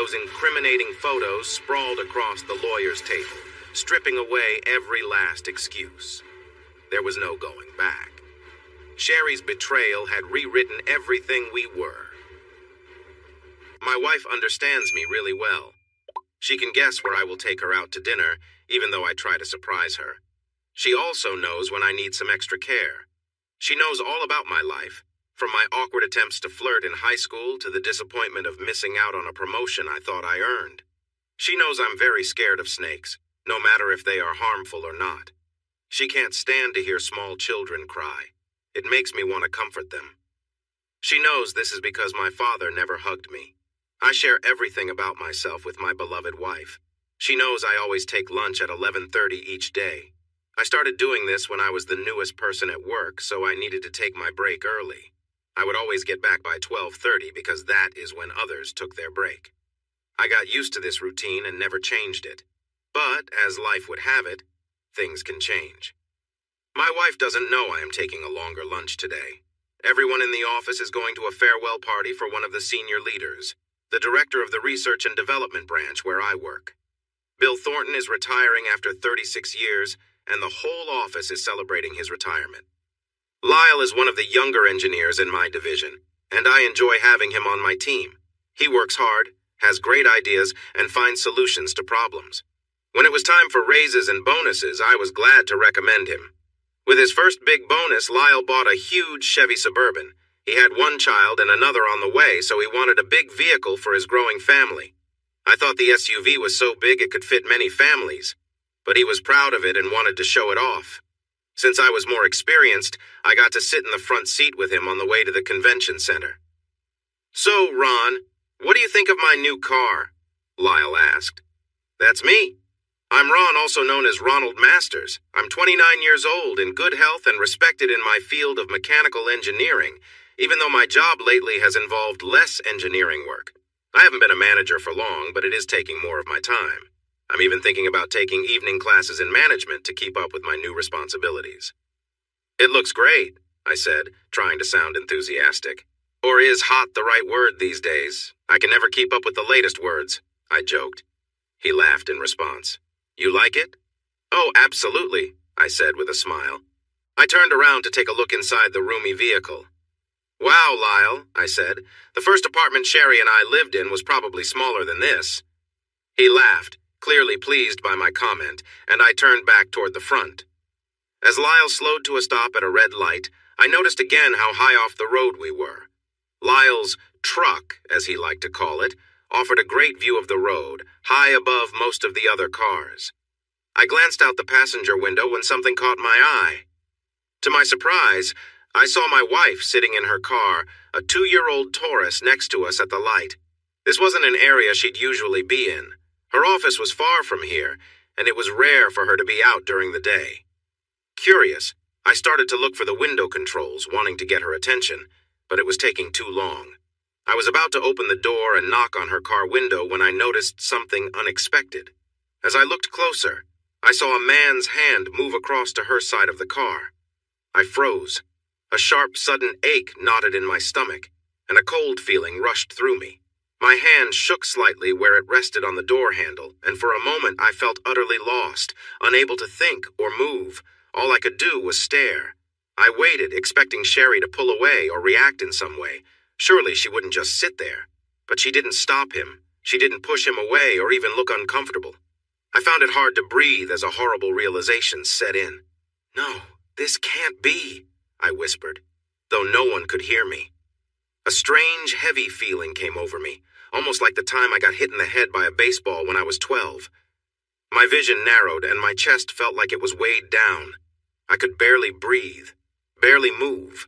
Those incriminating photos sprawled across the lawyer's table, stripping away every last excuse. There was no going back. Sherry's betrayal had rewritten everything we were. My wife understands me really well. She can guess where I will take her out to dinner, even though I try to surprise her. She also knows when I need some extra care. She knows all about my life, from my awkward attempts to flirt in high school to the disappointment of missing out on a promotion I thought I earned. She knows I'm very scared of snakes, no matter if they are harmful or not. She can't stand to hear small children cry. It makes me want to comfort them. She knows this is because my father never hugged me. I share everything about myself with my beloved wife. She knows I always take lunch at 11:30 each day. I started doing this when I was the newest person at work, so I needed to take my break early. I would always get back by 12:30 because that is when others took their break. I got used to this routine and never changed it. But, as life would have it, things can change. My wife doesn't know I am taking a longer lunch today. Everyone in the office is going to a farewell party for one of the senior leaders, the director of the Research and Development branch where I work. Bill Thornton is retiring after 36 years, and the whole office is celebrating his retirement. Lyle is one of the younger engineers in my division, and I enjoy having him on my team. He works hard, has great ideas, and finds solutions to problems. When it was time for raises and bonuses, I was glad to recommend him. With his first big bonus, Lyle bought a huge Chevy Suburban. He had one child and another on the way, so he wanted a big vehicle for his growing family. I thought the SUV was so big it could fit many families, but he was proud of it and wanted to show it off. Since I was more experienced, I got to sit in the front seat with him on the way to the convention center. "So, Ron, what do you think of my new car?" Lyle asked. "That's me. I'm Ron, also known as Ronald Masters. I'm 29 years old, in good health and respected in my field of mechanical engineering, even though my job lately has involved less engineering work. I haven't been a manager for long, but it is taking more of my time. I'm even thinking about taking evening classes in management to keep up with my new responsibilities." "It looks great," I said, trying to sound enthusiastic. Or is hot the right word these days? I can never keep up with the latest words, I joked. He laughed in response. "You like it?" "Oh, absolutely," I said with a smile. I turned around to take a look inside the roomy vehicle. "Wow, Lyle," I said. "The first apartment Sherry and I lived in was probably smaller than this." He laughed, clearly pleased by my comment, and I turned back toward the front. As Lyle slowed to a stop at a red light, I noticed again how high off the road we were. Lyle's truck, as he liked to call it, offered a great view of the road, high above most of the other cars. I glanced out the passenger window when something caught my eye. To my surprise, I saw my wife sitting in her car, a 2-year-old Taurus next to us at the light. This wasn't an area she'd usually be in. Her office was far from here, and it was rare for her to be out during the day. Curious, I started to look for the window controls, wanting to get her attention, but it was taking too long. I was about to open the door and knock on her car window when I noticed something unexpected. As I looked closer, I saw a man's hand move across to her side of the car. I froze. A sharp, sudden ache knotted in my stomach, and a cold feeling rushed through me. My hand shook slightly where it rested on the door handle, and for a moment I felt utterly lost, unable to think or move. All I could do was stare. I waited, expecting Sherry to pull away or react in some way. Surely she wouldn't just sit there. But she didn't stop him. She didn't push him away or even look uncomfortable. I found it hard to breathe as a horrible realization set in. "No, this can't be," I whispered, though no one could hear me. A strange, heavy feeling came over me, almost like the time I got hit in the head by a baseball when I was 12. My vision narrowed and my chest felt like it was weighed down. I could barely breathe, barely move.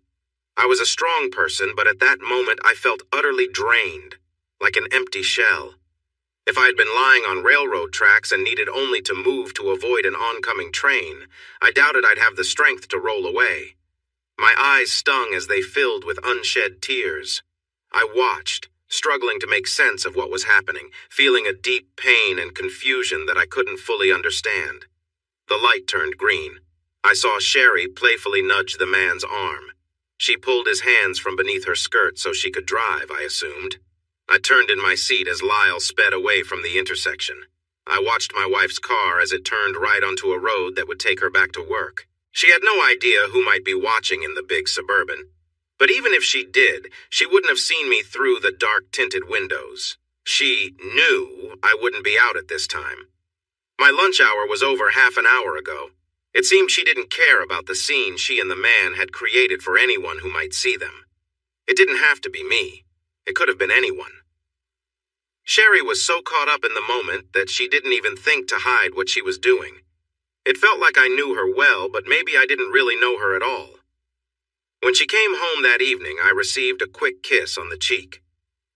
I was a strong person, but at that moment I felt utterly drained, like an empty shell. If I had been lying on railroad tracks and needed only to move to avoid an oncoming train, I doubted I'd have the strength to roll away. My eyes stung as they filled with unshed tears. I watched, struggling to make sense of what was happening, feeling a deep pain and confusion that I couldn't fully understand. The light turned green. I saw Sherry playfully nudge the man's arm. She pulled his hands from beneath her skirt so she could drive, I assumed. I turned in my seat as Lyle sped away from the intersection. I watched my wife's car as it turned right onto a road that would take her back to work. She had no idea who might be watching in the big Suburban. But even if she did, she wouldn't have seen me through the dark-tinted windows. She knew I wouldn't be out at this time. My lunch hour was over half an hour ago. It seemed she didn't care about the scene she and the man had created for anyone who might see them. It didn't have to be me. It could have been anyone. Sherry was so caught up in the moment that she didn't even think to hide what she was doing. It felt like I knew her well, but maybe I didn't really know her at all. When she came home that evening, I received a quick kiss on the cheek.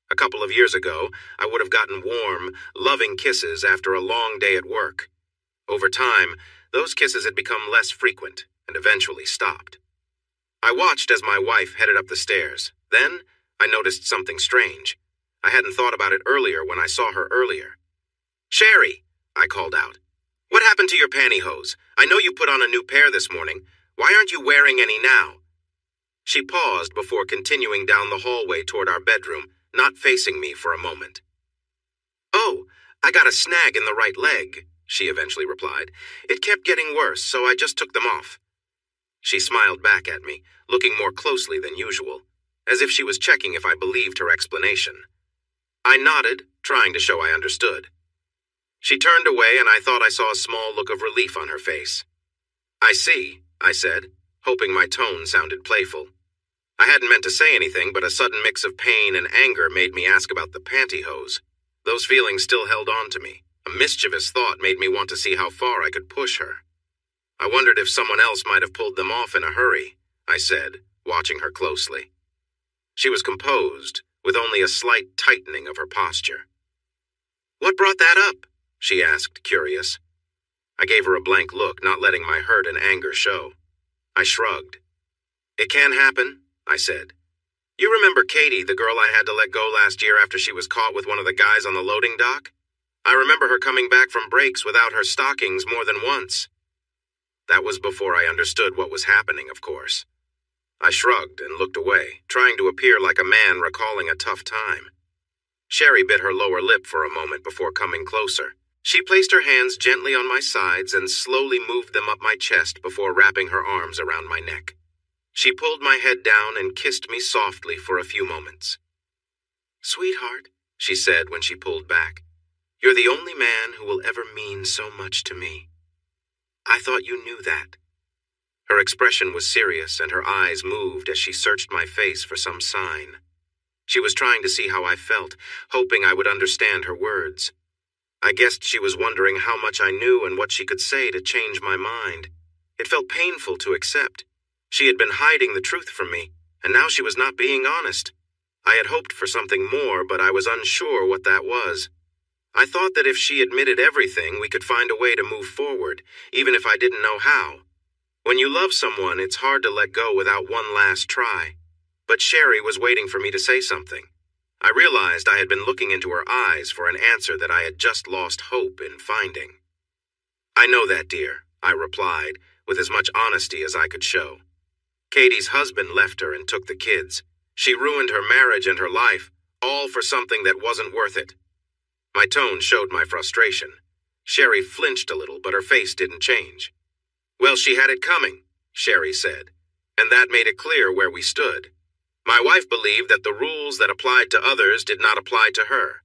A couple of years ago, I would have gotten warm, loving kisses after a long day at work. Over time, those kisses had become less frequent and eventually stopped. I watched as my wife headed up the stairs. Then, I noticed something strange. I hadn't thought about it earlier when I saw her earlier. "Sherry," I called out. "What happened to your pantyhose? I know you put on a new pair this morning. Why aren't you wearing any now?" She paused before continuing down the hallway toward our bedroom, not facing me for a moment. "Oh, I got a snag in the right leg," she eventually replied. "It kept getting worse, so I just took them off." She smiled back at me, looking more closely than usual, as if she was checking if I believed her explanation. I nodded, trying to show I understood. She turned away, and I thought I saw a small look of relief on her face. "I see," I said, hoping my tone sounded playful. I hadn't meant to say anything, but a sudden mix of pain and anger made me ask about the pantyhose. Those feelings still held on to me. A mischievous thought made me want to see how far I could push her. I wondered if someone else might have pulled them off in a hurry, I said, watching her closely. She was composed, with only a slight tightening of her posture. "What brought that up?" she asked, curious. I gave her a blank look, not letting my hurt and anger show. I shrugged. "It can happen," I said. "You remember Katie, the girl I had to let go last year after she was caught with one of the guys on the loading dock? I remember her coming back from breaks without her stockings more than once." That was before I understood what was happening, of course. I shrugged and looked away, trying to appear like a man recalling a tough time. Sherry bit her lower lip for a moment before coming closer. She placed her hands gently on my sides and slowly moved them up my chest before wrapping her arms around my neck. She pulled my head down and kissed me softly for a few moments. "Sweetheart," she said when she pulled back, "you're the only man who will ever mean so much to me. I thought you knew that." Her expression was serious, and her eyes moved as she searched my face for some sign. She was trying to see how I felt, hoping I would understand her words. I guessed she was wondering how much I knew and what she could say to change my mind. It felt painful to accept. She had been hiding the truth from me, and now she was not being honest. I had hoped for something more, but I was unsure what that was. I thought that if she admitted everything, we could find a way to move forward, even if I didn't know how. When you love someone, it's hard to let go without one last try. But Sherry was waiting for me to say something. I realized I had been looking into her eyes for an answer that I had just lost hope in finding. "I know that, dear," I replied, with as much honesty as I could show. "Katie's husband left her and took the kids. She ruined her marriage and her life, all for something that wasn't worth it." My tone showed my frustration. Sherry flinched a little, but her face didn't change. "Well, she had it coming," Sherry said, "and that made it clear where we stood. My wife believed that the rules that applied to others did not apply to her.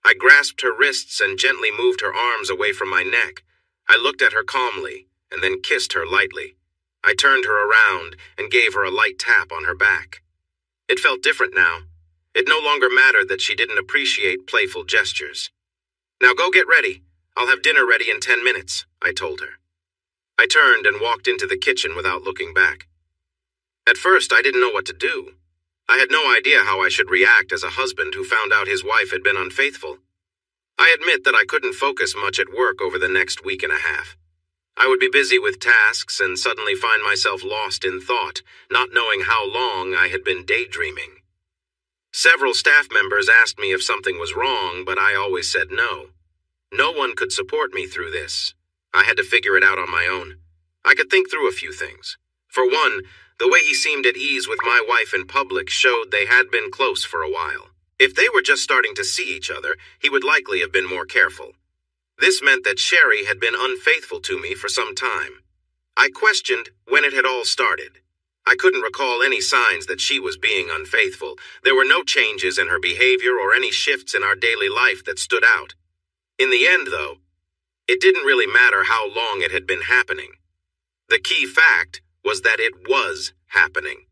I grasped her wrists and gently moved her arms away from my neck. I looked at her calmly and then kissed her lightly. I turned her around and gave her a light tap on her back. It felt different now. It no longer mattered that she didn't appreciate playful gestures. "Now go get ready. I'll have dinner ready in 10 minutes, I told her. I turned and walked into the kitchen without looking back. At first, I didn't know what to do. I had no idea how I should react as a husband who found out his wife had been unfaithful. I admit that I couldn't focus much at work over the next week and a half. I would be busy with tasks and suddenly find myself lost in thought, not knowing how long I had been daydreaming. Several staff members asked me if something was wrong, but I always said no. No one could support me through this. I had to figure it out on my own. I could think through a few things. For one, the way he seemed at ease with my wife in public showed they had been close for a while. If they were just starting to see each other, he would likely have been more careful. This meant that Sherry had been unfaithful to me for some time. I questioned when it had all started. I couldn't recall any signs that she was being unfaithful. There were no changes in her behavior or any shifts in our daily life that stood out. In the end, though, it didn't really matter how long it had been happening. The key fact was that it was happening.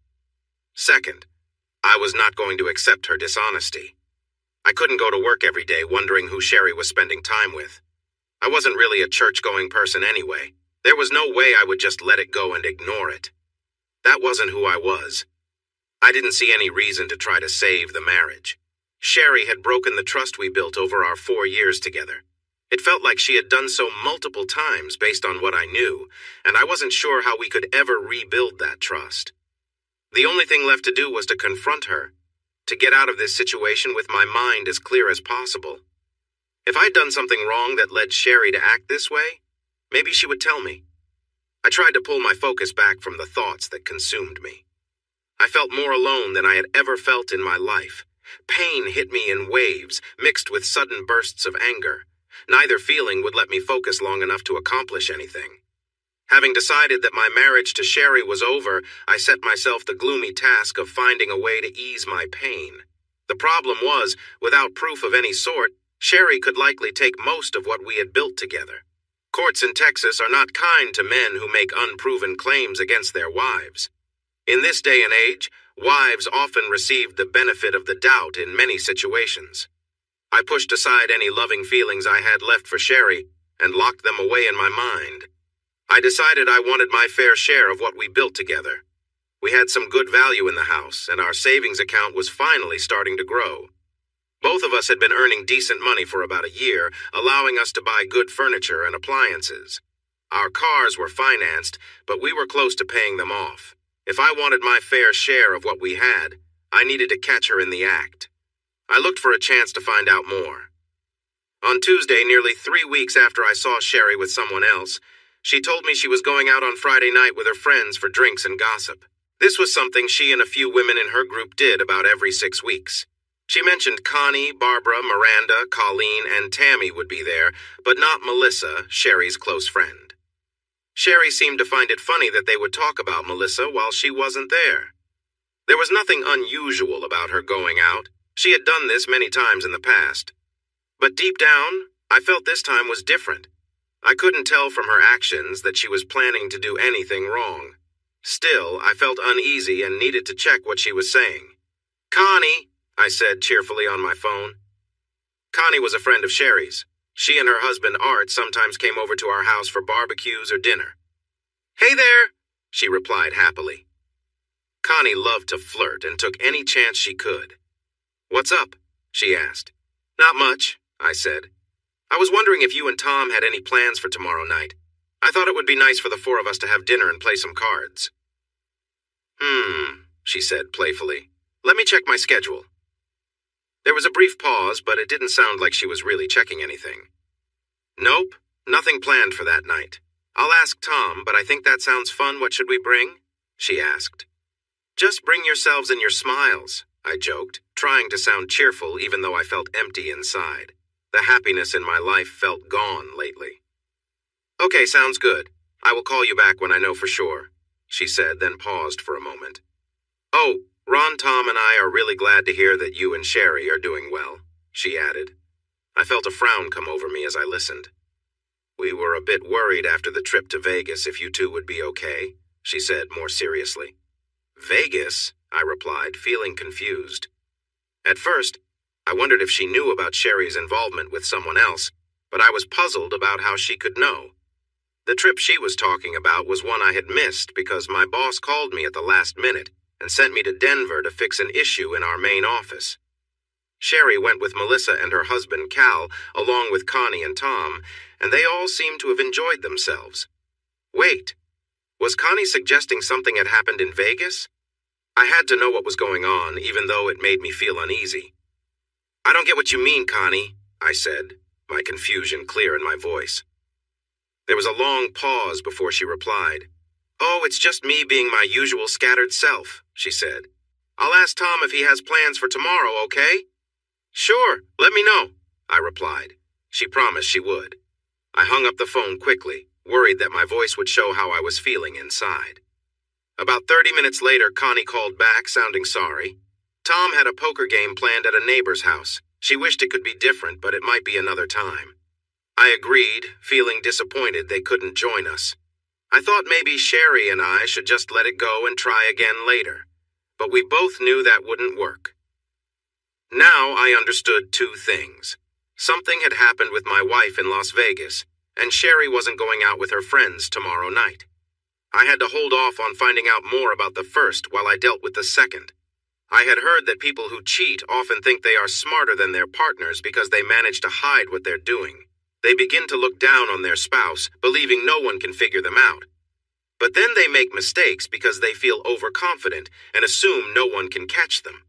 Second, I was not going to accept her dishonesty. I couldn't go to work every day wondering who Sherry was spending time with. I wasn't really a church-going person anyway. There was no way I would just let it go and ignore it. That wasn't who I was. I didn't see any reason to try to save the marriage. Sherry had broken the trust we built over our 4 years together. It felt like she had done so multiple times based on what I knew, and I wasn't sure how we could ever rebuild that trust. The only thing left to do was to confront her, to get out of this situation with my mind as clear as possible. If I'd done something wrong that led Sherry to act this way, maybe she would tell me. I tried to pull my focus back from the thoughts that consumed me. I felt more alone than I had ever felt in my life. Pain hit me in waves, mixed with sudden bursts of anger. Neither feeling would let me focus long enough to accomplish anything. Having decided that my marriage to Sherry was over, I set myself the gloomy task of finding a way to ease my pain. The problem was, without proof of any sort, Sherry could likely take most of what we had built together. Courts in Texas are not kind to men who make unproven claims against their wives. In this day and age, wives often receive the benefit of the doubt in many situations. I pushed aside any loving feelings I had left for Sherry and locked them away in my mind. I decided I wanted my fair share of what we built together. We had some good value in the house, and our savings account was finally starting to grow. Both of us had been earning decent money for about a year, allowing us to buy good furniture and appliances. Our cars were financed, but we were close to paying them off. If I wanted my fair share of what we had, I needed to catch her in the act. I looked for a chance to find out more. On Tuesday, nearly 3 weeks after I saw Sherry with someone else, she told me she was going out on Friday night with her friends for drinks and gossip. This was something she and a few women in her group did about every 6 weeks. She mentioned Connie, Barbara, Miranda, Colleen, and Tammy would be there, but not Melissa, Sherry's close friend. Sherry seemed to find it funny that they would talk about Melissa while she wasn't there. There was nothing unusual about her going out. She had done this many times in the past. But deep down, I felt this time was different. I couldn't tell from her actions that she was planning to do anything wrong. Still, I felt uneasy and needed to check what she was saying. "Connie," I said cheerfully on my phone. Connie was a friend of Sherry's. She and her husband Art sometimes came over to our house for barbecues or dinner. "Hey there," she replied happily. Connie loved to flirt and took any chance she could. "What's up?" she asked. "Not much," I said. "I was wondering if you and Tom had any plans for tomorrow night. I thought it would be nice for the 4 of us to have dinner and play some cards." She said playfully. "Let me check my schedule." There was a brief pause, but it didn't sound like she was really checking anything. "Nope, nothing planned for that night. I'll ask Tom, but I think that sounds fun. What should we bring?" she asked. "Just bring yourselves and your smiles," I joked, trying to sound cheerful even though I felt empty inside. The happiness in my life felt gone lately. "Okay, sounds good. I will call you back when I know for sure," she said, then paused for a moment. "Oh, Ron, Tom, and I are really glad to hear that you and Sherry are doing well," she added. I felt a frown come over me as I listened. "We were a bit worried after the trip to Vegas if you two would be okay," she said more seriously. "Vegas?" I replied, feeling confused. At first, I wondered if she knew about Sherry's involvement with someone else, but I was puzzled about how she could know. The trip she was talking about was one I had missed because my boss called me at the last minute and sent me to Denver to fix an issue in our main office. Sherry went with Melissa and her husband Cal, along with Connie and Tom, and they all seemed to have enjoyed themselves. Wait, was Connie suggesting something had happened in Vegas? I had to know what was going on, even though it made me feel uneasy. "I don't get what you mean, Connie," I said, my confusion clear in my voice. There was a long pause before she replied. "Oh, it's just me being my usual scattered self," she said. "I'll ask Tom if he has plans for tomorrow, okay?" "Sure, let me know," I replied. She promised she would. I hung up the phone quickly, worried that my voice would show how I was feeling inside. About 30 minutes later, Connie called back, sounding sorry. Tom had a poker game planned at a neighbor's house. She wished it could be different, but it might be another time. I agreed, feeling disappointed they couldn't join us. I thought maybe Sherry and I should just let it go and try again later, but we both knew that wouldn't work. Now I understood two things. Something had happened with my wife in Las Vegas, and Sherry wasn't going out with her friends tomorrow night. I had to hold off on finding out more about the first while I dealt with the second. I had heard that people who cheat often think they are smarter than their partners because they manage to hide what they're doing. They begin to look down on their spouse, believing no one can figure them out. But then they make mistakes because they feel overconfident and assume no one can catch them.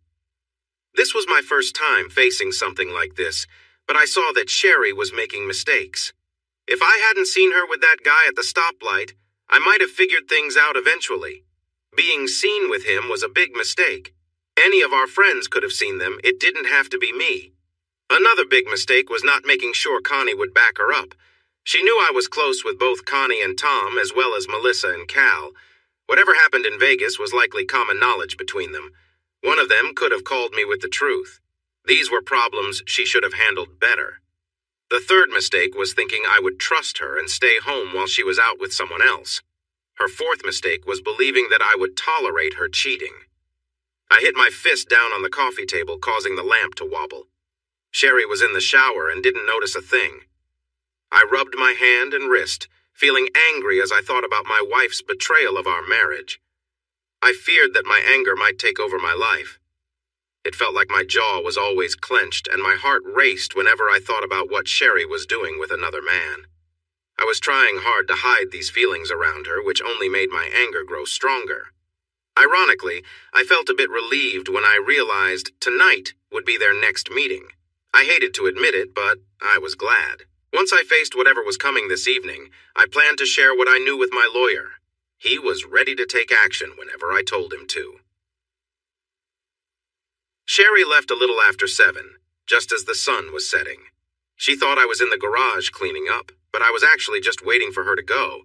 This was my first time facing something like this, but I saw that Sherry was making mistakes. If I hadn't seen her with that guy at the stoplight, I might have figured things out eventually. Being seen with him was a big mistake. Any of our friends could have seen them. It didn't have to be me. Another big mistake was not making sure Connie would back her up. She knew I was close with both Connie and Tom, as well as Melissa and Cal. Whatever happened in Vegas was likely common knowledge between them. One of them could have called me with the truth. These were problems she should have handled better. The third mistake was thinking I would trust her and stay home while she was out with someone else. Her fourth mistake was believing that I would tolerate her cheating. I hit my fist down on the coffee table, causing the lamp to wobble. Sherry was in the shower and didn't notice a thing. I rubbed my hand and wrist, feeling angry as I thought about my wife's betrayal of our marriage. I feared that my anger might take over my life. It felt like my jaw was always clenched and my heart raced whenever I thought about what Sherry was doing with another man. I was trying hard to hide these feelings around her, which only made my anger grow stronger. Ironically, I felt a bit relieved when I realized tonight would be their next meeting. I hated to admit it, but I was glad. Once I faced whatever was coming this evening, I planned to share what I knew with my lawyer. He was ready to take action whenever I told him to. Sherry left a little after 7, just as the sun was setting. She thought I was in the garage cleaning up, but I was actually just waiting for her to go.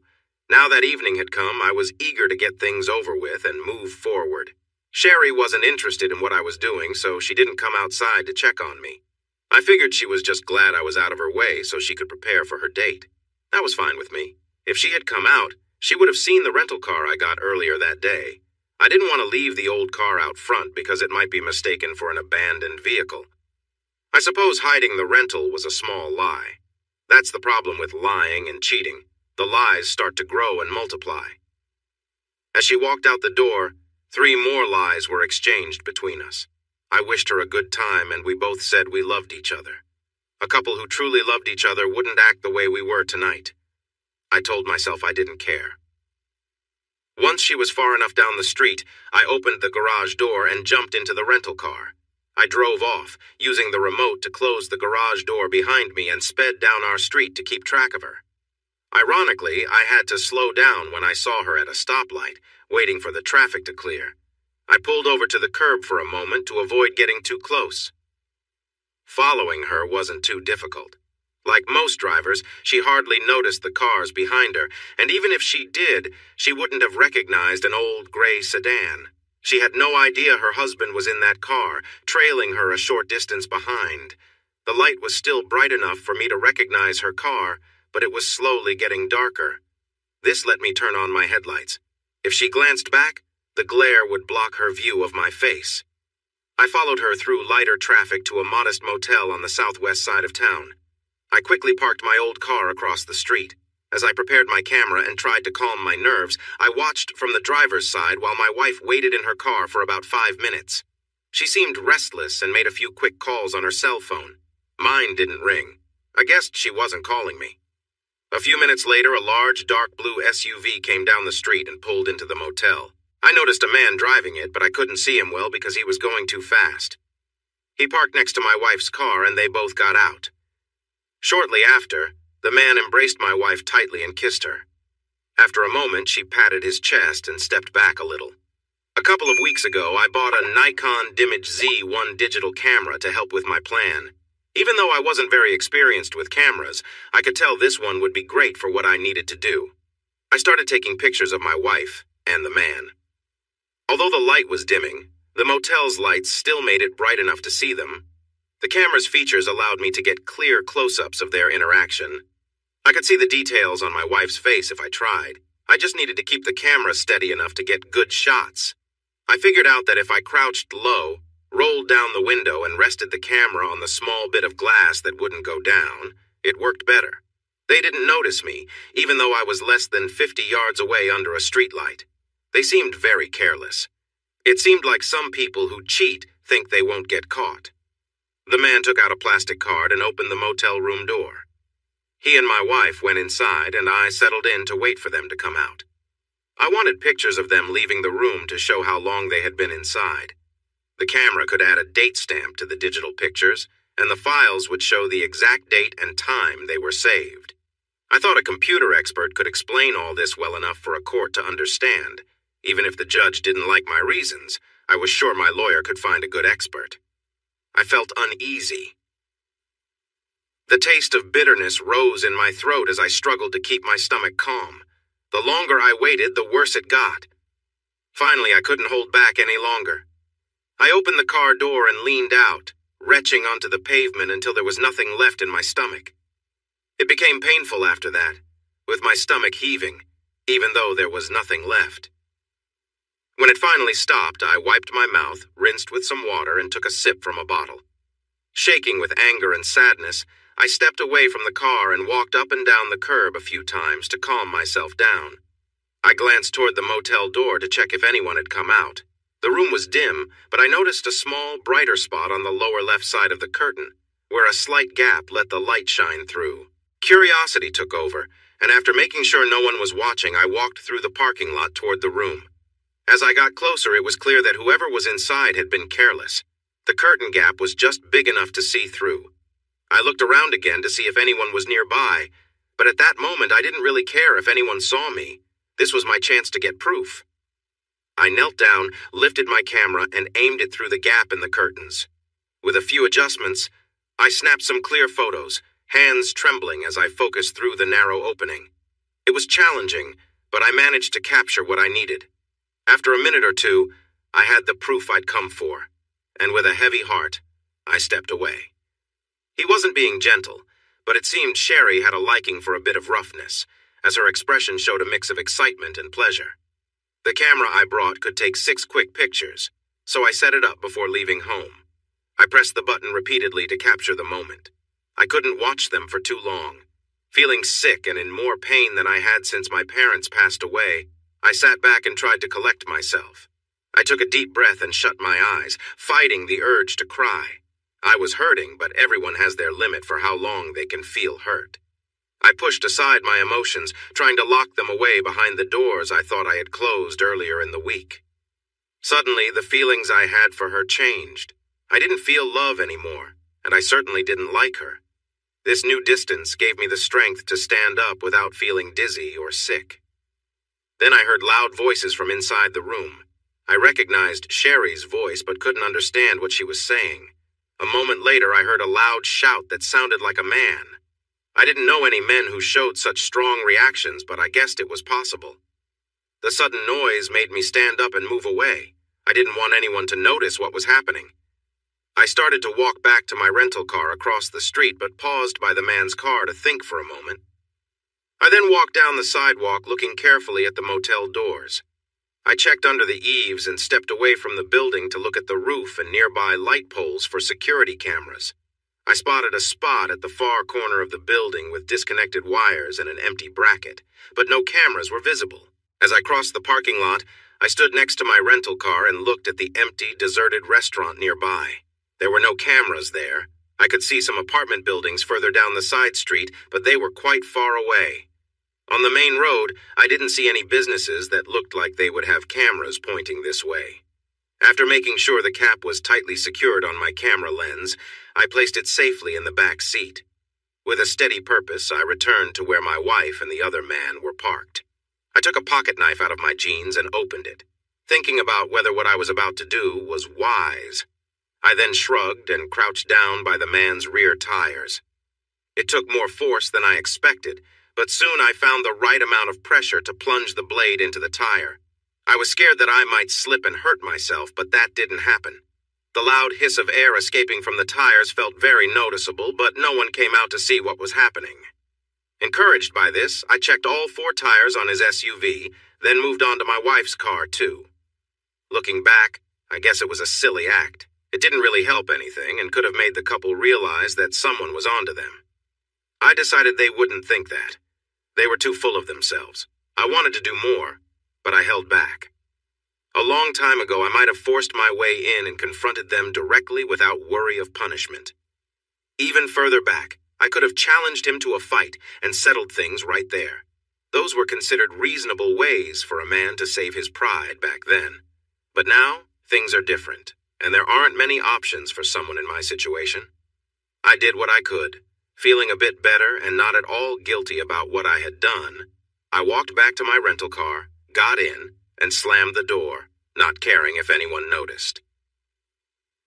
Now that evening had come, I was eager to get things over with and move forward. Sherry wasn't interested in what I was doing, so she didn't come outside to check on me. I figured she was just glad I was out of her way so she could prepare for her date. That was fine with me. If she had come out, she would have seen the rental car I got earlier that day. I didn't want to leave the old car out front because it might be mistaken for an abandoned vehicle. I suppose hiding the rental was a small lie. That's the problem with lying and cheating. The lies start to grow and multiply. As she walked out the door, 3 more lies were exchanged between us. I wished her a good time, and we both said we loved each other. A couple who truly loved each other wouldn't act the way we were tonight. I told myself I didn't care. Once she was far enough down the street, I opened the garage door and jumped into the rental car. I drove off, using the remote to close the garage door behind me and sped down our street to keep track of her. Ironically, I had to slow down when I saw her at a stoplight, waiting for the traffic to clear. I pulled over to the curb for a moment to avoid getting too close. Following her wasn't too difficult. Like most drivers, she hardly noticed the cars behind her, and even if she did, she wouldn't have recognized an old gray sedan. She had no idea her husband was in that car, trailing her a short distance behind. The light was still bright enough for me to recognize her car, but it was slowly getting darker. This let me turn on my headlights. If she glanced back, the glare would block her view of my face. I followed her through lighter traffic to a modest motel on the southwest side of town. I quickly parked my old car across the street. As I prepared my camera and tried to calm my nerves, I watched from the driver's side while my wife waited in her car for about 5 minutes. She seemed restless and made a few quick calls on her cell phone. Mine didn't ring. I guessed she wasn't calling me. A few minutes later, a large, dark blue SUV came down the street and pulled into the motel. I noticed a man driving it, but I couldn't see him well because he was going too fast. He parked next to my wife's car and they both got out. Shortly after, the man embraced my wife tightly and kissed her. After a moment, she patted his chest and stepped back a little. A couple of weeks ago, I bought a Nikon Dimage Z1 digital camera to help with my plan. Even though I wasn't very experienced with cameras, I could tell this one would be great for what I needed to do. I started taking pictures of my wife and the man. Although the light was dimming, the motel's lights still made it bright enough to see them. The camera's features allowed me to get clear close-ups of their interaction. I could see the details on my wife's face if I tried. I just needed to keep the camera steady enough to get good shots. I figured out that if I crouched low, rolled down the window, and rested the camera on the small bit of glass that wouldn't go down, it worked better. They didn't notice me, even though I was less than 50 yards away under a streetlight. They seemed very careless. It seemed like some people who cheat think they won't get caught. The man took out a plastic card and opened the motel room door. He and my wife went inside, and I settled in to wait for them to come out. I wanted pictures of them leaving the room to show how long they had been inside. The camera could add a date stamp to the digital pictures, and the files would show the exact date and time they were saved. I thought a computer expert could explain all this well enough for a court to understand. Even if the judge didn't like my reasons, I was sure my lawyer could find a good expert. I felt uneasy. The taste of bitterness rose in my throat as I struggled to keep my stomach calm. The longer I waited, the worse it got. Finally, I couldn't hold back any longer. I opened the car door and leaned out, retching onto the pavement until there was nothing left in my stomach. It became painful after that, with my stomach heaving, even though there was nothing left. When it finally stopped, I wiped my mouth, rinsed with some water, and took a sip from a bottle. Shaking with anger and sadness, I stepped away from the car and walked up and down the curb a few times to calm myself down. I glanced toward the motel door to check if anyone had come out. The room was dim, but I noticed a small, brighter spot on the lower left side of the curtain, where a slight gap let the light shine through. Curiosity took over, and after making sure no one was watching, I walked through the parking lot toward the room. As I got closer, it was clear that whoever was inside had been careless. The curtain gap was just big enough to see through. I looked around again to see if anyone was nearby, but at that moment I didn't really care if anyone saw me. This was my chance to get proof. I knelt down, lifted my camera, and aimed it through the gap in the curtains. With a few adjustments, I snapped some clear photos, hands trembling as I focused through the narrow opening. It was challenging, but I managed to capture what I needed. After a minute or two, I had the proof I'd come for, and with a heavy heart, I stepped away. He wasn't being gentle, but it seemed Sherry had a liking for a bit of roughness, as her expression showed a mix of excitement and pleasure. The camera I brought could take 6 quick pictures, so I set it up before leaving home. I pressed the button repeatedly to capture the moment. I couldn't watch them for too long. Feeling sick and in more pain than I had since my parents passed away, I sat back and tried to collect myself. I took a deep breath and shut my eyes, fighting the urge to cry. I was hurting, but everyone has their limit for how long they can feel hurt. I pushed aside my emotions, trying to lock them away behind the doors I thought I had closed earlier in the week. Suddenly, the feelings I had for her changed. I didn't feel love anymore, and I certainly didn't like her. This new distance gave me the strength to stand up without feeling dizzy or sick. Then I heard loud voices from inside the room. I recognized Sherry's voice but couldn't understand what she was saying. A moment later, I heard a loud shout that sounded like a man. I didn't know any men who showed such strong reactions, but I guessed it was possible. The sudden noise made me stand up and move away. I didn't want anyone to notice what was happening. I started to walk back to my rental car across the street, but paused by the man's car to think for a moment. I then walked down the sidewalk, looking carefully at the motel doors. I checked under the eaves and stepped away from the building to look at the roof and nearby light poles for security cameras. I spotted a spot at the far corner of the building with disconnected wires and an empty bracket, but no cameras were visible. As I crossed the parking lot, I stood next to my rental car and looked at the empty, deserted restaurant nearby. There were no cameras there. I could see some apartment buildings further down the side street, but they were quite far away. On the main road, I didn't see any businesses that looked like they would have cameras pointing this way. After making sure the cap was tightly secured on my camera lens, I placed it safely in the back seat. With a steady purpose, I returned to where my wife and the other man were parked. I took a pocket knife out of my jeans and opened it. thinking about whether what I was about to do was wise. I then shrugged and crouched down by the man's rear tires. It took more force than I expected, but soon I found the right amount of pressure to plunge the blade into the tire. I was scared that I might slip and hurt myself, but that didn't happen. The loud hiss of air escaping from the tires felt very noticeable, but no one came out to see what was happening. Encouraged by this, I checked all 4 tires on his SUV, then moved on to my wife's car, too. Looking back, I guess it was a silly act. It didn't really help anything and could have made the couple realize that someone was onto them. I decided they wouldn't think that. They were too full of themselves. I wanted to do more, but I held back. A long time ago, I might have forced my way in and confronted them directly without worry of punishment. Even further back, I could have challenged him to a fight and settled things right there. Those were considered reasonable ways for a man to save his pride back then. But now, things are different, and there aren't many options for someone in my situation. I did what I could. Feeling a bit better and not at all guilty about what I had done, I walked back to my rental car, got in, and slammed the door, not caring if anyone noticed.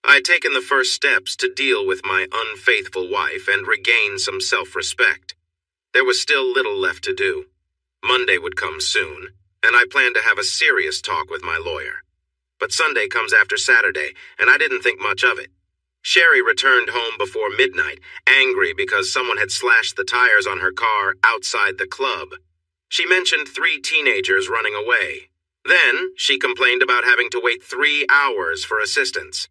I had taken the first steps to deal with my unfaithful wife and regain some self-respect. There was still little left to do. Monday would come soon, and I planned to have a serious talk with my lawyer. But Sunday comes after Saturday, and I didn't think much of it. Sherry returned home before midnight, angry because someone had slashed the tires on her car outside the club. She mentioned 3 teenagers running away. Then, she complained about having to wait 3 hours for assistance.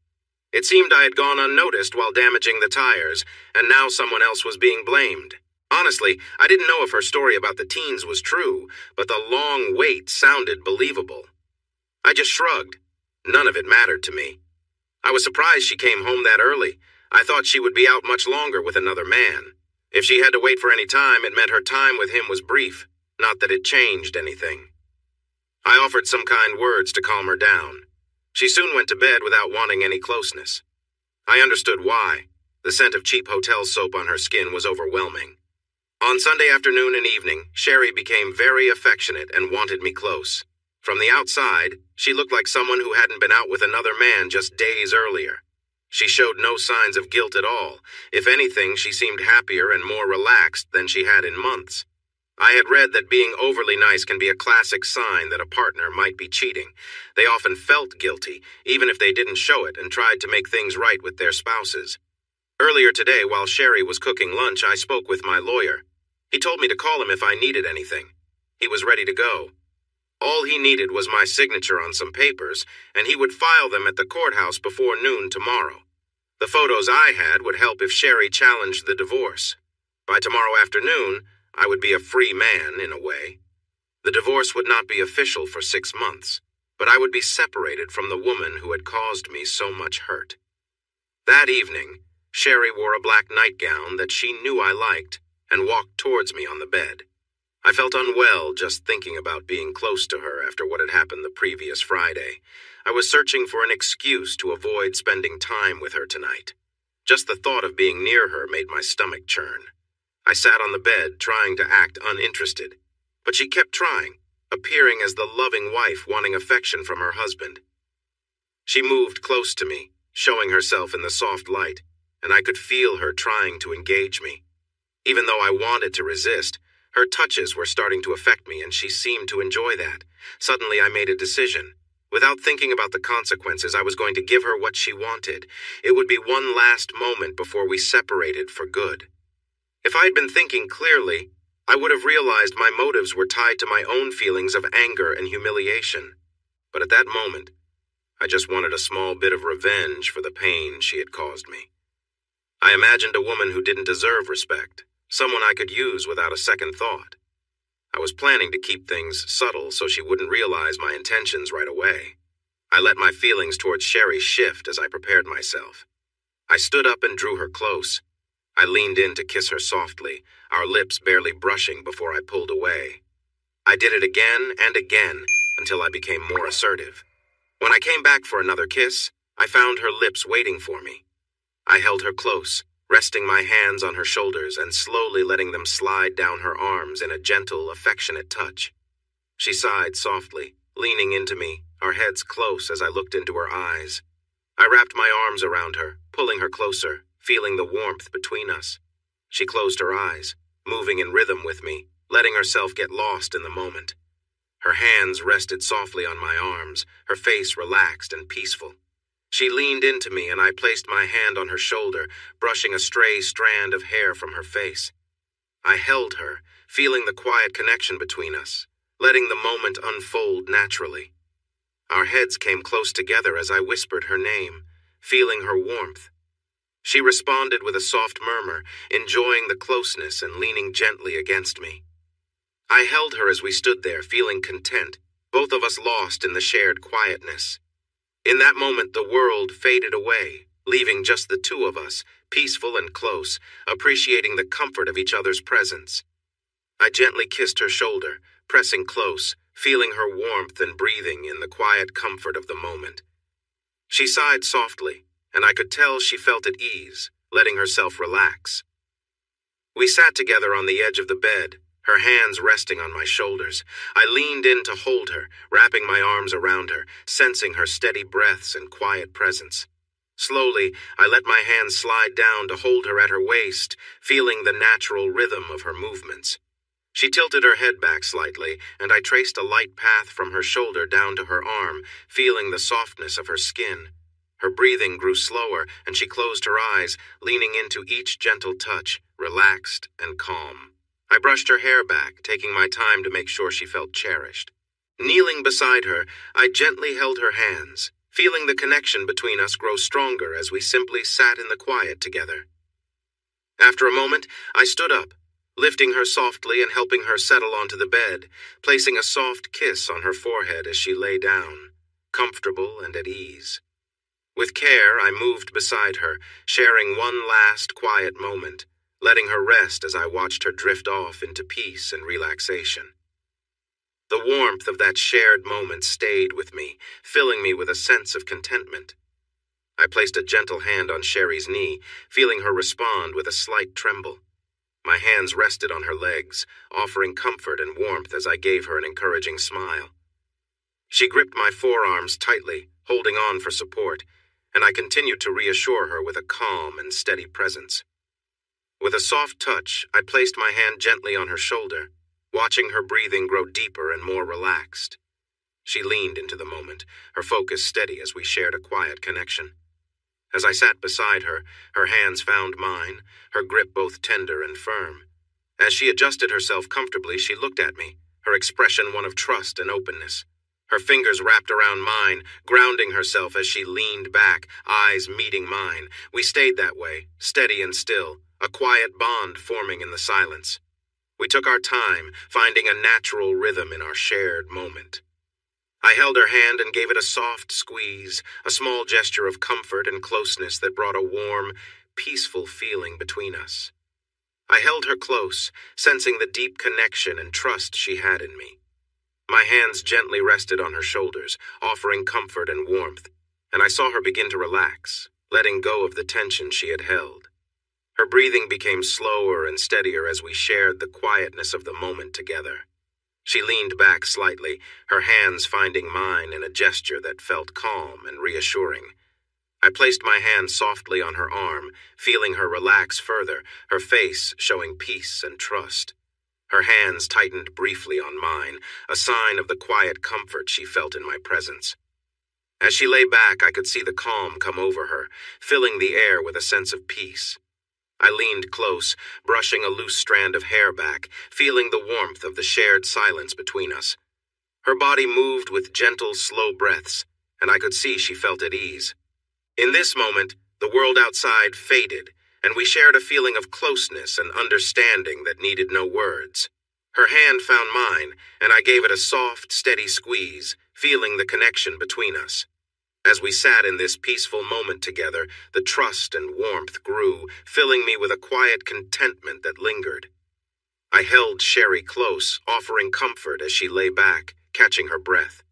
It seemed I had gone unnoticed while damaging the tires, and now someone else was being blamed. Honestly, I didn't know if her story about the teens was true, but the long wait sounded believable. I just shrugged. None of it mattered to me. I was surprised she came home that early. I thought she would be out much longer with another man. If she had to wait for any time, it meant her time with him was brief, not that it changed anything. I offered some kind words to calm her down. She soon went to bed without wanting any closeness. I understood why. The scent of cheap hotel soap on her skin was overwhelming. On Sunday afternoon and evening, Sherry became very affectionate and wanted me close. From the outside, she looked like someone who hadn't been out with another man just days earlier. She showed no signs of guilt at all. If anything, she seemed happier and more relaxed than she had in months. I had read that being overly nice can be a classic sign that a partner might be cheating. They often felt guilty, even if they didn't show it, and tried to make things right with their spouses. Earlier today, while Sherry was cooking lunch, I spoke with my lawyer. He told me to call him if I needed anything. He was ready to go. All he needed was my signature on some papers, and he would file them at the courthouse before noon tomorrow. The photos I had would help if Sherry challenged the divorce. By tomorrow afternoon, I would be a free man, in a way. The divorce would not be official for 6 months, but I would be separated from the woman who had caused me so much hurt. That evening, Sherry wore a black nightgown that she knew I liked and walked towards me on the bed. I felt unwell just thinking about being close to her after what had happened the previous Friday. I was searching for an excuse to avoid spending time with her tonight. Just the thought of being near her made my stomach churn. I sat on the bed, trying to act uninterested, but she kept trying, appearing as the loving wife wanting affection from her husband. She moved close to me, showing herself in the soft light, and I could feel her trying to engage me. Even though I wanted to resist, her touches were starting to affect me, and she seemed to enjoy that. Suddenly I made a decision. Without thinking about the consequences, I was going to give her what she wanted. It would be one last moment before we separated for good. If I had been thinking clearly, I would have realized my motives were tied to my own feelings of anger and humiliation. But at that moment, I just wanted a small bit of revenge for the pain she had caused me. I imagined a woman who didn't deserve respect, someone I could use without a second thought. I was planning to keep things subtle so she wouldn't realize my intentions right away. I let my feelings towards Sherry shift as I prepared myself. I stood up and drew her close. I leaned in to kiss her softly, our lips barely brushing before I pulled away. I did it again and again until I became more assertive. When I came back for another kiss, I found her lips waiting for me. I held her close, resting my hands on her shoulders and slowly letting them slide down her arms in a gentle, affectionate touch. She sighed softly, leaning into me, our heads close as I looked into her eyes. I wrapped my arms around her, pulling her closer, feeling the warmth between us. She closed her eyes, moving in rhythm with me, letting herself get lost in the moment. Her hands rested softly on my arms, her face relaxed and peaceful. She leaned into me and I placed my hand on her shoulder, brushing a stray strand of hair from her face. I held her, feeling the quiet connection between us, letting the moment unfold naturally. Our heads came close together as I whispered her name, feeling her warmth. She responded with a soft murmur, enjoying the closeness and leaning gently against me. I held her as we stood there, feeling content, both of us lost in the shared quietness. In that moment, the world faded away, leaving just the two of us, peaceful and close, appreciating the comfort of each other's presence. I gently kissed her shoulder, pressing close, feeling her warmth and breathing in the quiet comfort of the moment. She sighed softly, and I could tell she felt at ease, letting herself relax. We sat together on the edge of the bed, her hands resting on my shoulders. I leaned in to hold her, wrapping my arms around her, sensing her steady breaths and quiet presence. Slowly, I let my hands slide down to hold her at her waist, feeling the natural rhythm of her movements. She tilted her head back slightly, and I traced a light path from her shoulder down to her arm, feeling the softness of her skin. Her breathing grew slower, and she closed her eyes, leaning into each gentle touch, relaxed and calm. I brushed her hair back, taking my time to make sure she felt cherished. Kneeling beside her, I gently held her hands, feeling the connection between us grow stronger as we simply sat in the quiet together. After a moment, I stood up, lifting her softly and helping her settle onto the bed, placing a soft kiss on her forehead as she lay down, comfortable and at ease. With care, I moved beside her, sharing one last quiet moment, letting her rest as I watched her drift off into peace and relaxation. The warmth of that shared moment stayed with me, filling me with a sense of contentment. I placed a gentle hand on Sherry's knee, feeling her respond with a slight tremble. My hands rested on her legs, offering comfort and warmth as I gave her an encouraging smile. She gripped my forearms tightly, holding on for support, and I continued to reassure her with a calm and steady presence. With a soft touch, I placed my hand gently on her shoulder, watching her breathing grow deeper and more relaxed. She leaned into the moment, her focus steady as we shared a quiet connection. As I sat beside her, her hands found mine, her grip both tender and firm. As she adjusted herself comfortably, she looked at me, her expression one of trust and openness. Her fingers wrapped around mine, grounding herself as she leaned back, eyes meeting mine. We stayed that way, steady and still, a quiet bond forming in the silence. We took our time, finding a natural rhythm in our shared moment. I held her hand and gave it a soft squeeze, a small gesture of comfort and closeness that brought a warm, peaceful feeling between us. I held her close, sensing the deep connection and trust she had in me. My hands gently rested on her shoulders, offering comfort and warmth, and I saw her begin to relax, letting go of the tension she had held. Her breathing became slower and steadier as we shared the quietness of the moment together. She leaned back slightly, her hands finding mine in a gesture that felt calm and reassuring. I placed my hand softly on her arm, feeling her relax further, her face showing peace and trust. Her hands tightened briefly on mine, a sign of the quiet comfort she felt in my presence. As she lay back, I could see the calm come over her, filling the air with a sense of peace. I leaned close, brushing a loose strand of hair back, feeling the warmth of the shared silence between us. Her body moved with gentle, slow breaths, and I could see she felt at ease. In this moment, the world outside faded, and we shared a feeling of closeness and understanding that needed no words. Her hand found mine, and I gave it a soft, steady squeeze, feeling the connection between us. As we sat in this peaceful moment together, the trust and warmth grew, filling me with a quiet contentment that lingered. I held Sherry close, offering comfort as she lay back, catching her breath.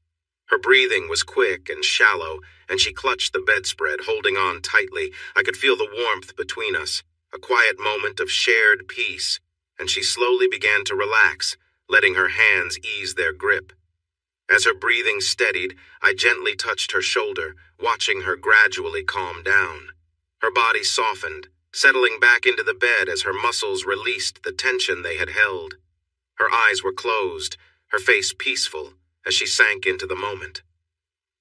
Her breathing was quick and shallow, and she clutched the bedspread, holding on tightly. I could feel the warmth between us, a quiet moment of shared peace, and she slowly began to relax, letting her hands ease their grip. As her breathing steadied, I gently touched her shoulder, watching her gradually calm down. Her body softened, settling back into the bed as her muscles released the tension they had held. Her eyes were closed, her face peaceful, as she sank into the moment.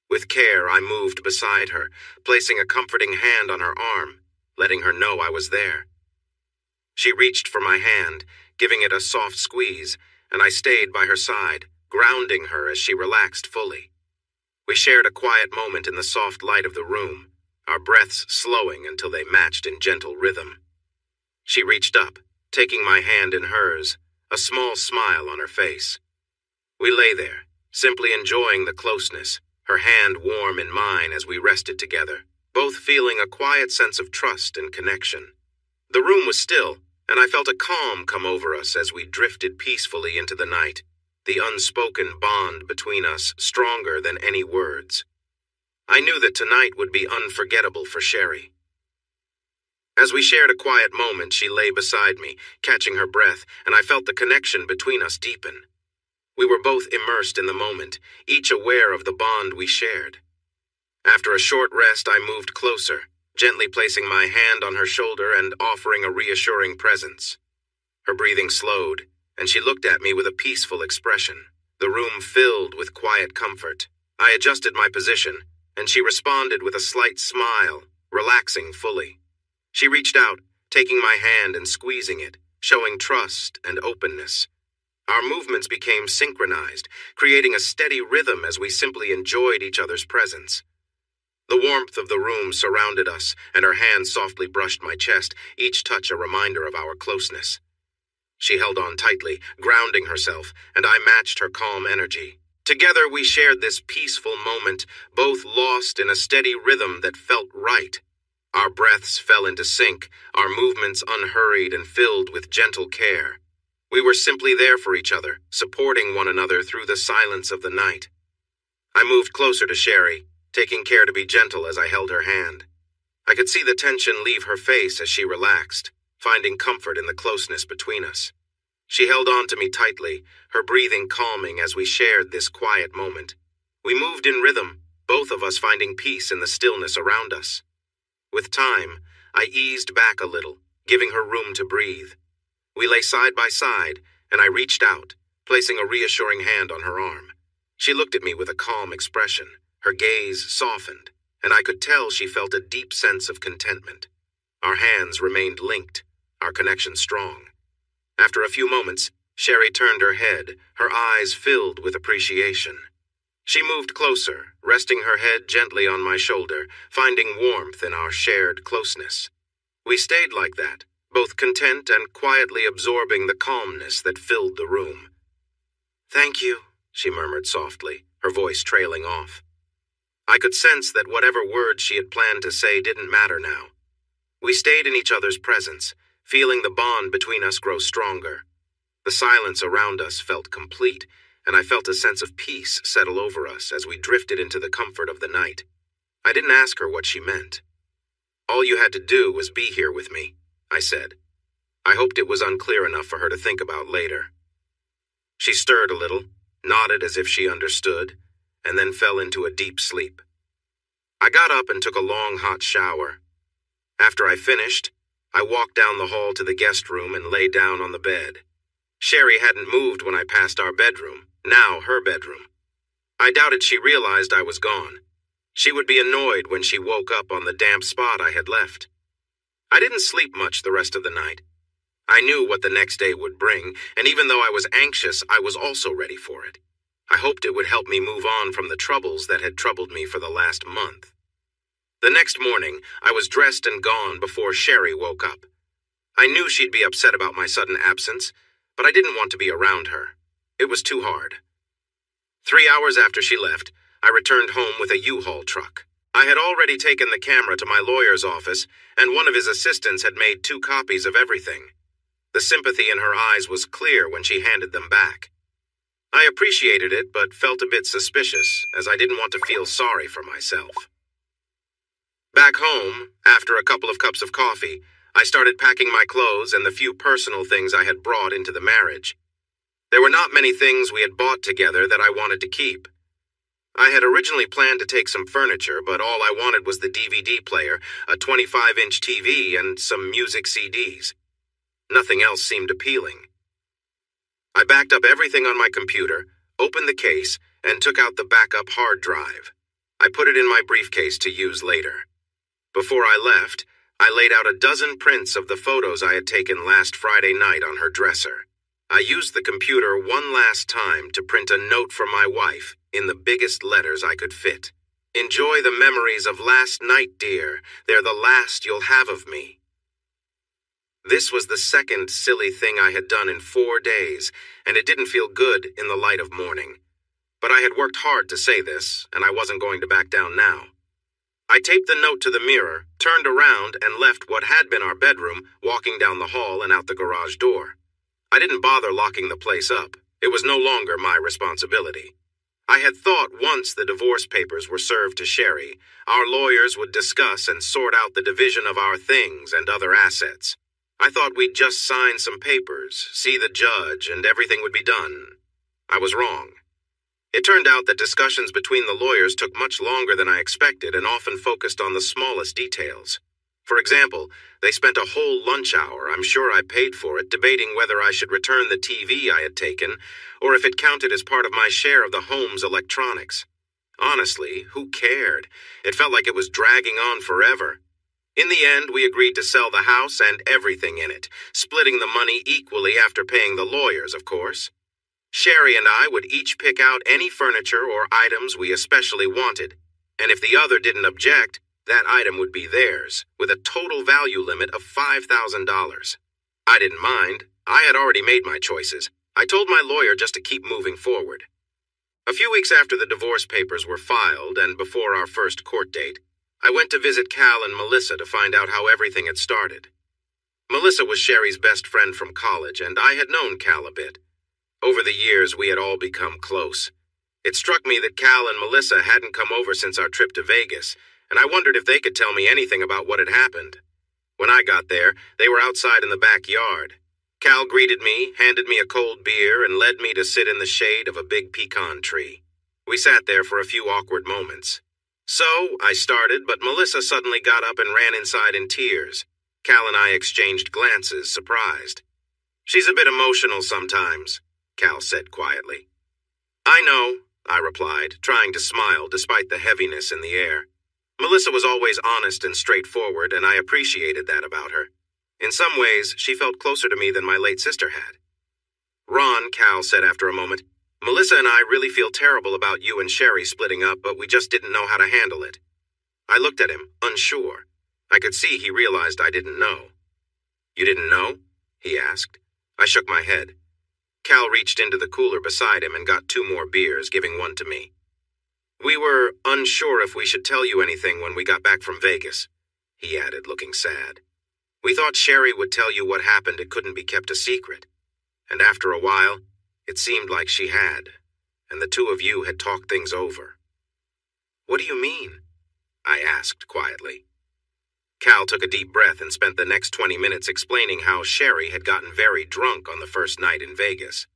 With care, I moved beside her, placing a comforting hand on her arm, letting her know I was there. She reached for my hand, giving it a soft squeeze, and I stayed by her side, grounding her as she relaxed fully. We shared a quiet moment in the soft light of the room, our breaths slowing until they matched in gentle rhythm. She reached up, taking my hand in hers, a small smile on her face. We lay there, simply enjoying the closeness, her hand warm in mine as we rested together, both feeling a quiet sense of trust and connection. The room was still, and I felt a calm come over us as we drifted peacefully into the night, the unspoken bond between us stronger than any words. I knew that tonight would be unforgettable for Sherry. As we shared a quiet moment, she lay beside me, catching her breath, and I felt the connection between us deepen. We were both immersed in the moment, each aware of the bond we shared. After a short rest, I moved closer, gently placing my hand on her shoulder and offering a reassuring presence. Her breathing slowed, and she looked at me with a peaceful expression, the room filled with quiet comfort. I adjusted my position, and she responded with a slight smile, relaxing fully. She reached out, taking my hand and squeezing it, showing trust and openness. Our movements became synchronized, creating a steady rhythm as we simply enjoyed each other's presence. The warmth of the room surrounded us, and her hand softly brushed my chest, each touch a reminder of our closeness. She held on tightly, grounding herself, and I matched her calm energy. Together we shared this peaceful moment, both lost in a steady rhythm that felt right. Our breaths fell into sync, our movements unhurried and filled with gentle care. We were simply there for each other, supporting one another through the silence of the night. I moved closer to Sherry, taking care to be gentle as I held her hand. I could see the tension leave her face as she relaxed, finding comfort in the closeness between us. She held on to me tightly, her breathing calming as we shared this quiet moment. We moved in rhythm, both of us finding peace in the stillness around us. With time, I eased back a little, giving her room to breathe. We lay side by side, and I reached out, placing a reassuring hand on her arm. She looked at me with a calm expression, her gaze softened, and I could tell she felt a deep sense of contentment. Our hands remained linked, our connection strong. After a few moments, Sherry turned her head, her eyes filled with appreciation. She moved closer, resting her head gently on my shoulder, finding warmth in our shared closeness. We stayed like that, both content and quietly absorbing the calmness that filled the room. "Thank you," she murmured softly, her voice trailing off. I could sense that whatever words she had planned to say didn't matter now. We stayed in each other's presence, feeling the bond between us grow stronger. The silence around us felt complete, and I felt a sense of peace settle over us as we drifted into the comfort of the night. I didn't ask her what she meant. "All you had to do was be here with me," I said. I hoped it was unclear enough for her to think about later. She stirred a little, nodded as if she understood, and then fell into a deep sleep. I got up and took a long hot shower. After I finished, I walked down the hall to the guest room and lay down on the bed. Sherry hadn't moved when I passed our bedroom, now her bedroom. I doubted she realized I was gone. She would be annoyed when she woke up on the damp spot I had left. I didn't sleep much the rest of the night. I knew what the next day would bring, and even though I was anxious, I was also ready for it. I hoped it would help me move on from the troubles that had troubled me for the last month. The next morning, I was dressed and gone before Sherry woke up. I knew she'd be upset about my sudden absence, but I didn't want to be around her. It was too hard. 3 hours after she left, I returned home with a U-Haul truck. I had already taken the camera to my lawyer's office, and one of his assistants had made 2 copies of everything. The sympathy in her eyes was clear when she handed them back. I appreciated it, but felt a bit suspicious, as I didn't want to feel sorry for myself. Back home, after a couple of cups of coffee, I started packing my clothes and the few personal things I had brought into the marriage. There were not many things we had bought together that I wanted to keep, I had originally planned to take some furniture, but all I wanted was the DVD player, a 25-inch TV, and some music CDs. Nothing else seemed appealing. I backed up everything on my computer, opened the case, and took out the backup hard drive. I put it in my briefcase to use later. Before I left, I laid out a dozen prints of the photos I had taken last Friday night on her dresser. I used the computer one last time to print a note from my wife in the biggest letters I could fit. "Enjoy the memories of last night, dear. They're the last you'll have of me." This was the second silly thing I had done in 4 days, and it didn't feel good in the light of morning. But I had worked hard to say this, and I wasn't going to back down now. I taped the note to the mirror, turned around, and left what had been our bedroom, walking down the hall and out the garage door. I didn't bother locking the place up. It was no longer my responsibility. I had thought once the divorce papers were served to Sherry, our lawyers would discuss and sort out the division of our things and other assets. I thought we'd just sign some papers, see the judge, and everything would be done. I was wrong. It turned out that discussions between the lawyers took much longer than I expected and often focused on the smallest details. For example, they spent a whole lunch hour, I'm sure I paid for it, debating whether I should return the TV I had taken, or if it counted as part of my share of the home's electronics. Honestly, who cared? It felt like it was dragging on forever. In the end, we agreed to sell the house and everything in it, splitting the money equally after paying the lawyers, of course. Sherry and I would each pick out any furniture or items we especially wanted, and if the other didn't object, that item would be theirs, with a total value limit of $5,000. I didn't mind. I had already made my choices. I told my lawyer just to keep moving forward. A few weeks after the divorce papers were filed and before our first court date, I went to visit Cal and Melissa to find out how everything had started. Melissa was Sherry's best friend from college, and I had known Cal a bit. Over the years, we had all become close. It struck me that Cal and Melissa hadn't come over since our trip to Vegas, and I wondered if they could tell me anything about what had happened. When I got there, they were outside in the backyard. Cal greeted me, handed me a cold beer, and led me to sit in the shade of a big pecan tree. We sat there for a few awkward moments. So, I started, but Melissa suddenly got up and ran inside in tears. Cal and I exchanged glances, surprised. "She's a bit emotional sometimes," Cal said quietly. "I know," I replied, trying to smile despite the heaviness in the air. Melissa was always honest and straightforward, and I appreciated that about her. In some ways, she felt closer to me than my late sister had. "Ron," Cal said after a moment, "Melissa and I really feel terrible about you and Sherry splitting up, but we just didn't know how to handle it." I looked at him, unsure. I could see he realized I didn't know. "You didn't know?" he asked. I shook my head. Cal reached into the cooler beside him and got 2 more beers, giving one to me. "We were unsure if we should tell you anything when we got back from Vegas," he added, looking sad. "We thought Sherry would tell you what happened. It couldn't be kept a secret. And after a while, it seemed like she had, and the 2 of you had talked things over." "What do you mean?" I asked quietly. Cal took a deep breath and spent the next 20 minutes explaining how Sherry had gotten very drunk on the first night in Vegas.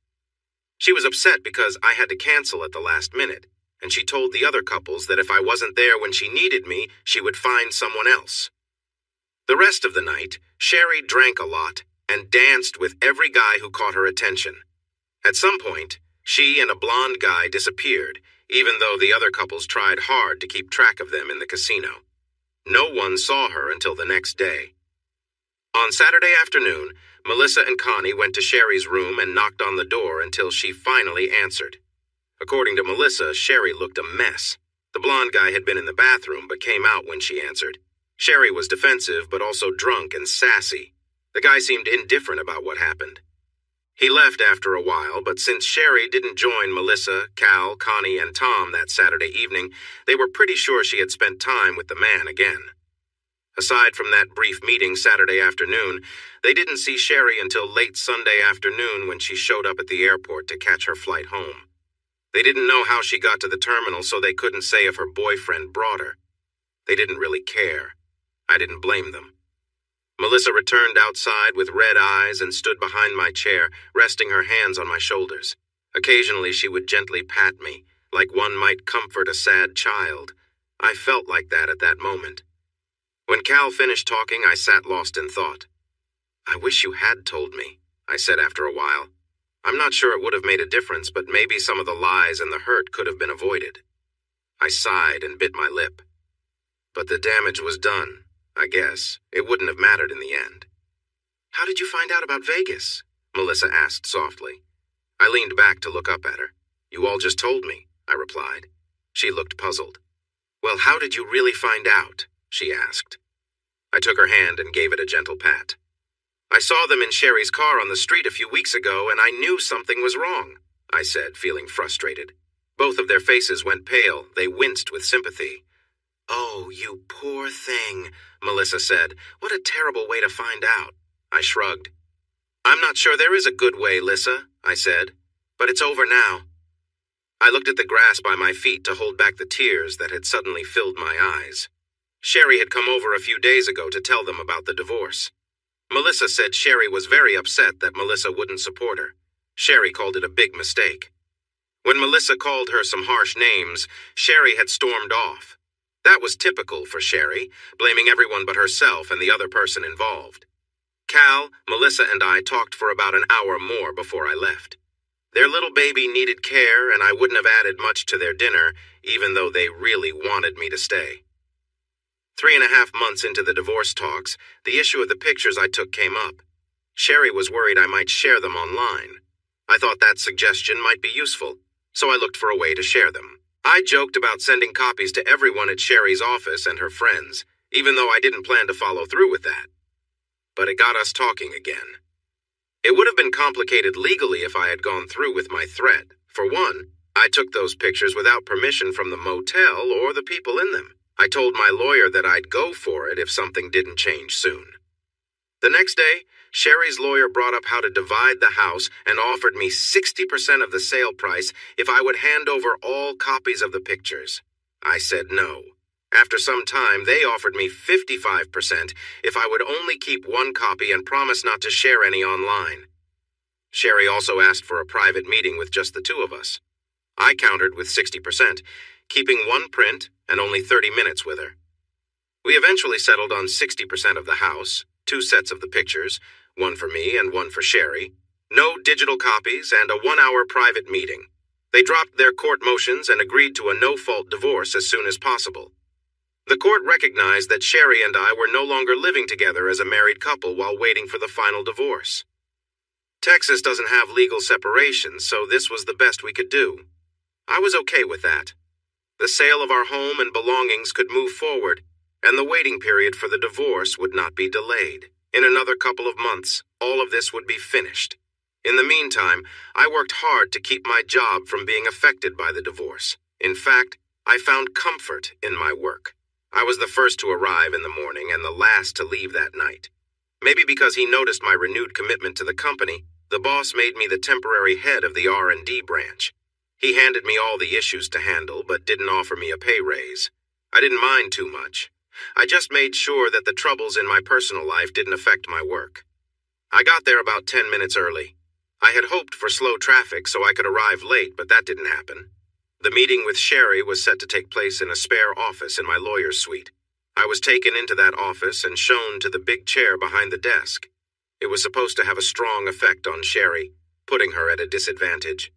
She was upset because I had to cancel at the last minute, and she told the other couples that if I wasn't there when she needed me, she would find someone else. The rest of the night, Sherry drank a lot and danced with every guy who caught her attention. At some point, she and a blonde guy disappeared, even though the other couples tried hard to keep track of them in the casino. No one saw her until the next day. On Saturday afternoon, Melissa and Connie went to Sherry's room and knocked on the door until she finally answered. According to Melissa, Sherry looked a mess. The blonde guy had been in the bathroom but came out when she answered. Sherry was defensive but also drunk and sassy. The guy seemed indifferent about what happened. He left after a while, but since Sherry didn't join Melissa, Cal, Connie, and Tom that Saturday evening, they were pretty sure she had spent time with the man again. Aside from that brief meeting Saturday afternoon, they didn't see Sherry until late Sunday afternoon when she showed up at the airport to catch her flight home. They didn't know how she got to the terminal, so they couldn't say if her boyfriend brought her. They didn't really care. I didn't blame them. Melissa returned outside with red eyes and stood behind my chair, resting her hands on my shoulders. Occasionally she would gently pat me, like one might comfort a sad child. I felt like that at that moment. When Cal finished talking, I sat lost in thought. "I wish you had told me," I said after a while. "I'm not sure it would have made a difference, but maybe some of the lies and the hurt could have been avoided." I sighed and bit my lip. But the damage was done, I guess. It wouldn't have mattered in the end. "How did you find out about Vegas?" Melissa asked softly. I leaned back to look up at her. "You all just told me," I replied. She looked puzzled. "Well, how did you really find out?" she asked. I took her hand and gave it a gentle pat. "I saw them in Sherry's car on the street a few weeks ago, and I knew something was wrong," I said, feeling frustrated. Both of their faces went pale. They winced with sympathy. "Oh, you poor thing," Melissa said. "What a terrible way to find out." I shrugged. "I'm not sure there is a good way, Lissa," I said. "But it's over now." I looked at the grass by my feet to hold back the tears that had suddenly filled my eyes. Sherry had come over a few days ago to tell them about the divorce. Melissa said Sherry was very upset that Melissa wouldn't support her. Sherry called it a big mistake. When Melissa called her some harsh names, Sherry had stormed off. That was typical for Sherry, blaming everyone but herself and the other person involved. Cal, Melissa, and I talked for about an hour more before I left. Their little baby needed care, and I wouldn't have added much to their dinner, even though they really wanted me to stay. 3.5 months into the divorce talks, the issue of the pictures I took came up. Sherry was worried I might share them online. I thought that suggestion might be useful, so I looked for a way to share them. I joked about sending copies to everyone at Sherry's office and her friends, even though I didn't plan to follow through with that. But it got us talking again. It would have been complicated legally if I had gone through with my threat. For one, I took those pictures without permission from the motel or the people in them. I told my lawyer that I'd go for it if something didn't change soon. The next day, Sherry's lawyer brought up how to divide the house and offered me 60% of the sale price if I would hand over all copies of the pictures. I said no. After some time, they offered me 55% if I would only keep one copy and promise not to share any online. Sherry also asked for a private meeting with just the two of us. I countered with 60%, keeping one print and only 30 minutes with her. We eventually settled on 60% of the house, 2 sets of the pictures, one for me and one for Sherry, no digital copies, and a 1-hour private meeting. They dropped their court motions and agreed to a no-fault divorce as soon as possible. The court recognized that Sherry and I were no longer living together as a married couple while waiting for the final divorce. Texas doesn't have legal separation, so this was the best we could do. I was okay with that. The sale of our home and belongings could move forward, and the waiting period for the divorce would not be delayed. In another couple of months, all of this would be finished. In the meantime, I worked hard to keep my job from being affected by the divorce. In fact, I found comfort in my work. I was the first to arrive in the morning and the last to leave that night. Maybe because he noticed my renewed commitment to the company, the boss made me the temporary head of the R&D branch. He handed me all the issues to handle, but didn't offer me a pay raise. I didn't mind too much. I just made sure that the troubles in my personal life didn't affect my work. I got there about 10 minutes early. I had hoped for slow traffic so I could arrive late, but that didn't happen. The meeting with Sherry was set to take place in a spare office in my lawyer's suite. I was taken into that office and shown to the big chair behind the desk. It was supposed to have a strong effect on Sherry, putting her at a disadvantage.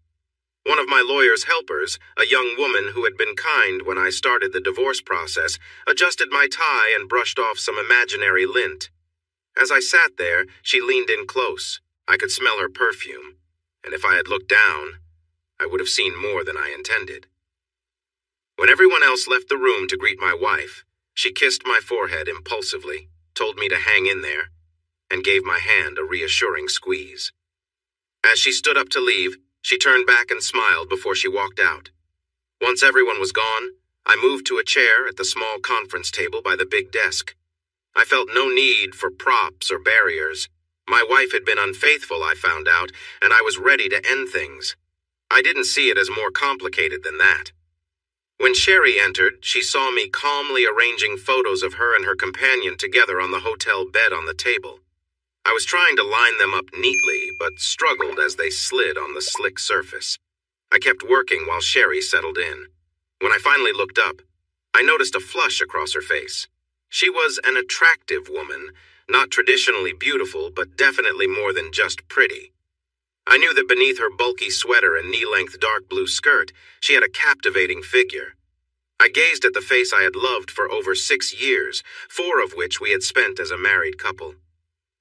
One of my lawyer's helpers, a young woman who had been kind when I started the divorce process, adjusted my tie and brushed off some imaginary lint. As I sat there, she leaned in close. I could smell her perfume, and if I had looked down, I would have seen more than I intended. When everyone else left the room to greet my wife, she kissed my forehead impulsively, told me to hang in there, and gave my hand a reassuring squeeze. As she stood up to leave, she turned back and smiled before she walked out. Once everyone was gone, I moved to a chair at the small conference table by the big desk. I felt no need for props or barriers. My wife had been unfaithful, I found out, and I was ready to end things. I didn't see it as more complicated than that. When Sherry entered, she saw me calmly arranging photos of her and her companion together on the hotel bed on the table. I was trying to line them up neatly, but struggled as they slid on the slick surface. I kept working while Sherry settled in. When I finally looked up, I noticed a flush across her face. She was an attractive woman, not traditionally beautiful, but definitely more than just pretty. I knew that beneath her bulky sweater and knee-length dark blue skirt, she had a captivating figure. I gazed at the face I had loved for over 6 years, 4 of which we had spent as a married couple.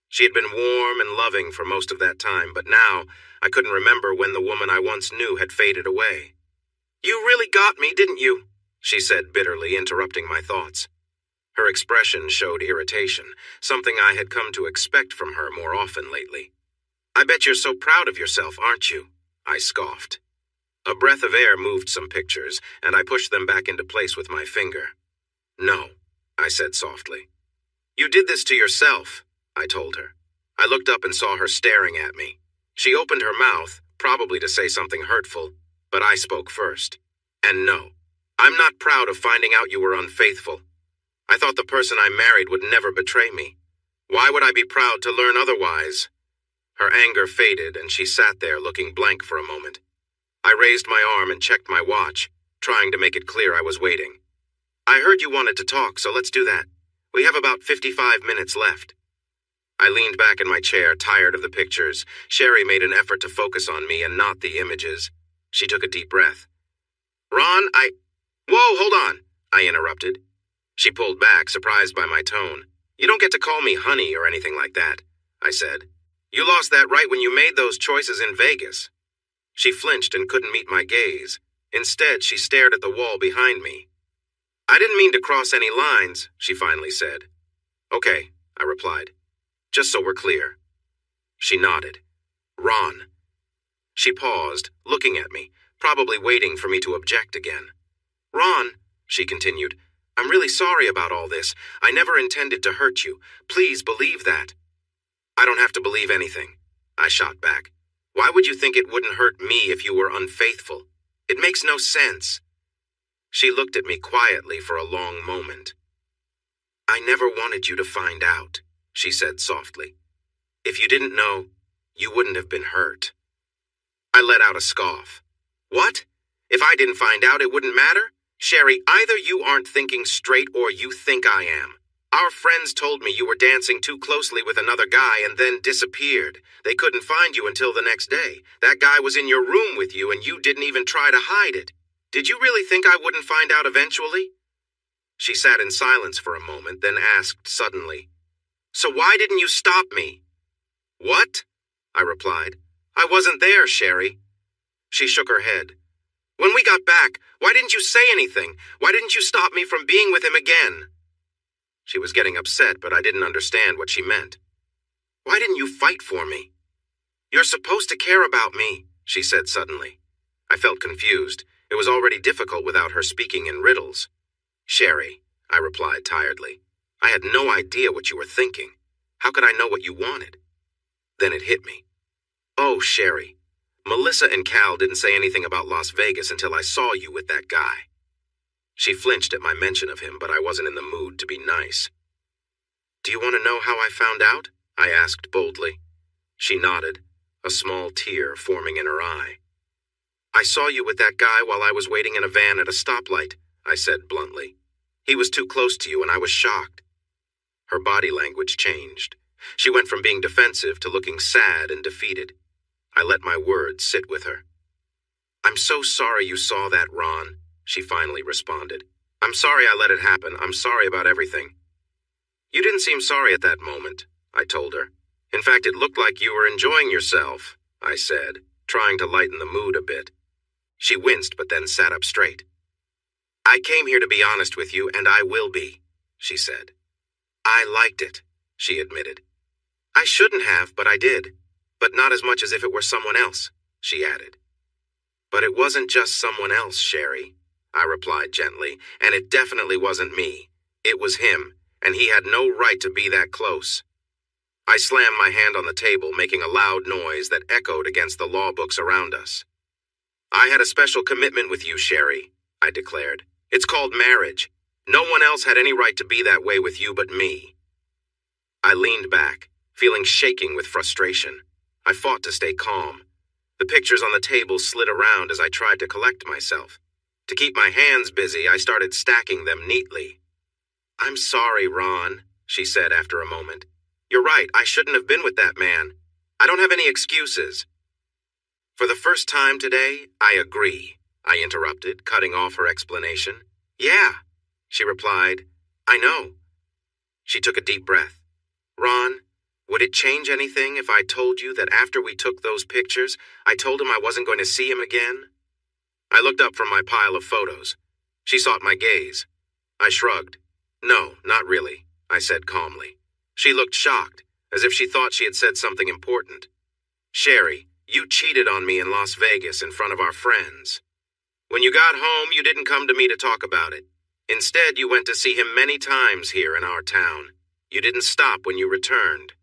She had been warm and loving for most of that time, but now I couldn't remember when the woman I once knew had faded away. "You really got me, didn't you?" she said bitterly, interrupting my thoughts. Her expression showed irritation, something I had come to expect from her more often lately. "I bet you're so proud of yourself, aren't you?" I scoffed. A breath of air moved some pictures, and I pushed them back into place with my finger. "No," I said softly. "You did this to yourself," I told her. I looked up and saw her staring at me. She opened her mouth, probably to say something hurtful, but I spoke first. "And no, I'm not proud of finding out you were unfaithful. I thought the person I married would never betray me. Why would I be proud to learn otherwise?" Her anger faded, and she sat there looking blank for a moment. I raised my arm and checked my watch, trying to make it clear I was waiting. "I heard you wanted to talk, so let's do that. We have about 55 minutes left." I leaned back in my chair, tired of the pictures. Sherry made an effort to focus on me and not the images. She took a deep breath. "Ron, Whoa, hold on," I interrupted. She pulled back, surprised by my tone. "You don't get to call me honey or anything like that," I said. "You lost that right when you made those choices in Vegas." She flinched and couldn't meet my gaze. Instead, she stared at the wall behind me. "I didn't mean to cross any lines," she finally said. "Okay," I replied. "Just so we're clear." She nodded. "Ron." She paused, looking at me, probably waiting for me to object again. "Ron," she continued, "I'm really sorry about all this. I never intended to hurt you. Please believe that." "I don't have to believe anything," I shot back. "Why would you think it wouldn't hurt me if you were unfaithful? It makes no sense." She looked at me quietly for a long moment. "I never wanted you to find out," she said softly. "If you didn't know, you wouldn't have been hurt." I let out a scoff. "What? If I didn't find out, it wouldn't matter? Sherry, either you aren't thinking straight or you think I am. Our friends told me you were dancing too closely with another guy and then disappeared. They couldn't find you until the next day. That guy was in your room with you and you didn't even try to hide it. Did you really think I wouldn't find out eventually?" She sat in silence for a moment, then asked suddenly, "So why didn't you stop me?" "What?" I replied. "I wasn't there, Sherry." She shook her head. "When we got back, why didn't you say anything? Why didn't you stop me from being with him again?" She was getting upset, but I didn't understand what she meant. "Why didn't you fight for me?" "You're supposed to care about me," she said suddenly. I felt confused. It was already difficult without her speaking in riddles. "Sherry," I replied tiredly, "I had no idea what you were thinking. How could I know what you wanted?" Then it hit me. "Oh, Sherry, Melissa and Cal didn't say anything about Las Vegas until I saw you with that guy." She flinched at my mention of him, but I wasn't in the mood to be nice. "Do you want to know how I found out?" I asked boldly. She nodded, a small tear forming in her eye. "I saw you with that guy while I was waiting in a van at a stoplight," I said bluntly. "He was too close to you and I was shocked." Her body language changed. She went from being defensive to looking sad and defeated. I let my words sit with her. "I'm so sorry you saw that, Ron," she finally responded. "I'm sorry I let it happen. I'm sorry about everything." "You didn't seem sorry at that moment," I told her. "In fact, it looked like you were enjoying yourself," I said, trying to lighten the mood a bit. She winced but then sat up straight. "I came here to be honest with you, and I will be," she said. "I liked it," she admitted. "I shouldn't have, but I did. But not as much as if it were someone else," she added. "But it wasn't just someone else, Sherry," I replied gently, "and it definitely wasn't me. It was him, and he had no right to be that close." I slammed my hand on the table, making a loud noise that echoed against the law books around us. "I had a special commitment with you, Sherry," I declared. "It's called marriage. No one else had any right to be that way with you but me." I leaned back, feeling shaking with frustration. I fought to stay calm. The pictures on the table slid around as I tried to collect myself. To keep my hands busy, I started stacking them neatly. "I'm sorry, Ron," she said after a moment. "You're right, I shouldn't have been with that man. I don't have any excuses." "For the first time today, I agree," I interrupted, cutting off her explanation. "Yeah," she replied. "I know." She took a deep breath. "Ron, would it change anything if I told you that after we took those pictures, I told him I wasn't going to see him again?" I looked up from my pile of photos. She sought my gaze. I shrugged. "No, not really," I said calmly. She looked shocked, as if she thought she had said something important. "Sherry, you cheated on me in Las Vegas in front of our friends. When you got home, you didn't come to me to talk about it. Instead, you went to see him many times here in our town. You didn't stop when you returned.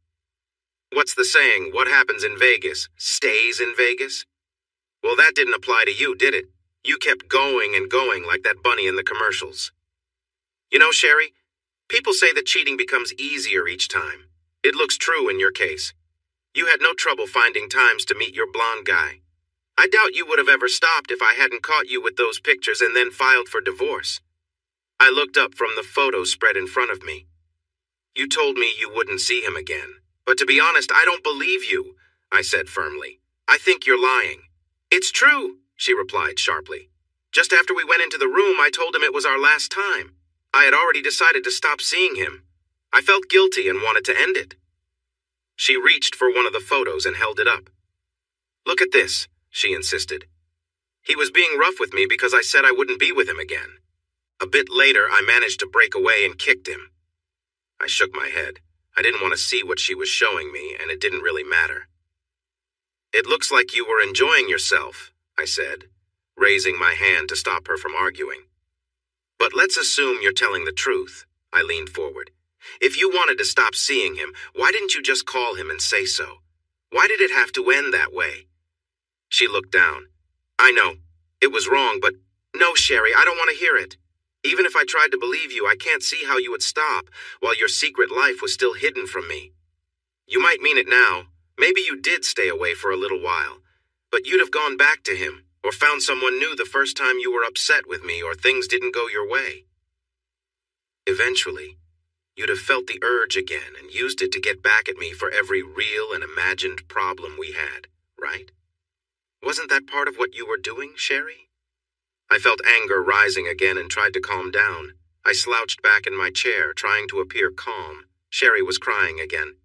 What's the saying, what happens in Vegas, stays in Vegas? Well, that didn't apply to you, did it? You kept going and going like that bunny in the commercials. You know, Sherry, people say that cheating becomes easier each time. It looks true in your case. You had no trouble finding times to meet your blonde guy. I doubt you would have ever stopped if I hadn't caught you with those pictures and then filed for divorce." I looked up from the photos spread in front of me. "You told me you wouldn't see him again. But to be honest, I don't believe you," I said firmly. "I think you're lying." "It's true," she replied sharply. "Just after we went into the room, I told him it was our last time. I had already decided to stop seeing him. I felt guilty and wanted to end it." She reached for one of the photos and held it up. "Look at this," she insisted. "He was being rough with me because I said I wouldn't be with him again. A bit later, I managed to break away and kicked him." I shook my head. I didn't want to see what she was showing me, and it didn't really matter. "It looks like you were enjoying yourself," I said, raising my hand to stop her from arguing. "But let's assume you're telling the truth." I leaned forward. "If you wanted to stop seeing him, why didn't you just call him and say so? Why did it have to end that way?" She looked down. "I know. It was wrong, but no, Sherry, I don't want to hear it. Even if I tried to believe you, I can't see how you would stop while your secret life was still hidden from me. You might mean it now. Maybe you did stay away for a little while, but you'd have gone back to him or found someone new the first time you were upset with me or things didn't go your way. Eventually, you'd have felt the urge again and used it to get back at me for every real and imagined problem we had, right? Wasn't that part of what you were doing, Sherry?" I felt anger rising again and tried to calm down. I slouched back in my chair, trying to appear calm. Sherry was crying again.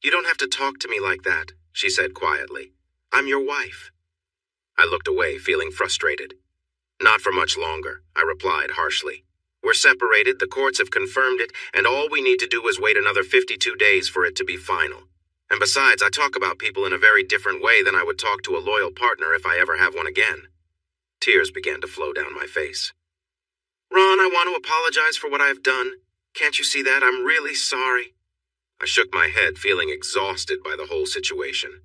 "You don't have to talk to me like that," she said quietly. "I'm your wife." I looked away, feeling frustrated. "Not for much longer," I replied harshly. "We're separated, the courts have confirmed it, and all we need to do is wait another 52 days for it to be final. And besides, I talk about people in a very different way than I would talk to a loyal partner if I ever have one again." Tears began to flow down my face. "Ron, I want to apologize for what I've done. Can't you see that? I'm really sorry." I shook my head, feeling exhausted by the whole situation.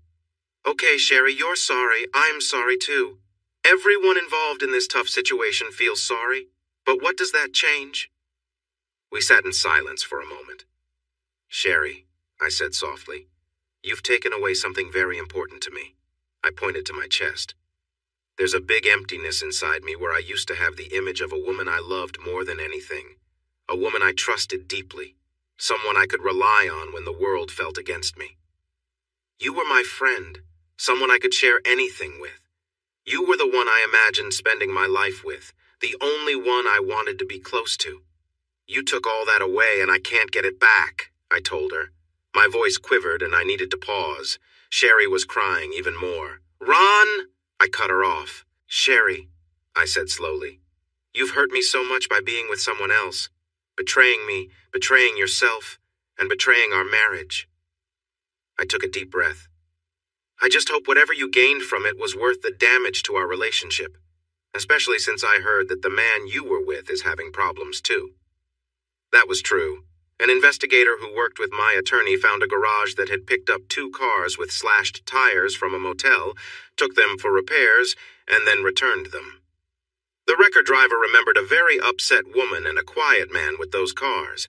"Okay, Sherry, you're sorry. I'm sorry too. Everyone involved in this tough situation feels sorry. But what does that change?" We sat in silence for a moment. "Sherry," I said softly, "you've taken away something very important to me." I pointed to my chest. "There's a big emptiness inside me where I used to have the image of a woman I loved more than anything, a woman I trusted deeply, someone I could rely on when the world felt against me. You were my friend, someone I could share anything with. You were the one I imagined spending my life with, the only one I wanted to be close to. You took all that away and I can't get it back," I told her. My voice quivered and I needed to pause. Sherry was crying even more. "Ron!" I cut her off. "Sherry," I said slowly, "you've hurt me so much by being with someone else, betraying me, betraying yourself, and betraying our marriage." I took a deep breath. "I just hope whatever you gained from it was worth the damage to our relationship, especially since I heard that the man you were with is having problems too." That was true. An investigator who worked with my attorney found a garage that had picked up 2 cars with slashed tires from a motel, took them for repairs, and then returned them. The record driver remembered a very upset woman and a quiet man with those cars.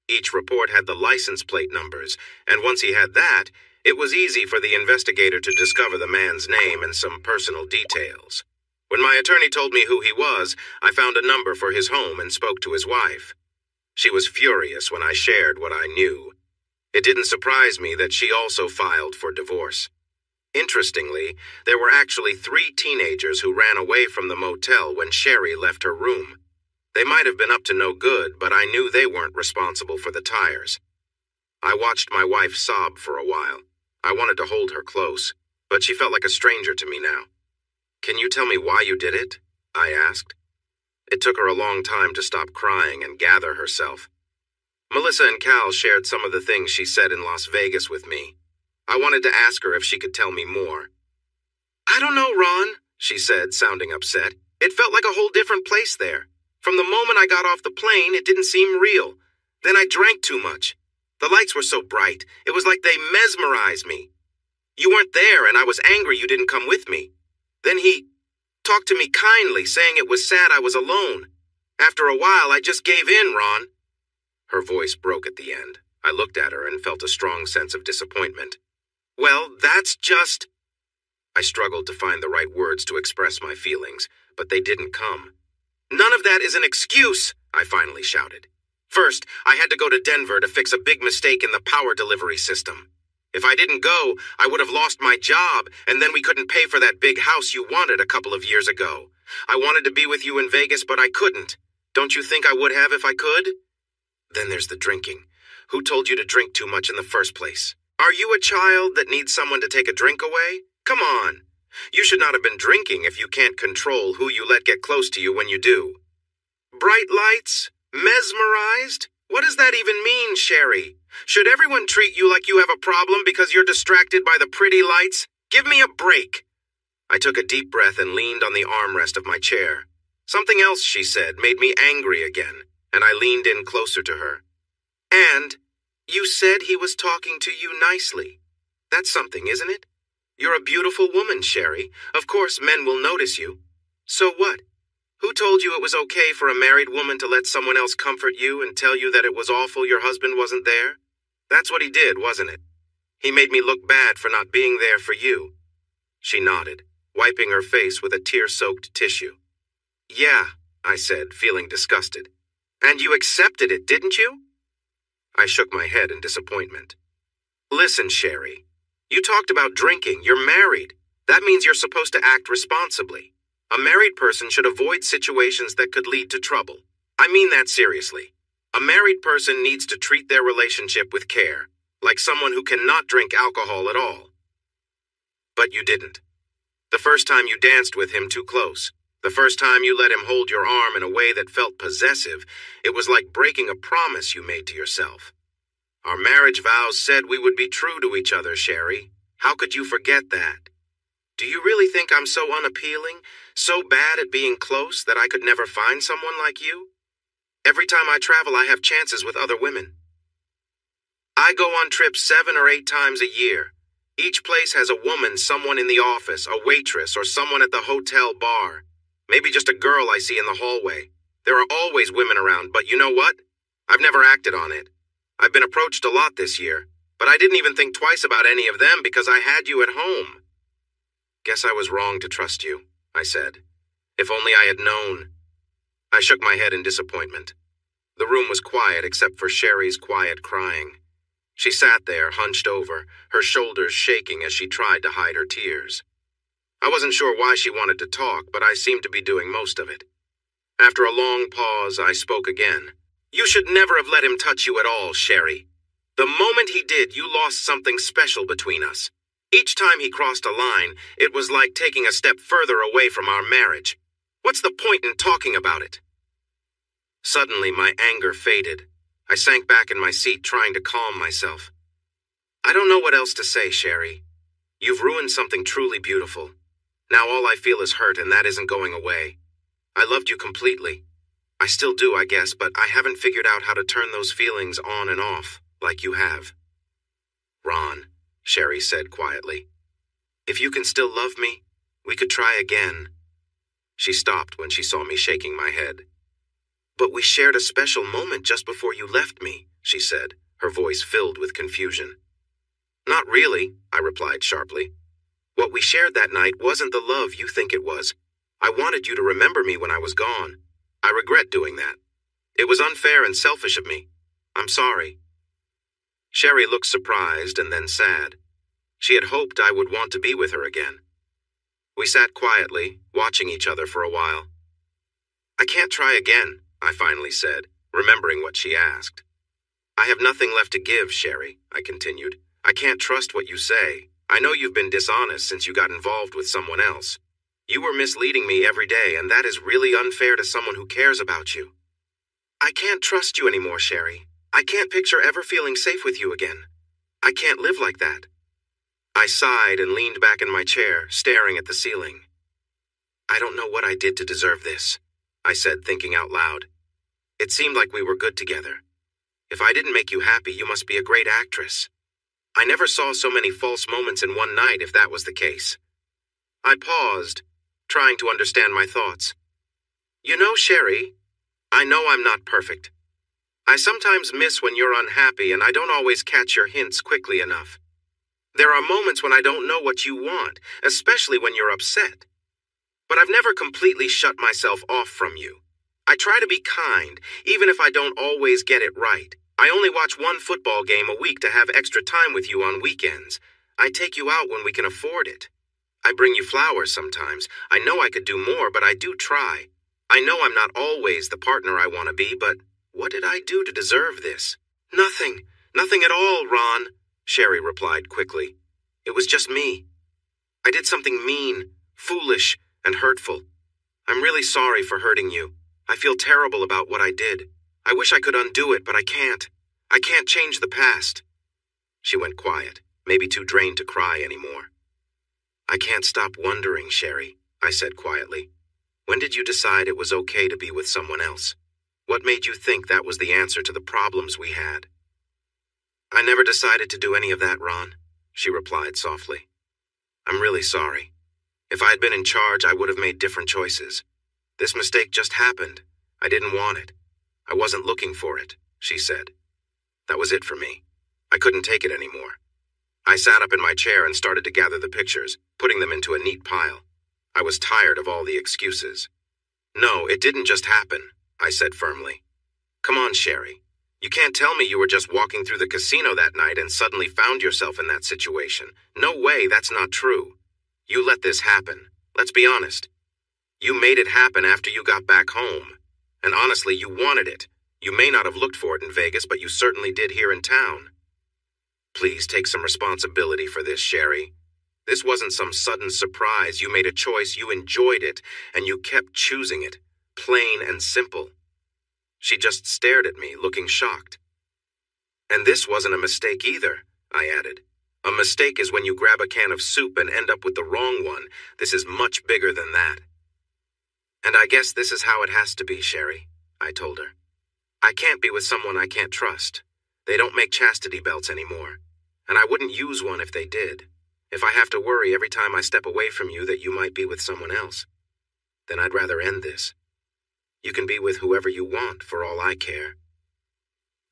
Each report had the license plate numbers, and once he had that, It was easy for the investigator to discover the man's name and some personal details. When my attorney told me who he was, I found a number for his home and spoke to his wife. She was furious when I shared what I knew. It didn't surprise me that she also filed for divorce. Interestingly, there were actually 3 teenagers who ran away from the motel when Sherry left her room. They might have been up to no good, but I knew they weren't responsible for the tires. I watched my wife sob for a while. I wanted to hold her close, but she felt like a stranger to me now. "Can you tell me why you did it?" I asked. It took her a long time to stop crying and gather herself. Melissa and Cal shared some of the things she said in Las Vegas with me. I wanted to ask her if she could tell me more. "I don't know, Ron," she said, sounding upset. "It felt like a whole different place there. From the moment I got off the plane, it didn't seem real. Then I drank too much. The lights were so bright, it was like they mesmerized me. You weren't there, and I was angry you didn't come with me. Then he talked to me kindly, saying it was sad I was alone. After a while, I just gave in, Ron." Her voice broke at the end. I looked at her and felt a strong sense of disappointment. "Well, that's just—" I struggled to find the right words to express my feelings, but they didn't come. "None of that is an excuse," I finally shouted. "First, I had to go to Denver to fix a big mistake in the power delivery system. If I didn't go, I would have lost my job, and then we couldn't pay for that big house you wanted a couple of years ago. I wanted to be with you in Vegas, but I couldn't. Don't you think I would have if I could? Then there's the drinking. Who told you to drink too much in the first place? Are you a child that needs someone to take a drink away? Come on. You should not have been drinking if you can't control who you let get close to you when you do. Bright lights? Mesmerized? What does that even mean, Sherry? Should everyone treat you like you have a problem because you're distracted by the pretty lights? Give me a break." I took a deep breath and leaned on the armrest of my chair. Something else she said made me angry again, and I leaned in closer to her. "And you said he was talking to you nicely. That's something, isn't it? You're a beautiful woman, Sherry. Of course, men will notice you. So what? Who told you it was okay for a married woman to let someone else comfort you and tell you that it was awful your husband wasn't there? That's what he did, wasn't it? He made me look bad for not being there for you." She nodded, wiping her face with a tear-soaked tissue. "Yeah," I said, feeling disgusted. "And you accepted it, didn't you?" I shook my head in disappointment. "Listen, Sherry, you talked about drinking. You're married. That means you're supposed to act responsibly. A married person should avoid situations that could lead to trouble. I mean that seriously. A married person needs to treat their relationship with care, like someone who cannot drink alcohol at all. But you didn't. The first time you danced with him too close, the first time you let him hold your arm in a way that felt possessive, it was like breaking a promise you made to yourself. Our marriage vows said we would be true to each other, Sherry. How could you forget that? Do you really think I'm so unappealing, so bad at being close that I could never find someone like you? Every time I travel, I have chances with other women. I go on trips 7 or 8 times a year. Each place has a woman, someone in the office, a waitress, or someone at the hotel bar. Maybe just a girl I see in the hallway. There are always women around, but you know what? I've never acted on it. I've been approached a lot this year, but I didn't even think twice about any of them because I had you at home. Guess I was wrong to trust you, I said. If only I had known. I shook my head in disappointment. The room was quiet except for Sherry's quiet crying. She sat there, hunched over, her shoulders shaking as she tried to hide her tears. I wasn't sure why she wanted to talk, but I seemed to be doing most of it. After a long pause, I spoke again. You should never have let him touch you at all, Sherry. The moment he did, you lost something special between us. Each time he crossed a line, it was like taking a step further away from our marriage. What's the point in talking about it? Suddenly, my anger faded. I sank back in my seat, trying to calm myself. I don't know what else to say, Sherry. You've ruined something truly beautiful. Now all I feel is hurt, and that isn't going away. I loved you completely. I still do, I guess, but I haven't figured out how to turn those feelings on and off, like you have. Ron, Sherry said quietly, if you can still love me, we could try again. She stopped when she saw me shaking my head. But we shared a special moment just before you left me, she said, her voice filled with confusion. Not really, I replied sharply. What we shared that night wasn't the love you think it was. I wanted you to remember me when I was gone. I regret doing that. It was unfair and selfish of me. I'm sorry. Sherry looked surprised and then sad. She had hoped I would want to be with her again. We sat quietly, watching each other for a while. I can't try again, I finally said, remembering what she asked. I have nothing left to give, Sherry, I continued. I can't trust what you say. I know you've been dishonest since you got involved with someone else. You were misleading me every day, and that is really unfair to someone who cares about you. I can't trust you anymore, Sherry. I can't picture ever feeling safe with you again. I can't live like that. I sighed and leaned back in my chair, staring at the ceiling. I don't know what I did to deserve this, I said, thinking out loud. It seemed like we were good together. If I didn't make you happy, you must be a great actress. I never saw so many false moments in one night, if that was the case. I paused, trying to understand my thoughts. You know, Sherry, I know I'm not perfect. I sometimes miss when you're unhappy, and I don't always catch your hints quickly enough. There are moments when I don't know what you want, especially when you're upset. But I've never completely shut myself off from you. I try to be kind, even if I don't always get it right. I only watch one football game a week to have extra time with you on weekends. I take you out when we can afford it. I bring you flowers sometimes. I know I could do more, but I do try. I know I'm not always the partner I want to be, but what did I do to deserve this? Nothing. Nothing at all, Ron, Sherry replied quickly. It was just me. I did something mean, foolish, and hurtful. I'm really sorry for hurting you. I feel terrible about what I did. I wish I could undo it, but I can't. I can't change the past. She went quiet, maybe too drained to cry anymore. I can't stop wondering, Sherry, I said quietly. When did you decide it was okay to be with someone else? What made you think that was the answer to the problems we had? I never decided to do any of that, Ron, she replied softly. I'm really sorry. If I had been in charge, I would have made different choices. This mistake just happened. I didn't want it. I wasn't looking for it, she said. That was it for me. I couldn't take it anymore. I sat up in my chair and started to gather the pictures, putting them into a neat pile. I was tired of all the excuses. No, it didn't just happen, I said firmly. Come on, Sherry. You can't tell me you were just walking through the casino that night and suddenly found yourself in that situation. No way, that's not true. You let this happen. Let's be honest. You made it happen after you got back home. And honestly, you wanted it. You may not have looked for it in Vegas, but you certainly did here in town. Please take some responsibility for this, Sherry. This wasn't some sudden surprise. You made a choice, you enjoyed it, and you kept choosing it. Plain and simple. She just stared at me, looking shocked. And this wasn't a mistake either, I added. A mistake is when you grab a can of soup and end up with the wrong one. This is much bigger than that. And I guess this is how it has to be, Sherry, I told her. I can't be with someone I can't trust. They don't make chastity belts anymore. And I wouldn't use one if they did. If I have to worry every time I step away from you that you might be with someone else, then I'd rather end this. You can be with whoever you want for all I care.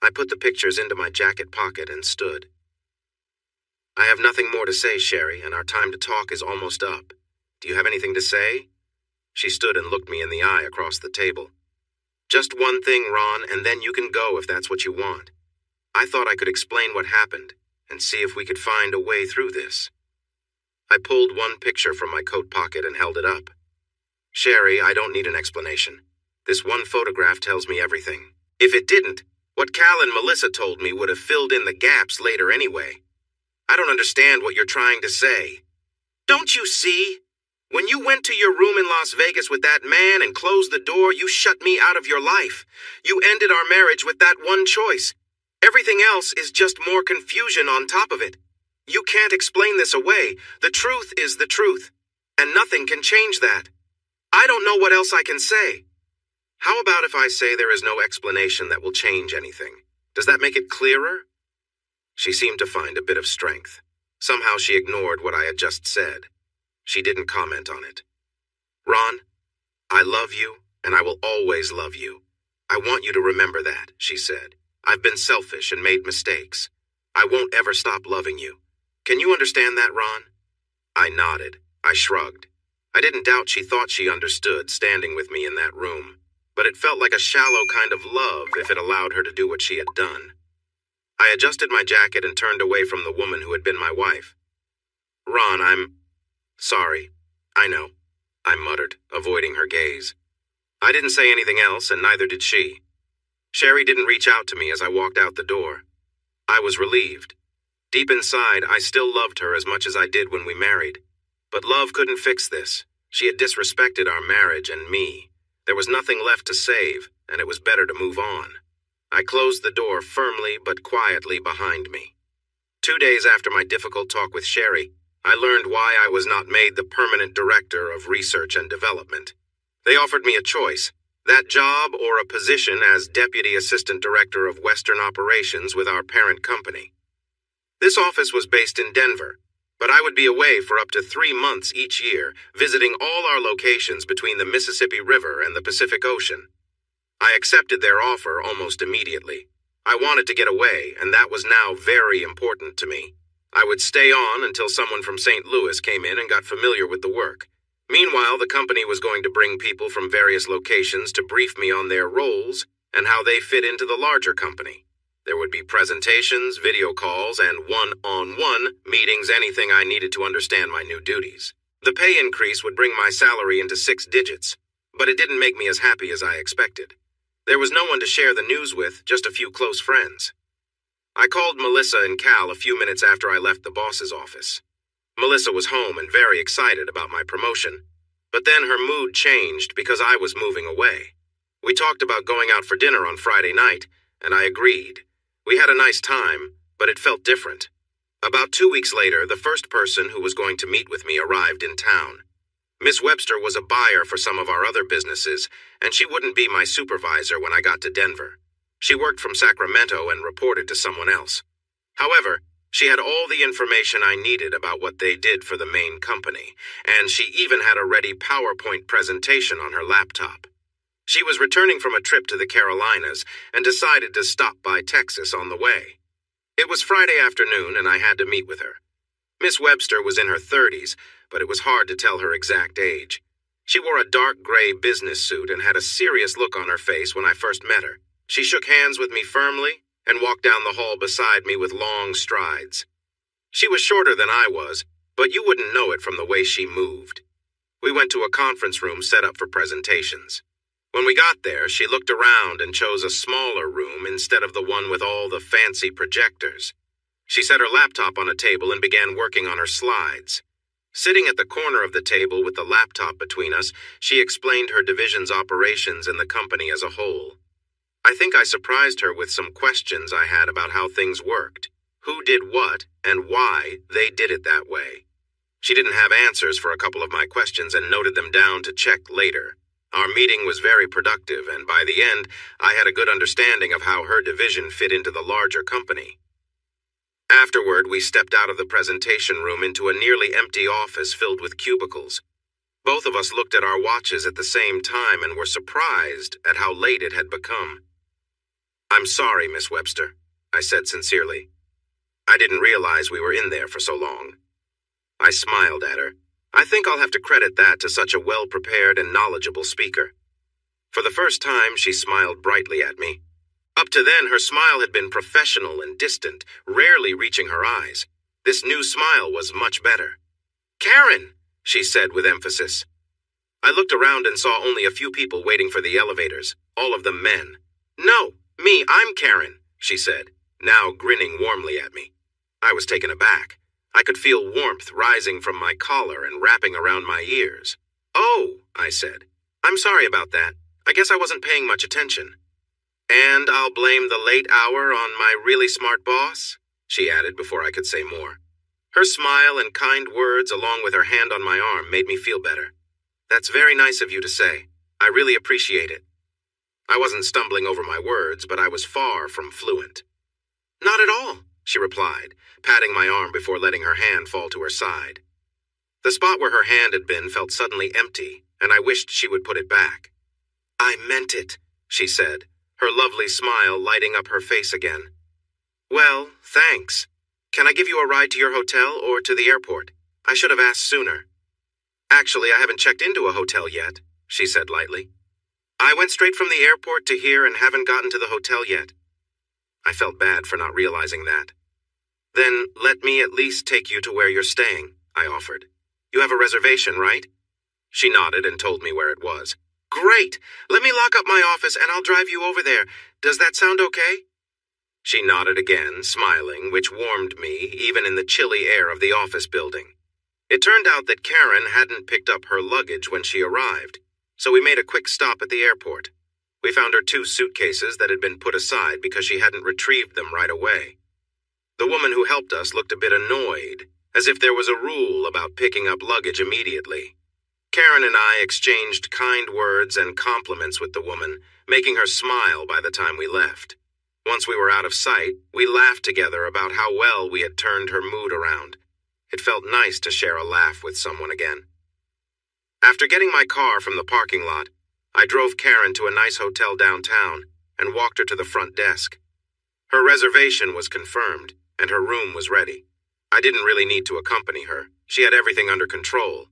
I put the pictures into my jacket pocket and stood. I have nothing more to say, Sherry, and our time to talk is almost up. Do you have anything to say? She stood and looked me in the eye across the table. Just one thing, Ron, and then you can go if that's what you want. I thought I could explain what happened and see if we could find a way through this. I pulled one picture from my coat pocket and held it up. Sherry, I don't need an explanation. This one photograph tells me everything. If it didn't, what Cal and Melissa told me would have filled in the gaps later anyway. I don't understand what you're trying to say. Don't you see? When you went to your room in Las Vegas with that man and closed the door, you shut me out of your life. You ended our marriage with that one choice. Everything else is just more confusion on top of it. You can't explain this away. The truth is the truth, and nothing can change that. I don't know what else I can say. How about if I say there is no explanation that will change anything? Does that make it clearer? She seemed to find a bit of strength. Somehow she ignored what I had just said. She didn't comment on it. Ron, I love you, and I will always love you. I want you to remember that, she said. I've been selfish and made mistakes. I won't ever stop loving you. Can you understand that, Ron? I nodded. I shrugged. I didn't doubt she thought she understood standing with me in that room, but it felt like a shallow kind of love if it allowed her to do what she had done. I adjusted my jacket and turned away from the woman who had been my wife. Ron, I'm sorry. I know, I muttered, avoiding her gaze. I didn't say anything else, and neither did she. Sherry didn't reach out to me as I walked out the door. I was relieved. Deep inside, I still loved her as much as I did when we married. But love couldn't fix this. She had disrespected our marriage and me. There was nothing left to save, and it was better to move on. I closed the door firmly but quietly behind me. 2 days after my difficult talk with Sherry, I learned why I was not made the permanent director of research and development. They offered me a choice, that job or a position as deputy assistant director of Western operations with our parent company. This office was based in Denver, but I would be away for up to 3 months each year, visiting all our locations between the Mississippi River and the Pacific Ocean. I accepted their offer almost immediately. I wanted to get away, and that was now very important to me. I would stay on until someone from St. Louis came in and got familiar with the work. Meanwhile, the company was going to bring people from various locations to brief me on their roles and how they fit into the larger company. There would be presentations, video calls, and one-on-one meetings, anything I needed to understand my new duties. The pay increase would bring my salary into 6 digits, but it didn't make me as happy as I expected. There was no one to share the news with, just a few close friends. I called Melissa and Cal a few minutes after I left the boss's office. Melissa was home and very excited about my promotion, but then her mood changed because I was moving away. We talked about going out for dinner on Friday night, and I agreed. We had a nice time, but it felt different. About 2 weeks later, the first person who was going to meet with me arrived in town. Miss Webster was a buyer for some of our other businesses, and she wouldn't be my supervisor when I got to Denver. She worked from Sacramento and reported to someone else. However, she had all the information I needed about what they did for the main company, and she even had a ready PowerPoint presentation on her laptop. She was returning from a trip to the Carolinas and decided to stop by Texas on the way. It was Friday afternoon, and I had to meet with her. Miss Webster was in her 30s, but it was hard to tell her exact age. She wore a dark gray business suit and had a serious look on her face when I first met her. She shook hands with me firmly and walked down the hall beside me with long strides. She was shorter than I was, but you wouldn't know it from the way she moved. We went to a conference room set up for presentations. When we got there, she looked around and chose a smaller room instead of the one with all the fancy projectors. She set her laptop on a table and began working on her slides. Sitting at the corner of the table with the laptop between us, she explained her division's operations and the company as a whole. I think I surprised her with some questions I had about how things worked, who did what, and why they did it that way. She didn't have answers for a couple of my questions and noted them down to check later. Our meeting was very productive, and by the end, I had a good understanding of how her division fit into the larger company. Afterward, we stepped out of the presentation room into a nearly empty office filled with cubicles. Both of us looked at our watches at the same time and were surprised at how late it had become. "I'm sorry, Miss Webster," I said sincerely. "I didn't realize we were in there for so long." I smiled at her. I think I'll have to credit that to such a well-prepared and knowledgeable speaker. For the first time, she smiled brightly at me. Up to then, her smile had been professional and distant, rarely reaching her eyes. This new smile was much better. "Karen," she said with emphasis. I looked around and saw only a few people waiting for the elevators, all of them men. "No, me, I'm Karen," she said, now grinning warmly at me. I was taken aback. I could feel warmth rising from my collar and wrapping around my ears. "Oh," I said. "I'm sorry about that. I guess I wasn't paying much attention." "And I'll blame the late hour on my really smart boss," she added before I could say more. Her smile and kind words along with her hand on my arm made me feel better. "That's very nice of you to say. I really appreciate it." I wasn't stumbling over my words, but I was far from fluent. "Not at all," she replied, patting my arm before letting her hand fall to her side. The spot where her hand had been felt suddenly empty, and I wished she would put it back. "I meant it," she said, her lovely smile lighting up her face again. "Well, thanks. Can I give you a ride to your hotel or to the airport? I should have asked sooner. Actually, I haven't checked into a hotel yet, she said lightly. I went straight from the airport to here and haven't gotten to the hotel yet. I felt bad for not realizing that. Then let me at least take you to where you're staying, I offered. You have a reservation, right? She nodded and told me where it was. Great! Let me lock up my office and I'll drive you over there. Does that sound okay? She nodded again, smiling, which warmed me, even in the chilly air of the office building. It turned out that Karen hadn't picked up her luggage when she arrived, so we made a quick stop at the airport. We found her 2 suitcases that had been put aside because she hadn't retrieved them right away. The woman who helped us looked a bit annoyed, as if there was a rule about picking up luggage immediately. Karen and I exchanged kind words and compliments with the woman, making her smile by the time we left. Once we were out of sight, we laughed together about how well we had turned her mood around. It felt nice to share a laugh with someone again. After getting my car from the parking lot, I drove Karen to a nice hotel downtown and walked her to the front desk. Her reservation was confirmed, and her room was ready. I didn't really need to accompany her. She had everything under control.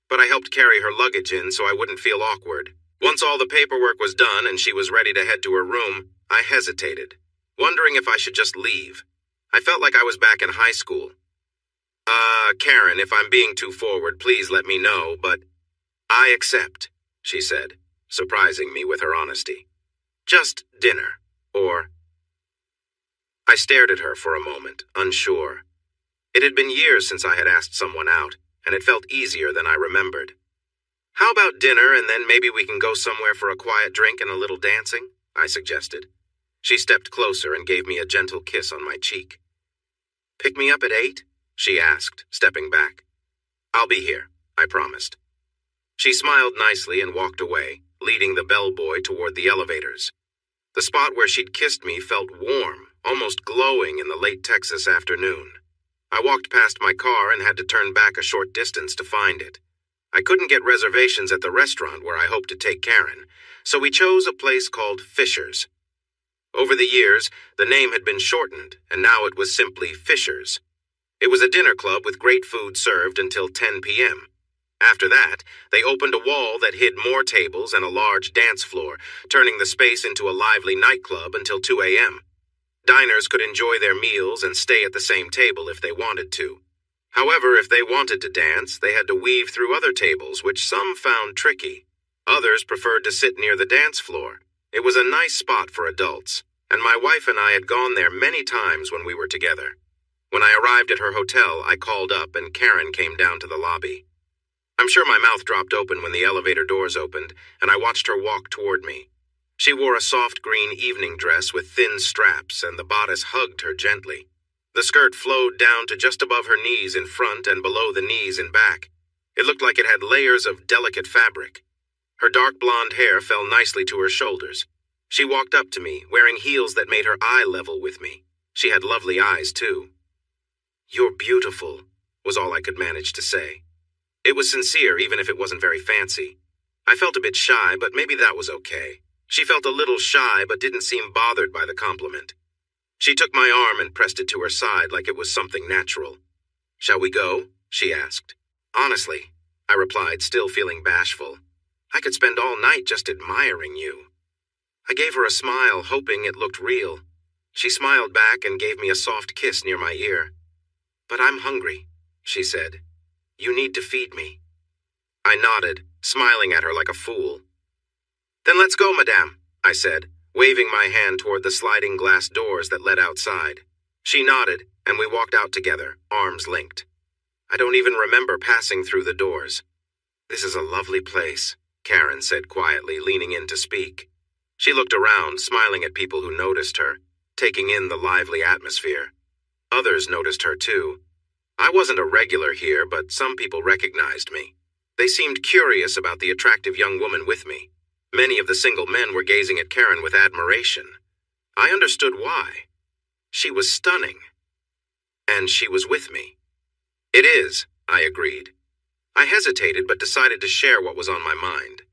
But I helped carry her luggage in so I wouldn't feel awkward. Once all the paperwork was done and she was ready to head to her room, I hesitated, wondering if I should just leave. I felt like I was back in high school. Karen, if I'm being too forward, please let me know, but I accept, she said, surprising me with her honesty. Just dinner, or... I stared at her for a moment, unsure. It had been years since I had asked someone out, and it felt easier than I remembered. How about dinner, and then maybe we can go somewhere for a quiet drink and a little dancing? I suggested. She stepped closer and gave me a gentle kiss on my cheek. Pick me up at 8? She asked, stepping back. I'll be here, I promised. She smiled nicely and walked away, leading the bellboy toward the elevators. The spot where she'd kissed me felt warm, almost glowing in the late Texas afternoon. I walked past my car and had to turn back a short distance to find it. I couldn't get reservations at the restaurant where I hoped to take Karen, so we chose a place called Fisher's. Over the years, the name had been shortened, and now it was simply Fisher's. It was a dinner club with great food served until 10 p.m. After that, they opened a wall that hid more tables and a large dance floor, turning the space into a lively nightclub until 2 a.m. Diners could enjoy their meals and stay at the same table if they wanted to. However, if they wanted to dance, they had to weave through other tables, which some found tricky. Others preferred to sit near the dance floor. It was a nice spot for adults, and my wife and I had gone there many times when we were together. When I arrived at her hotel, I called up and Karen came down to the lobby. I'm sure my mouth dropped open when the elevator doors opened, and I watched her walk toward me. She wore a soft green evening dress with thin straps, and the bodice hugged her gently. The skirt flowed down to just above her knees in front and below the knees in back. It looked like it had layers of delicate fabric. Her dark blonde hair fell nicely to her shoulders. She walked up to me, wearing heels that made her eye level with me. She had lovely eyes, too. "You're beautiful," was all I could manage to say. It was sincere, even if it wasn't very fancy. I felt a bit shy, but maybe that was okay. She felt a little shy, but didn't seem bothered by the compliment. She took my arm and pressed it to her side like it was something natural. "Shall we go?" she asked. "Honestly," I replied, still feeling bashful. "I could spend all night just admiring you." I gave her a smile, hoping it looked real. She smiled back and gave me a soft kiss near my ear. "But I'm hungry," she said. "You need to feed me." I nodded, smiling at her like a fool. "Then let's go, madame," I said, waving my hand toward the sliding glass doors that led outside. She nodded, and we walked out together, arms linked. I don't even remember passing through the doors. "This is a lovely place," Karen said quietly, leaning in to speak. She looked around, smiling at people who noticed her, taking in the lively atmosphere. Others noticed her too. I wasn't a regular here, but some people recognized me. They seemed curious about the attractive young woman with me. Many of the single men were gazing at Karen with admiration. I understood why. She was stunning. And she was with me. "It is," I agreed. I hesitated but decided to share what was on my mind.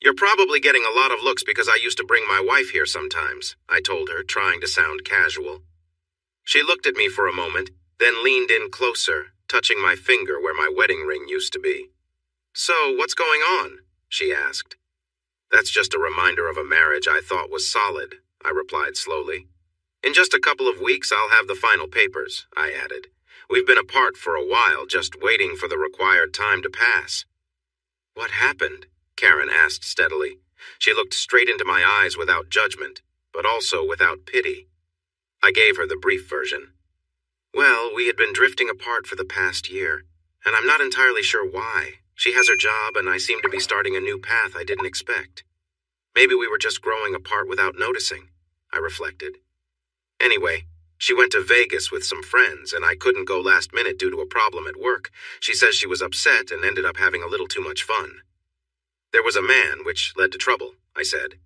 "You're probably getting a lot of looks because I used to bring my wife here sometimes," I told her, trying to sound casual. She looked at me for a moment, then leaned in closer, touching my finger where my wedding ring used to be. "So, what's going on?" she asked. "That's just a reminder of a marriage I thought was solid," I replied slowly. "In just a couple of weeks, I'll have the final papers," I added. "We've been apart for a while, just waiting for the required time to pass." "What happened?" Karen asked steadily. She looked straight into my eyes without judgment, but also without pity. I gave her the brief version. "Well, we had been drifting apart for the past year, and I'm not entirely sure why. She has her job, and I seem to be starting a new path I didn't expect. Maybe we were just growing apart without noticing," I reflected. "Anyway, she went to Vegas with some friends, and I couldn't go last minute due to a problem at work. She says she was upset and ended up having a little too much fun." "There was a man, which led to trouble," I said.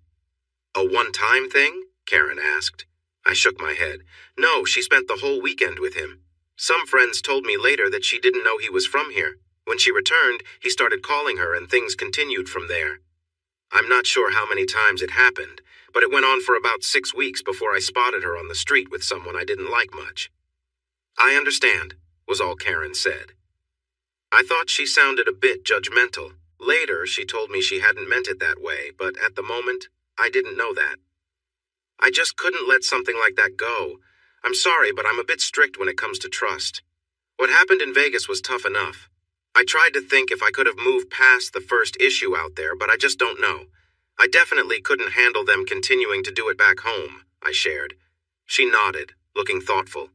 "A one-time thing?" Karen asked. I shook my head. "No, she spent the whole weekend with him. Some friends told me later that she didn't know he was from here. When she returned, he started calling her and things continued from there. I'm not sure how many times it happened, but it went on for about 6 weeks before I spotted her on the street with someone I didn't like much." "I understand," was all Karen said. I thought she sounded a bit judgmental. Later, she told me she hadn't meant it that way, but at the moment, I didn't know that. "I just couldn't let something like that go. I'm sorry, but I'm a bit strict when it comes to trust. What happened in Vegas was tough enough. I tried to think if I could have moved past the first issue out there, but I just don't know. I definitely couldn't handle them continuing to do it back home," I shared. She nodded, looking thoughtful.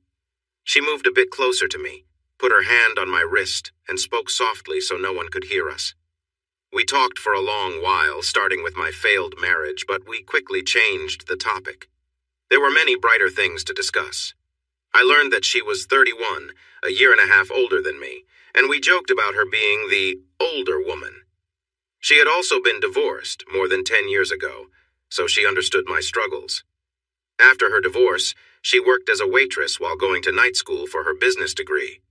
She moved a bit closer to me, put her hand on my wrist, and spoke softly so no one could hear us. We talked for a long while, starting with my failed marriage, but we quickly changed the topic. There were many brighter things to discuss. I learned that she was 31, a year and a half older than me, and we joked about her being the older woman. She had also been divorced more than 10 years ago, so she understood my struggles. After her divorce, she worked as a waitress while going to night school for her business degree.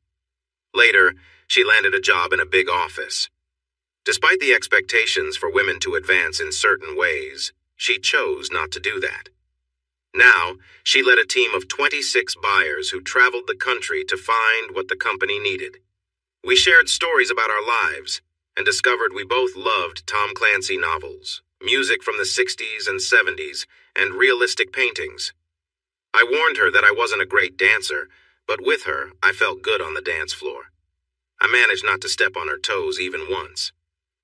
Later, she landed a job in a big office. Despite the expectations for women to advance in certain ways, she chose not to do that. Now, she led a team of 26 buyers who traveled the country to find what the company needed. We shared stories about our lives and discovered we both loved Tom Clancy novels, music from the 60s and 70s, and realistic paintings. I warned her that I wasn't a great dancer, but with her, I felt good on the dance floor. I managed not to step on her toes even once.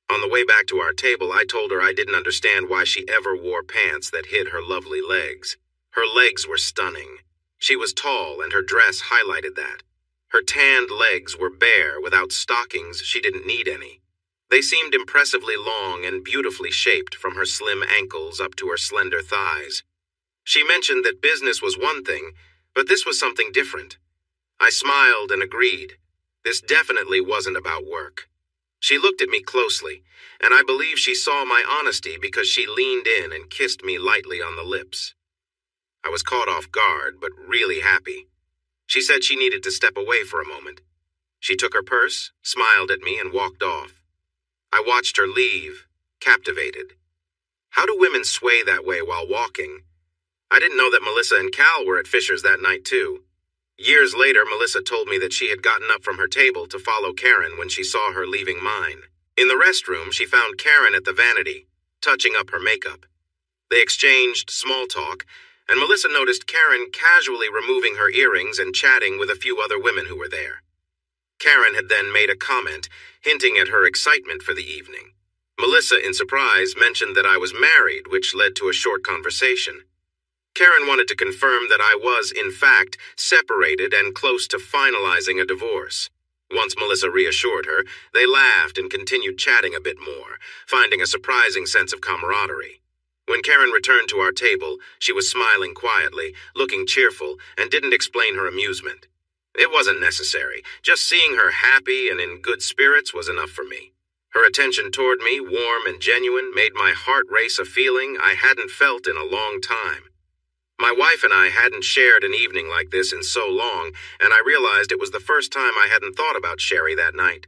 On the way back to our table, I told her I didn't understand why she ever wore pants that hid her lovely legs. Her legs were stunning. She was tall, and her dress highlighted that. Her tanned legs were bare. Without stockings, she didn't need any. They seemed impressively long and beautifully shaped from her slim ankles up to her slender thighs. She mentioned that business was one thing, but this was something different. I smiled and agreed. This definitely wasn't about work. She looked at me closely, and I believe she saw my honesty because she leaned in and kissed me lightly on the lips. I was caught off guard, but really happy. She said she needed to step away for a moment. She took her purse, smiled at me, and walked off. I watched her leave, captivated. How do women sway that way while walking? I didn't know that Melissa and Cal were at Fisher's that night, too. Years later, Melissa told me that she had gotten up from her table to follow Karen when she saw her leaving mine. In the restroom, she found Karen at the vanity, touching up her makeup. They exchanged small talk, and Melissa noticed Karen casually removing her earrings and chatting with a few other women who were there. Karen had then made a comment, hinting at her excitement for the evening. Melissa, in surprise, mentioned that I was married, which led to a short conversation. Karen wanted to confirm that I was, in fact, separated and close to finalizing a divorce. Once Melissa reassured her, they laughed and continued chatting a bit more, finding a surprising sense of camaraderie. When Karen returned to our table, she was smiling quietly, looking cheerful, and didn't explain her amusement. It wasn't necessary. Just seeing her happy and in good spirits was enough for me. Her attention toward me, warm and genuine, made my heart race a feeling I hadn't felt in a long time. My wife and I hadn't shared an evening like this in so long, and I realized it was the first time I hadn't thought about Sherry that night.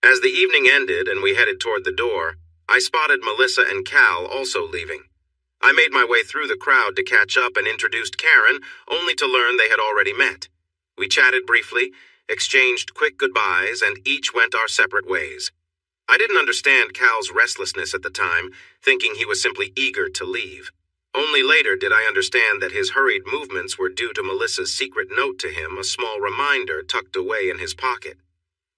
As the evening ended and we headed toward the door, I spotted Melissa and Cal also leaving. I made my way through the crowd to catch up and introduced Karen, only to learn they had already met. We chatted briefly, exchanged quick goodbyes, and each went our separate ways. I didn't understand Cal's restlessness at the time, thinking he was simply eager to leave. Only later did I understand that his hurried movements were due to Melissa's secret note to him, a small reminder tucked away in his pocket.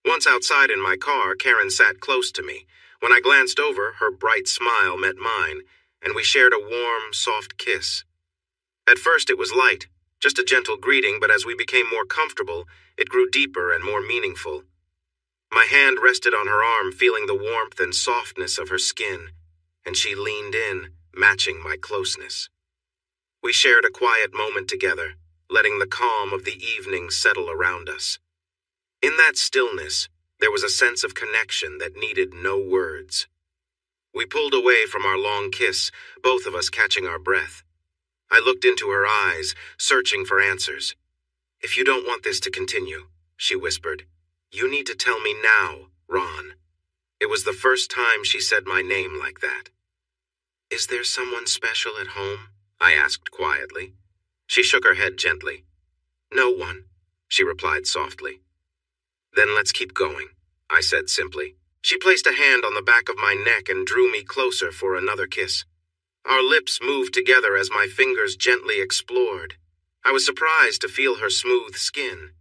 Once outside in my car, Karen sat close to me. When I glanced over, her bright smile met mine, and we shared a warm, soft kiss. At first it was light, just a gentle greeting, but as we became more comfortable, it grew deeper and more meaningful. My hand rested on her arm, feeling the warmth and softness of her skin, and she leaned in, matching my closeness. We shared a quiet moment together, letting the calm of the evening settle around us. In that stillness, there was a sense of connection that needed no words. We pulled away from our long kiss, both of us catching our breath. I looked into her eyes, searching for answers. "If you don't want this to continue," she whispered, "you need to tell me now, Ron." It was the first time she said my name like that. "Is there someone special at home?" I asked quietly. She shook her head gently. "No one," she replied softly. "Then let's keep going," I said simply. She placed a hand on the back of my neck and drew me closer for another kiss. Our lips moved together as my fingers gently explored. I was surprised to feel her smooth skin.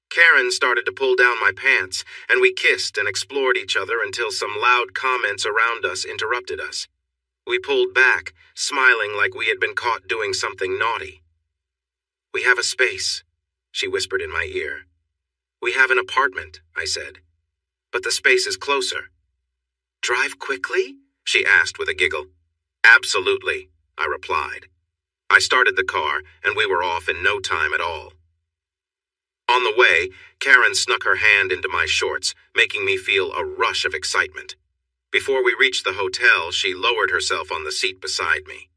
Karen started to pull down my pants, and we kissed and explored each other until some loud comments around us interrupted us. We pulled back, smiling like we had been caught doing something naughty. "We have a space," she whispered in my ear. "We have an apartment," I said. "But the space is closer." "Drive quickly?" she asked with a giggle. "Absolutely," I replied. I started the car, and we were off in no time at all. On the way, Karen snuck her hand into my shorts, making me feel a rush of excitement. Before we reached the hotel, she lowered herself on the seat beside me.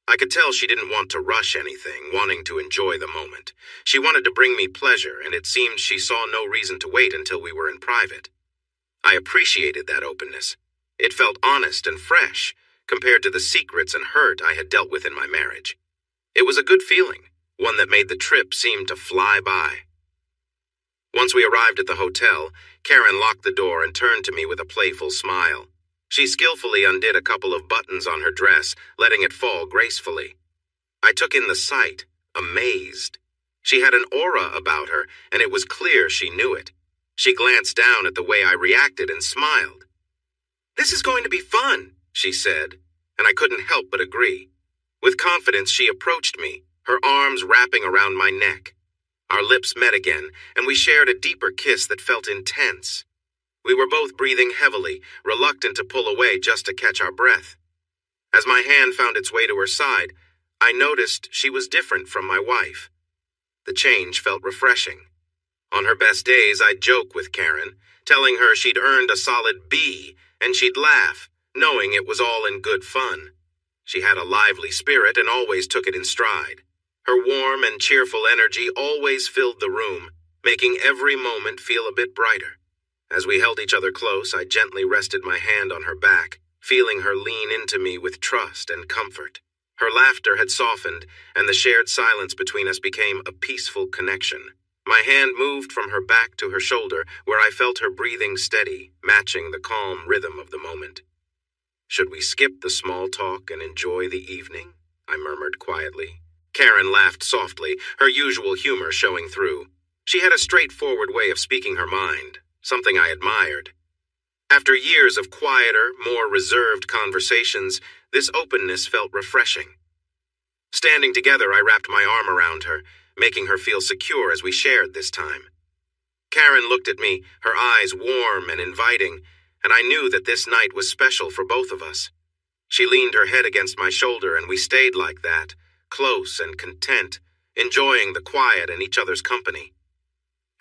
I could tell she didn't want to rush anything, wanting to enjoy the moment. She wanted to bring me pleasure, and it seemed she saw no reason to wait until we were in private. I appreciated that openness. It felt honest and fresh, compared to the secrets and hurt I had dealt with in my marriage. It was a good feeling, one that made the trip seem to fly by. Once we arrived at the hotel, Karen locked the door and turned to me with a playful smile. She skillfully undid a couple of buttons on her dress, letting it fall gracefully. I took in the sight, amazed. She had an aura about her, and it was clear she knew it. She glanced down at the way I reacted and smiled. "This is going to be fun," she said, and I couldn't help but agree. With confidence, she approached me, her arms wrapping around my neck. Our lips met again, and we shared a deeper kiss that felt intense. We were both breathing heavily, reluctant to pull away just to catch our breath. As my hand found its way to her side, I noticed she was different from my wife. The change felt refreshing. On her best days, I'd joke with Karen, telling her she'd earned a solid B, and she'd laugh, knowing it was all in good fun. She had a lively spirit and always took it in stride. Her warm and cheerful energy always filled the room, making every moment feel a bit brighter. As we held each other close, I gently rested my hand on her back, feeling her lean into me with trust and comfort. Her laughter had softened, and the shared silence between us became a peaceful connection. My hand moved from her back to her shoulder, where I felt her breathing steady, matching the calm rhythm of the moment. "Should we skip the small talk and enjoy the evening?" I murmured quietly. Karen laughed softly, her usual humor showing through. She had a straightforward way of speaking her mind, something I admired. After years of quieter, more reserved conversations, this openness felt refreshing. Standing together, I wrapped my arm around her, making her feel secure as we shared this time. Karen looked at me, her eyes warm and inviting, and I knew that this night was special for both of us. She leaned her head against my shoulder, and we stayed like that, close and content, enjoying the quiet and each other's company.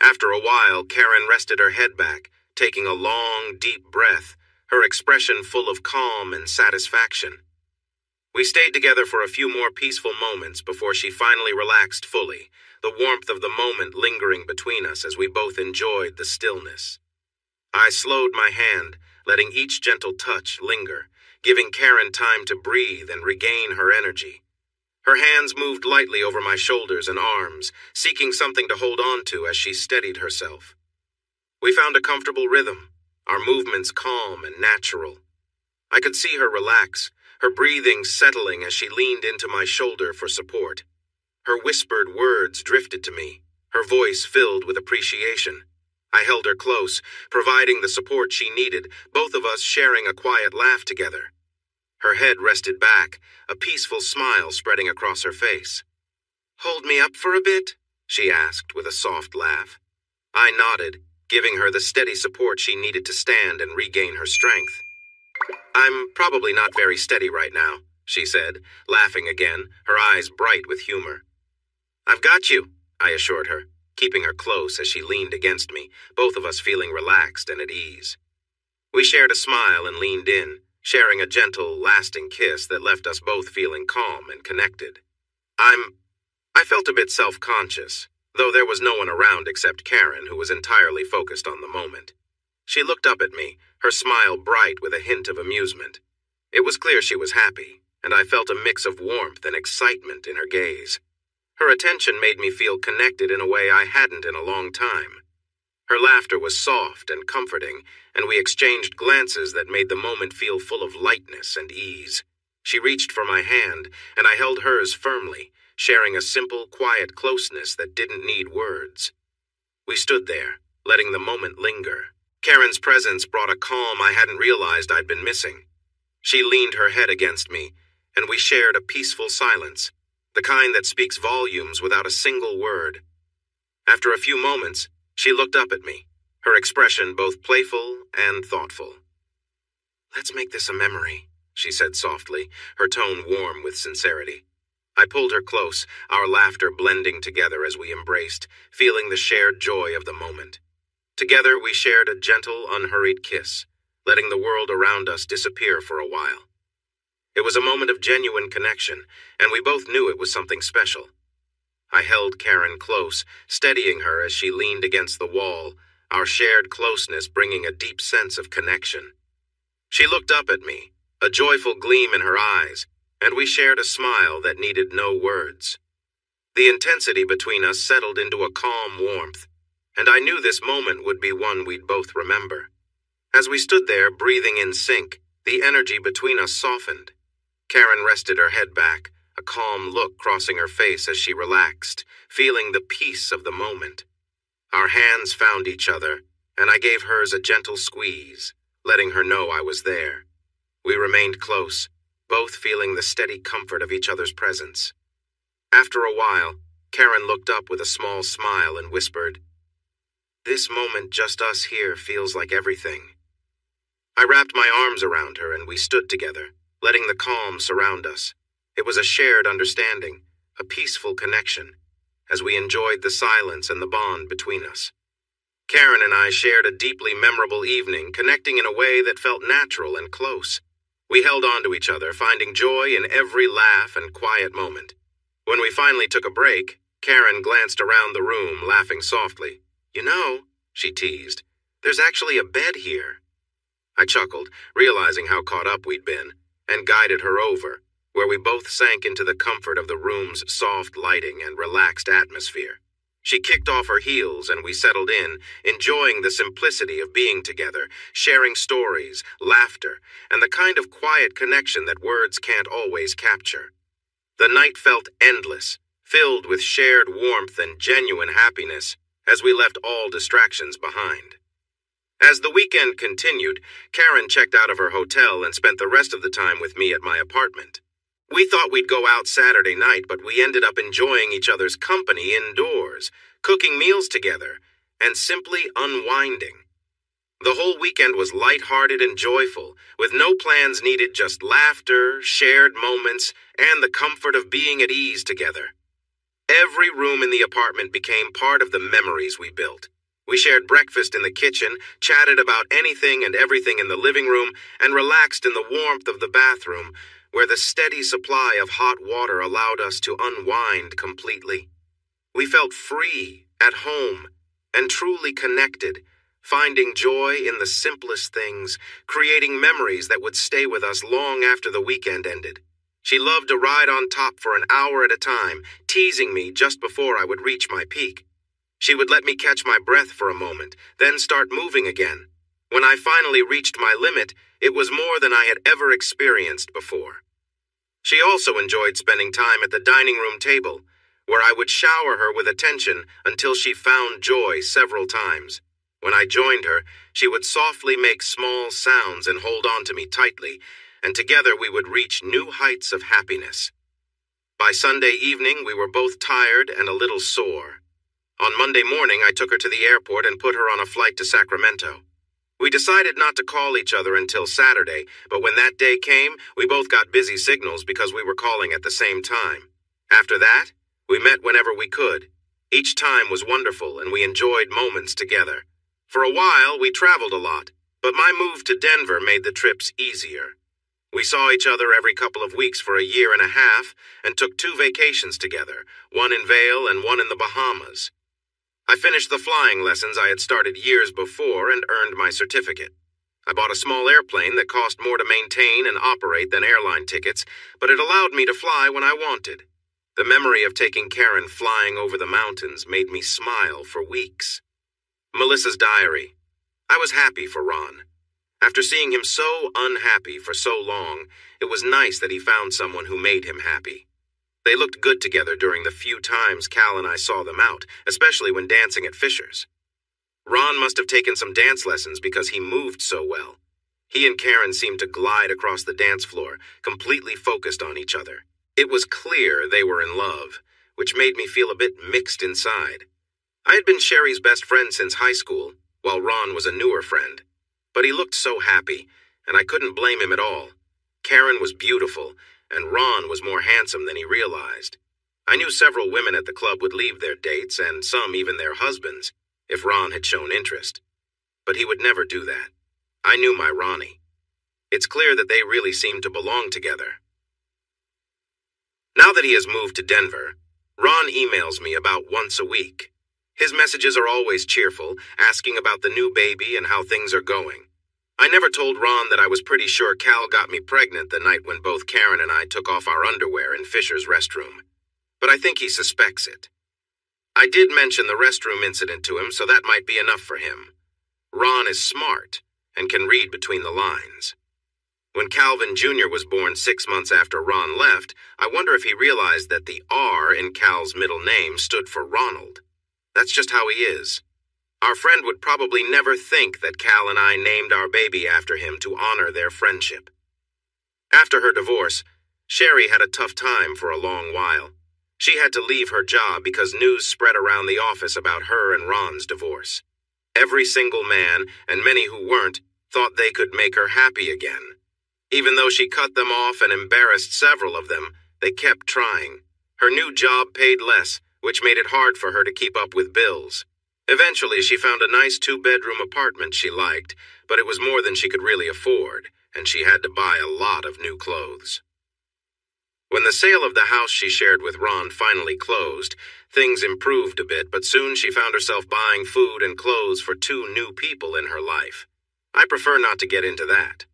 After a while, Karen rested her head back, taking a long, deep breath, her expression full of calm and satisfaction. We stayed together for a few more peaceful moments before she finally relaxed fully, the warmth of the moment lingering between us as we both enjoyed the stillness. I slowed my hand, letting each gentle touch linger, giving Karen time to breathe and regain her energy. Her hands moved lightly over my shoulders and arms, seeking something to hold on to as she steadied herself. We found a comfortable rhythm, our movements calm and natural. I could see her relax, her breathing settling as she leaned into my shoulder for support. Her whispered words drifted to me, her voice filled with appreciation. I held her close, providing the support she needed, both of us sharing a quiet laugh together. Her head rested back, a peaceful smile spreading across her face. "Hold me up for a bit?" she asked with a soft laugh. I nodded, giving her the steady support she needed to stand and regain her strength. "I'm probably not very steady right now," she said, laughing again, her eyes bright with humor. "I've got you," I assured her, keeping her close as she leaned against me, both of us feeling relaxed and at ease. We shared a smile and leaned in, sharing a gentle, lasting kiss that left us both feeling calm and connected. I felt a bit self-conscious, though there was no one around except Karen, who was entirely focused on the moment. She looked up at me, her smile bright with a hint of amusement. It was clear she was happy, and I felt a mix of warmth and excitement in her gaze. Her attention made me feel connected in a way I hadn't in a long time. Her laughter was soft and comforting, and we exchanged glances that made the moment feel full of lightness and ease. She reached for my hand, and I held hers firmly, sharing a simple, quiet closeness that didn't need words. We stood there, letting the moment linger. Karen's presence brought a calm I hadn't realized I'd been missing. She leaned her head against me, and we shared a peaceful silence, the kind that speaks volumes without a single word. After a few moments, she looked up at me, her expression both playful and thoughtful. "Let's make this a memory," she said softly, her tone warm with sincerity. I pulled her close, our laughter blending together as we embraced, feeling the shared joy of the moment. Together we shared a gentle, unhurried kiss, letting the world around us disappear for a while. It was a moment of genuine connection, and we both knew it was something special. I held Karen close, steadying her as she leaned against the wall, our shared closeness bringing a deep sense of connection. She looked up at me, a joyful gleam in her eyes, and we shared a smile that needed no words. The intensity between us settled into a calm warmth, and I knew this moment would be one we'd both remember. As we stood there, breathing in sync, the energy between us softened. Karen rested her head back, a calm look crossing her face as she relaxed, feeling the peace of the moment. Our hands found each other, and I gave hers a gentle squeeze, letting her know I was there. We remained close, both feeling the steady comfort of each other's presence. After a while, Karen looked up with a small smile and whispered, "This moment just us here feels like everything." I wrapped my arms around her and we stood together, letting the calm surround us. It was a shared understanding, a peaceful connection, as we enjoyed the silence and the bond between us. Karen and I shared a deeply memorable evening, connecting in a way that felt natural and close. We held on to each other, finding joy in every laugh and quiet moment. When we finally took a break, Karen glanced around the room, laughing softly. "You know," she teased, "there's actually a bed here." I chuckled, realizing how caught up we'd been, and guided her over, where we both sank into the comfort of the room's soft lighting and relaxed atmosphere. She kicked off her heels and we settled in, enjoying the simplicity of being together, sharing stories, laughter, and the kind of quiet connection that words can't always capture. The night felt endless, filled with shared warmth and genuine happiness, as we left all distractions behind. As the weekend continued, Karen checked out of her hotel and spent the rest of the time with me at my apartment. We thought we'd go out Saturday night, but we ended up enjoying each other's company indoors, cooking meals together, and simply unwinding. The whole weekend was lighthearted and joyful, with no plans needed, just laughter, shared moments, and the comfort of being at ease together. Every room in the apartment became part of the memories we built. We shared breakfast in the kitchen, chatted about anything and everything in the living room, and relaxed in the warmth of the bathroom, where the steady supply of hot water allowed us to unwind completely. We felt free, at home, and truly connected, finding joy in the simplest things, creating memories that would stay with us long after the weekend ended. She loved to ride on top for an hour at a time, teasing me just before I would reach my peak. She would let me catch my breath for a moment, then start moving again. When I finally reached my limit, it was more than I had ever experienced before. She also enjoyed spending time at the dining room table, where I would shower her with attention until she found joy several times. When I joined her, she would softly make small sounds and hold on to me tightly, and together we would reach new heights of happiness. By Sunday evening, we were both tired and a little sore. On Monday morning, I took her to the airport and put her on a flight to Sacramento. We decided not to call each other until Saturday, but when that day came, we both got busy signals because we were calling at the same time. After that, we met whenever we could. Each time was wonderful, and we enjoyed moments together. For a while, we traveled a lot, but my move to Denver made the trips easier. We saw each other every couple of weeks for a year and a half and took 2 vacations together, one in Vail and one in the Bahamas. I finished the flying lessons I had started years before and earned my certificate. I bought a small airplane that cost more to maintain and operate than airline tickets, but it allowed me to fly when I wanted. The memory of taking Karen flying over the mountains made me smile for weeks. Melissa's diary. I was happy for Ron. After seeing him so unhappy for so long, it was nice that he found someone who made him happy. They looked good together during the few times Cal and I saw them out, especially when dancing at Fisher's. Ron must have taken some dance lessons because he moved so well. He and Karen seemed to glide across the dance floor, completely focused on each other. It was clear they were in love, which made me feel a bit mixed inside. I had been Sherry's best friend since high school, while Ron was a newer friend. But he looked so happy, and I couldn't blame him at all. Karen was beautiful, and Ron was more handsome than he realized. I knew several women at the club would leave their dates, and some even their husbands, if Ron had shown interest. But he would never do that. I knew my Ronnie. It's clear that they really seemed to belong together. Now that he has moved to Denver, Ron emails me about once a week. His messages are always cheerful, asking about the new baby and how things are going. I never told Ron that I was pretty sure Cal got me pregnant the night when both Karen and I took off our underwear in Fisher's restroom. But I think he suspects it. I did mention the restroom incident to him, so that might be enough for him. Ron is smart and can read between the lines. When Calvin Jr. was born 6 months after Ron left, I wonder if he realized that the R in Cal's middle name stood for Ronald. That's just how he is. Our friend would probably never think that Cal and I named our baby after him to honor their friendship. After her divorce, Sherry had a tough time for a long while. She had to leave her job because news spread around the office about her and Ron's divorce. Every single man, and many who weren't, thought they could make her happy again. Even though she cut them off and embarrassed several of them, they kept trying. Her new job paid less, which made it hard for her to keep up with bills. Eventually, she found a nice 2-bedroom apartment she liked, but it was more than she could really afford, and she had to buy a lot of new clothes. When the sale of the house she shared with Ron finally closed, things improved a bit, but soon she found herself buying food and clothes for 2 new people in her life. I prefer not to get into that.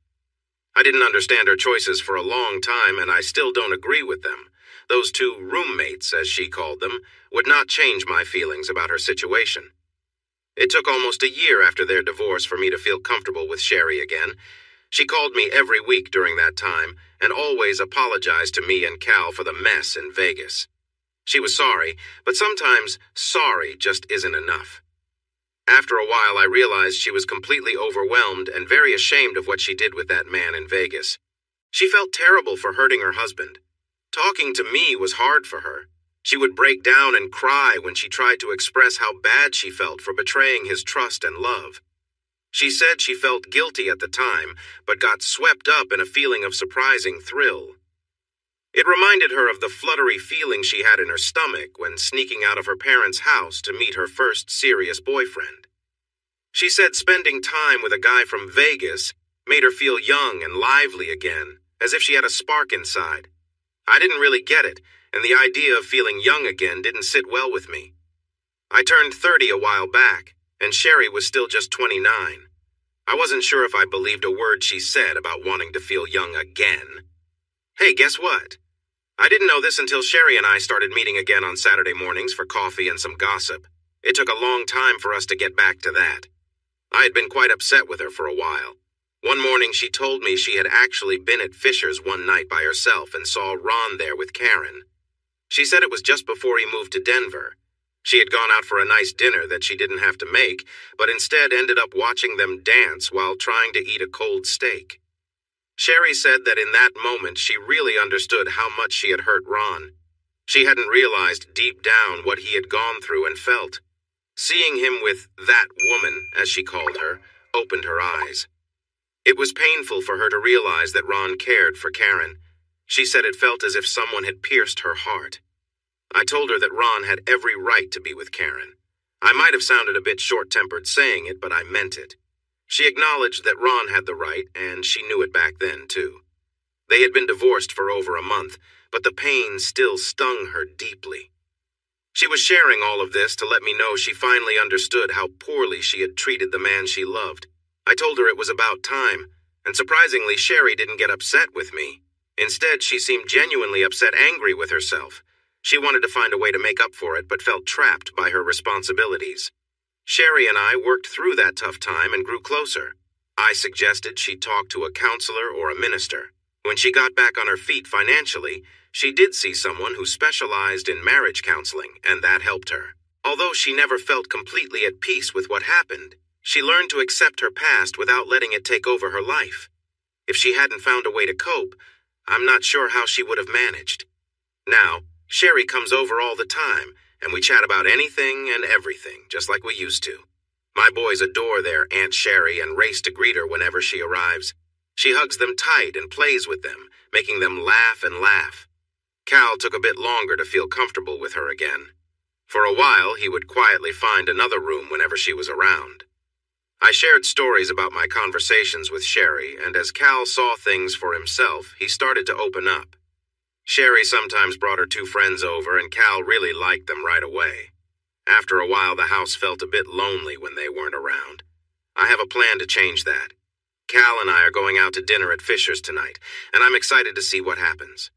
I didn't understand her choices for a long time, and I still don't agree with them. Those 2 roommates, as she called them, would not change my feelings about her situation. It took almost a year after their divorce for me to feel comfortable with Sherry again. She called me every week during that time and always apologized to me and Cal for the mess in Vegas. She was sorry, but sometimes sorry just isn't enough. After a while, I realized she was completely overwhelmed and very ashamed of what she did with that man in Vegas. She felt terrible for hurting her husband. Talking to me was hard for her. She would break down and cry when she tried to express how bad she felt for betraying his trust and love. She said she felt guilty at the time, but got swept up in a feeling of surprising thrill. It reminded her of the fluttery feeling she had in her stomach when sneaking out of her parents' house to meet her first serious boyfriend. She said spending time with a guy from Vegas made her feel young and lively again, as if she had a spark inside. I didn't really get it, and the idea of feeling young again didn't sit well with me. I turned 30 a while back, and Sherry was still just 29. I wasn't sure if I believed a word she said about wanting to feel young again. Hey, guess what? I didn't know this until Sherry and I started meeting again on Saturday mornings for coffee and some gossip. It took a long time for us to get back to that. I had been quite upset with her for a while. One morning she told me she had actually been at Fisher's one night by herself and saw Ron there with Karen. She said it was just before he moved to Denver. She had gone out for a nice dinner that she didn't have to make, but instead ended up watching them dance while trying to eat a cold steak. Sherry said that in that moment she really understood how much she had hurt Ron. She hadn't realized deep down what he had gone through and felt. Seeing him with that woman, as she called her, opened her eyes. It was painful for her to realize that Ron cared for Karen. She said it felt as if someone had pierced her heart. I told her that Ron had every right to be with Karen. I might have sounded a bit short-tempered saying it, but I meant it. She acknowledged that Ron had the right, and she knew it back then, too. They had been divorced for over a month, but the pain still stung her deeply. She was sharing all of this to let me know she finally understood how poorly she had treated the man she loved. I told her it was about time, and surprisingly, Sherry didn't get upset with me. Instead, she seemed genuinely upset, angry with herself. She wanted to find a way to make up for it, but felt trapped by her responsibilities. Sherry and I worked through that tough time and grew closer. I suggested she talk to a counselor or a minister. When she got back on her feet financially, she did see someone who specialized in marriage counseling, and that helped her. Although she never felt completely at peace with what happened, she learned to accept her past without letting it take over her life. If she hadn't found a way to cope, I'm not sure how she would have managed. Now, Sherry comes over all the time, and we chat about anything and everything, just like we used to. My boys adore their Aunt Sherry and race to greet her whenever she arrives. She hugs them tight and plays with them, making them laugh and laugh. Cal took a bit longer to feel comfortable with her again. For a while, he would quietly find another room whenever she was around. I shared stories about my conversations with Sherry, and as Cal saw things for himself, he started to open up. Sherry sometimes brought her two friends over, and Cal really liked them right away. After a while, the house felt a bit lonely when they weren't around. I have a plan to change that. Cal and I are going out to dinner at Fisher's tonight, and I'm excited to see what happens.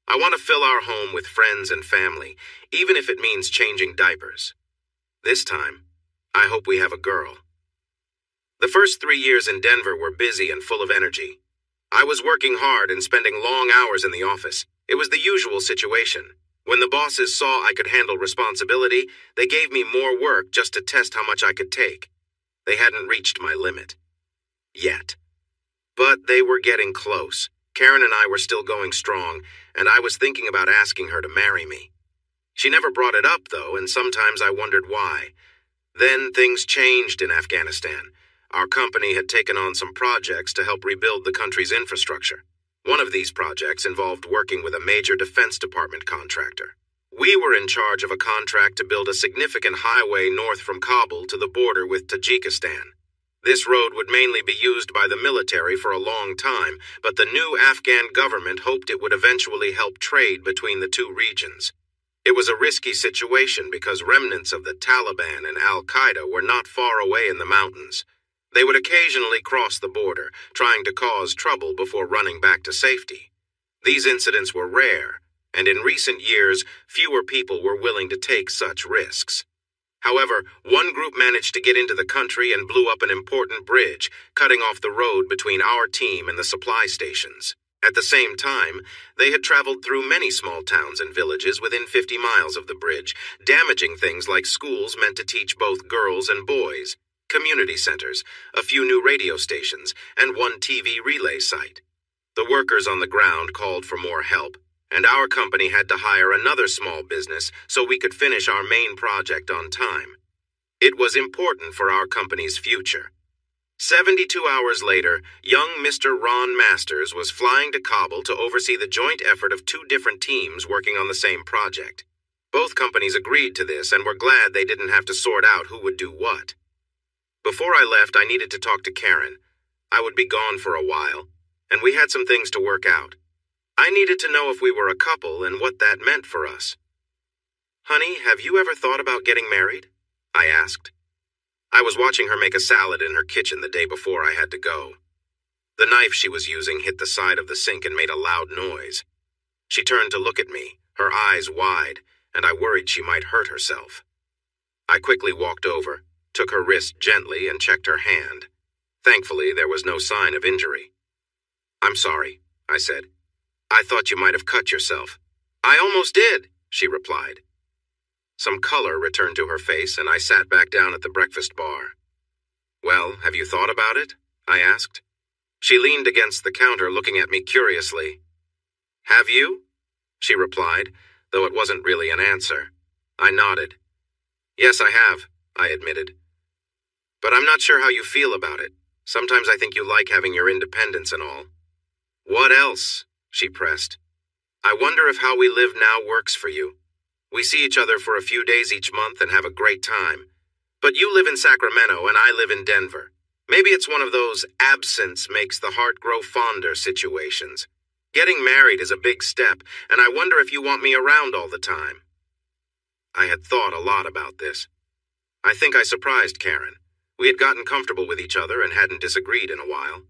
I want to fill our home with friends and family, even if it means changing diapers. This time, I hope we have a girl. The first 3 years in Denver were busy and full of energy. I was working hard and spending long hours in the office. It was the usual situation. When the bosses saw I could handle responsibility, they gave me more work just to test how much I could take. They hadn't reached my limit. Yet. But they were getting close. Karen and I were still going strong, and I was thinking about asking her to marry me. She never brought it up, though, and sometimes I wondered why. Then things changed in Afghanistan. Our company had taken on some projects to help rebuild the country's infrastructure. One of these projects involved working with a major Defense Department contractor. We were in charge of a contract to build a significant highway north from Kabul to the border with Tajikistan. This road would mainly be used by the military for a long time, but the new Afghan government hoped it would eventually help trade between the two regions. It was a risky situation because remnants of the Taliban and Al-Qaeda were not far away in the mountains. They would occasionally cross the border, trying to cause trouble before running back to safety. These incidents were rare, and in recent years, fewer people were willing to take such risks. However, one group managed to get into the country and blew up an important bridge, cutting off the road between our team and the supply stations. At the same time, they had traveled through many small towns and villages within 50 miles of the bridge, damaging things like schools meant to teach both girls and boys, community centers, a few new radio stations, and one TV relay site. The workers on the ground called for more help, and our company had to hire another small business so we could finish our main project on time. It was important for our company's future. 72 hours later, young Mr. Ron Masters was flying to Kabul to oversee the joint effort of two different teams working on the same project. Both companies agreed to this and were glad they didn't have to sort out who would do what. Before I left, I needed to talk to Karen. I would be gone for a while, and we had some things to work out. I needed to know if we were a couple and what that meant for us. "Honey, have you ever thought about getting married?" I asked. I was watching her make a salad in her kitchen the day before I had to go. The knife she was using hit the side of the sink and made a loud noise. She turned to look at me, her eyes wide, and I worried she might hurt herself. I quickly walked over, took her wrist gently, and checked her hand. Thankfully, there was no sign of injury. "I'm sorry," I said. "I thought you might have cut yourself." "I almost did," she replied. Some color returned to her face, and I sat back down at the breakfast bar. "Well, have you thought about it?" I asked. She leaned against the counter, looking at me curiously. "Have you?" she replied, though it wasn't really an answer. I nodded. "Yes, I have," I admitted. "But I'm not sure how you feel about it. Sometimes I think you like having your independence and all." "What else?" she pressed. "I wonder if how we live now works for you. We see each other for a few days each month and have a great time. But you live in Sacramento and I live in Denver. Maybe it's one of those absence makes the heart grow fonder situations. Getting married is a big step, and I wonder if you want me around all the time." I had thought a lot about this. I think I surprised Karen. We had gotten comfortable with each other and hadn't disagreed in a while.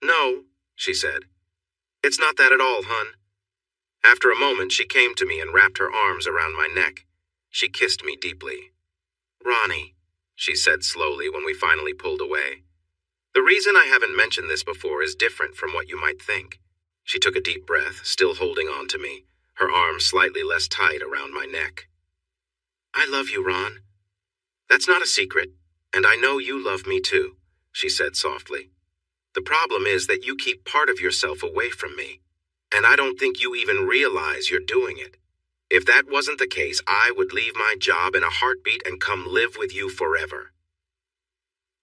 "No," she said. "It's not that at all, hun." After a moment, she came to me and wrapped her arms around my neck. She kissed me deeply. "Ronnie," she said slowly when we finally pulled away. "The reason I haven't mentioned this before is different from what you might think." She took a deep breath, still holding on to me, her arms slightly less tight around my neck. "I love you, Ron. That's not a secret, and I know you love me too," she said softly. "The problem is that you keep part of yourself away from me, and I don't think you even realize you're doing it. If that wasn't the case, I would leave my job in a heartbeat and come live with you forever."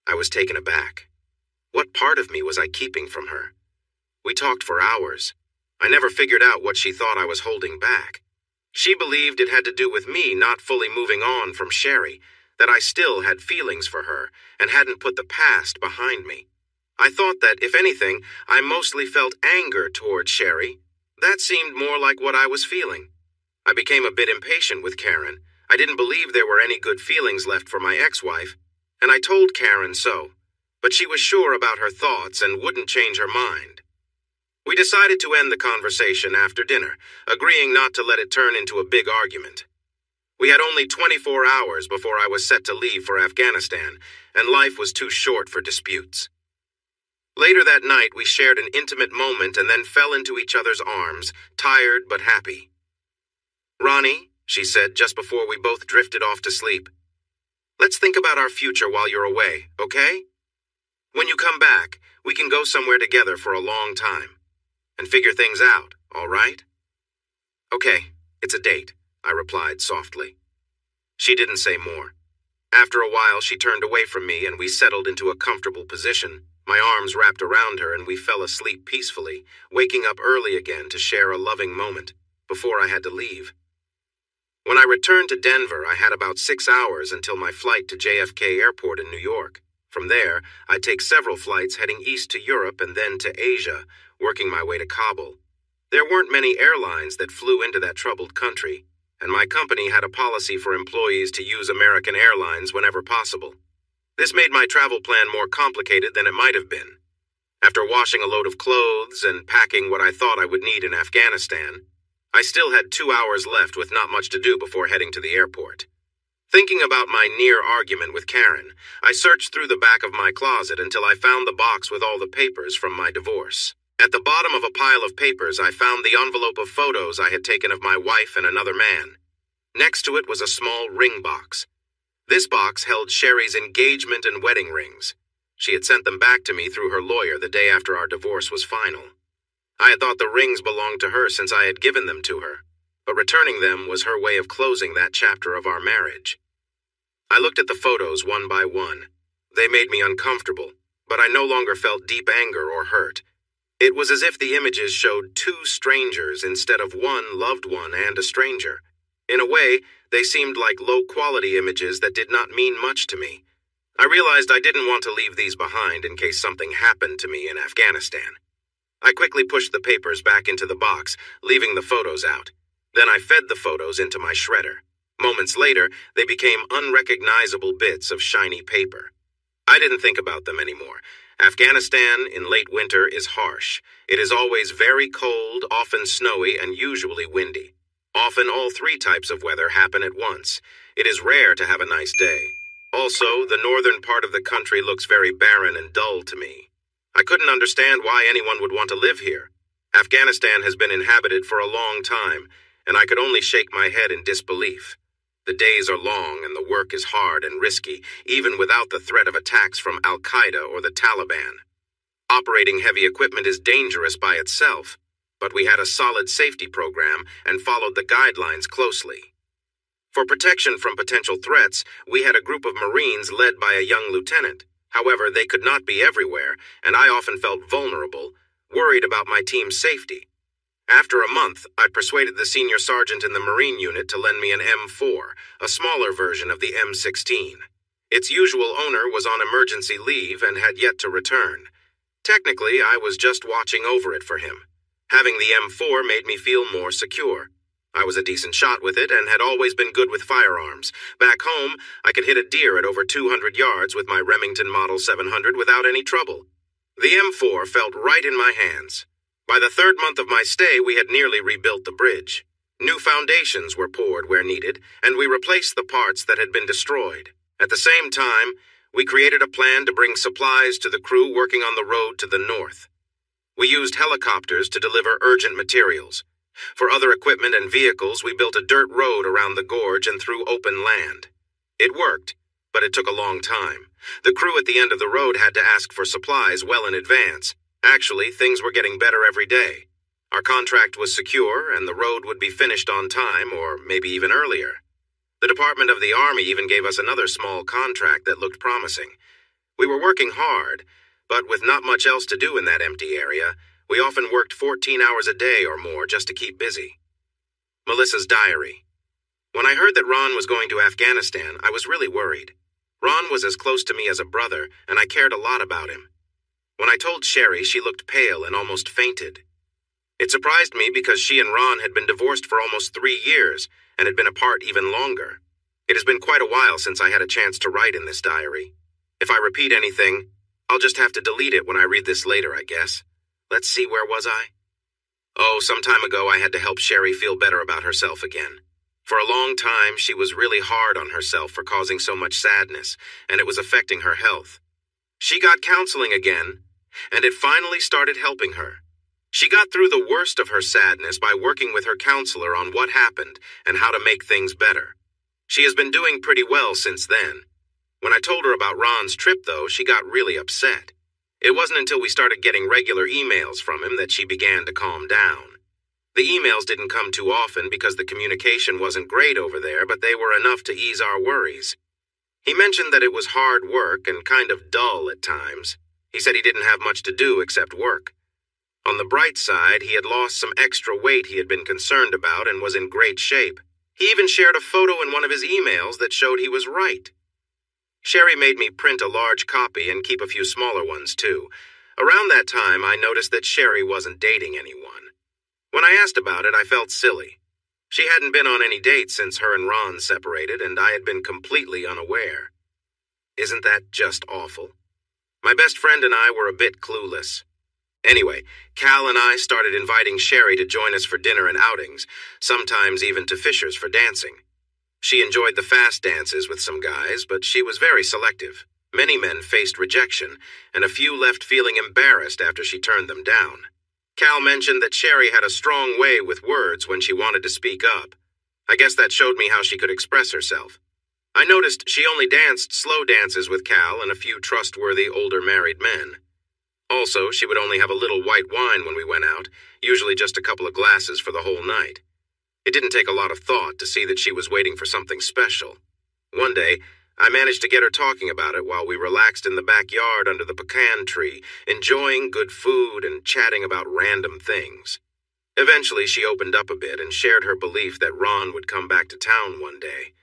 I was taken aback. What part of me was I keeping from her? We talked for hours. I never figured out what she thought I was holding back. She believed it had to do with me not fully moving on from Sherry, that I still had feelings for her and hadn't put the past behind me. I thought that, if anything, I mostly felt anger toward Sherry. That seemed more like what I was feeling. I became a bit impatient with Karen. I didn't believe there were any good feelings left for my ex-wife, and I told Karen so, but she was sure about her thoughts and wouldn't change her mind. We decided to end the conversation after dinner, agreeing not to let it turn into a big argument. We had only 24 hours before I was set to leave for Afghanistan, and life was too short for disputes. Later that night, we shared an intimate moment and then fell into each other's arms, tired but happy. "Ronnie," she said just before we both drifted off to sleep, "let's think about our future while you're away, okay? When you come back, we can go somewhere together for a long time and figure things out, all right?" "Okay, it's a date," I replied softly. She didn't say more. After a while, she turned away from me and we settled into a comfortable position. My arms wrapped around her and we fell asleep peacefully, waking up early again to share a loving moment before I had to leave. When I returned to Denver, I had about 6 hours until my flight to JFK Airport in New York. From there, I'd take several flights heading east to Europe and then to Asia, working my way to Kabul. There weren't many airlines that flew into that troubled country, and my company had a policy for employees to use American Airlines whenever possible. This made my travel plan more complicated than it might have been. After washing a load of clothes and packing what I thought I would need in Afghanistan, I still had 2 hours left with not much to do before heading to the airport. Thinking about my near argument with Karen, I searched through the back of my closet until I found the box with all the papers from my divorce. At the bottom of a pile of papers, I found the envelope of photos I had taken of my wife and another man. Next to it was a small ring box. This box held Sherry's engagement and wedding rings. She had sent them back to me through her lawyer the day after our divorce was final. I had thought the rings belonged to her since I had given them to her, but returning them was her way of closing that chapter of our marriage. I looked at the photos one by one. They made me uncomfortable, but I no longer felt deep anger or hurt. It was as if the images showed two strangers instead of one loved one and a stranger. In a way, they seemed like low-quality images that did not mean much to me. I realized I didn't want to leave these behind in case something happened to me in Afghanistan. I quickly pushed the papers back into the box, leaving the photos out. Then I fed the photos into my shredder. Moments later, they became unrecognizable bits of shiny paper. I didn't think about them anymore. Afghanistan in late winter is harsh. It is always very cold, often snowy, and usually windy. Often all three types of weather happen at once. It is rare to have a nice day. Also, the northern part of the country looks very barren and dull to me. I couldn't understand why anyone would want to live here. Afghanistan has been inhabited for a long time, and I could only shake my head in disbelief. The days are long and the work is hard and risky, even without the threat of attacks from Al-Qaeda or the Taliban. Operating heavy equipment is dangerous by itself, but we had a solid safety program and followed the guidelines closely. For protection from potential threats, we had a group of Marines led by a young lieutenant. However, they could not be everywhere, and I often felt vulnerable, worried about my team's safety. After a month, I persuaded the senior sergeant in the Marine unit to lend me an M4, a smaller version of the M16. Its usual owner was on emergency leave and had yet to return. Technically, I was just watching over it for him. Having the M4 made me feel more secure. I was a decent shot with it and had always been good with firearms. Back home, I could hit a deer at over 200 yards with my Remington Model 700 without any trouble. The M4 felt right in my hands. By the third month of my stay, we had nearly rebuilt the bridge. New foundations were poured where needed, and we replaced the parts that had been destroyed. At the same time, we created a plan to bring supplies to the crew working on the road to the north. We used helicopters to deliver urgent materials. For other equipment and vehicles, we built a dirt road around the gorge and through open land. It worked, but it took a long time. The crew at the end of the road had to ask for supplies well in advance. Actually, things were getting better every day. Our contract was secure, and the road would be finished on time, or maybe even earlier. The Department of the Army even gave us another small contract that looked promising. We were working hard, but with not much else to do in that empty area, we often worked 14 hours a day or more just to keep busy. Melissa's diary. When I heard that Ron was going to Afghanistan, I was really worried. Ron was as close to me as a brother, and I cared a lot about him. When I told Sherry, she looked pale and almost fainted. It surprised me because she and Ron had been divorced for almost 3 years and had been apart even longer. It has been quite a while since I had a chance to write in this diary. If I repeat anything, I'll just have to delete it when I read this later, I guess. Let's see, where was I? Oh, some time ago I had to help Sherry feel better about herself again. For a long time, she was really hard on herself for causing so much sadness, and it was affecting her health. She got counseling again, and it finally started helping her. She got through the worst of her sadness by working with her counselor on what happened and how to make things better. She has been doing pretty well since then. When I told her about Ron's trip, though, she got really upset. It wasn't until we started getting regular emails from him that she began to calm down. The emails didn't come too often because the communication wasn't great over there, but they were enough to ease our worries. He mentioned that it was hard work and kind of dull at times. He said he didn't have much to do except work. On the bright side, he had lost some extra weight he had been concerned about and was in great shape. He even shared a photo in one of his emails that showed he was right. Sherry made me print a large copy and keep a few smaller ones, too. Around that time, I noticed that Sherry wasn't dating anyone. When I asked about it, I felt silly. She hadn't been on any dates since her and Ron separated, and I had been completely unaware. Isn't that just awful? My best friend and I were a bit clueless. Anyway, Cal and I started inviting Sherry to join us for dinner and outings, sometimes even to Fisher's for dancing. She enjoyed the fast dances with some guys, but she was very selective. Many men faced rejection, and a few left feeling embarrassed after she turned them down. Cal mentioned that Sherry had a strong way with words when she wanted to speak up. I guess that showed me how she could express herself. I noticed she only danced slow dances with Cal and a few trustworthy older married men. Also, she would only have a little white wine when we went out, usually just a couple of glasses for the whole night. It didn't take a lot of thought to see that she was waiting for something special. One day, I managed to get her talking about it while we relaxed in the backyard under the pecan tree, enjoying good food and chatting about random things. Eventually, she opened up a bit and shared her belief that Ron would come back to town one day.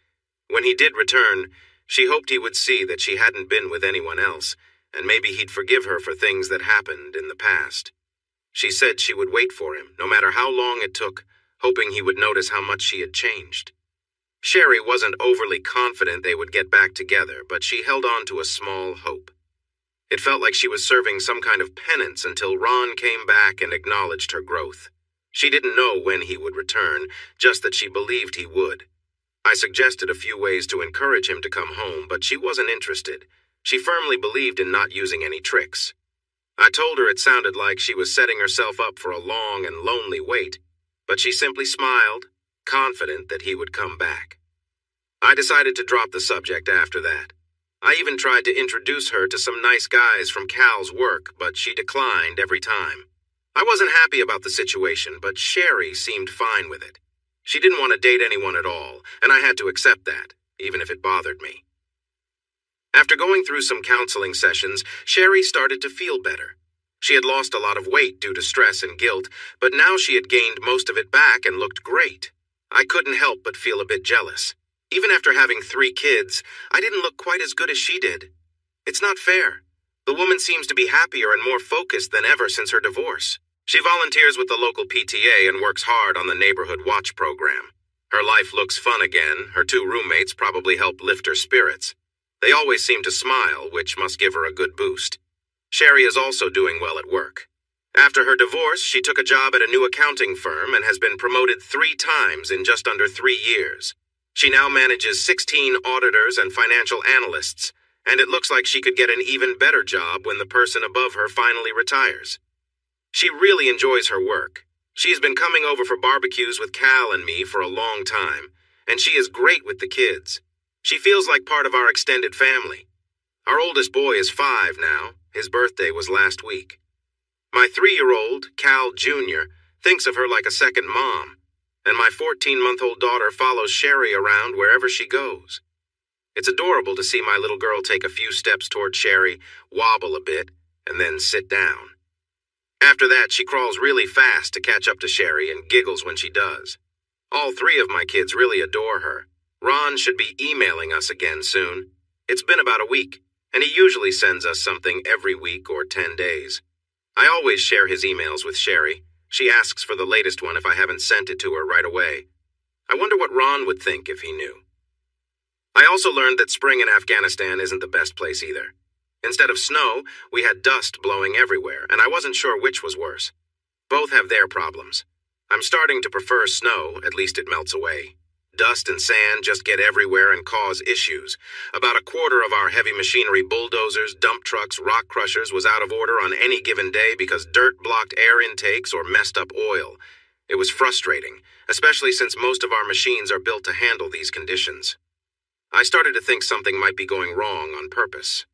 When he did return, she hoped he would see that she hadn't been with anyone else, and maybe he'd forgive her for things that happened in the past. She said she would wait for him, no matter how long it took, hoping he would notice how much she had changed. Sherry wasn't overly confident they would get back together, but she held on to a small hope. It felt like she was serving some kind of penance until Ron came back and acknowledged her growth. She didn't know when he would return, just that she believed he would. I suggested a few ways to encourage him to come home, but she wasn't interested. She firmly believed in not using any tricks. I told her it sounded like she was setting herself up for a long and lonely wait, but she simply smiled, confident that he would come back. I decided to drop the subject after that. I even tried to introduce her to some nice guys from Cal's work, but she declined every time. I wasn't happy about the situation, but Sherry seemed fine with it. She didn't want to date anyone at all, and I had to accept that, even if it bothered me. After going through some counseling sessions, Sherry started to feel better. She had lost a lot of weight due to stress and guilt, but now she had gained most of it back and looked great. I couldn't help but feel a bit jealous. Even after having 3 kids, I didn't look quite as good as she did. It's not fair. The woman seems to be happier and more focused than ever since her divorce. She volunteers with the local PTA and works hard on the neighborhood watch program. Her life looks fun again. Her 2 roommates probably help lift her spirits. They always seem to smile, which must give her a good boost. Sherry is also doing well at work. After her divorce, she took a job at a new accounting firm and has been promoted 3 times in just under 3 years. She now manages 16 auditors and financial analysts, and it looks like she could get an even better job when the person above her finally retires. She really enjoys her work. She's been coming over for barbecues with Cal and me for a long time, and she is great with the kids. She feels like part of our extended family. Our oldest boy is 5 now. His birthday was last week. My 3-year-old, Cal Jr., thinks of her like a second mom, and my 14-month-old daughter follows Sherry around wherever she goes. It's adorable to see my little girl take a few steps toward Sherry, wobble a bit, and then sit down. After that, she crawls really fast to catch up to Sherry and giggles when she does. All 3 of my kids really adore her. Ron should be emailing us again soon. It's been about a week, and he usually sends us something every week or 10 days. I always share his emails with Sherry. She asks for the latest one if I haven't sent it to her right away. I wonder what Ron would think if he knew. I also learned that spring in Afghanistan isn't the best place either. Instead of snow, we had dust blowing everywhere, and I wasn't sure which was worse. Both have their problems. I'm starting to prefer snow, at least it melts away. Dust and sand just get everywhere and cause issues. About a quarter of our heavy machinery, bulldozers, dump trucks, rock crushers, was out of order on any given day because dirt blocked air intakes or messed up oil. It was frustrating, especially since most of our machines are built to handle these conditions. I started to think something might be going wrong on purpose.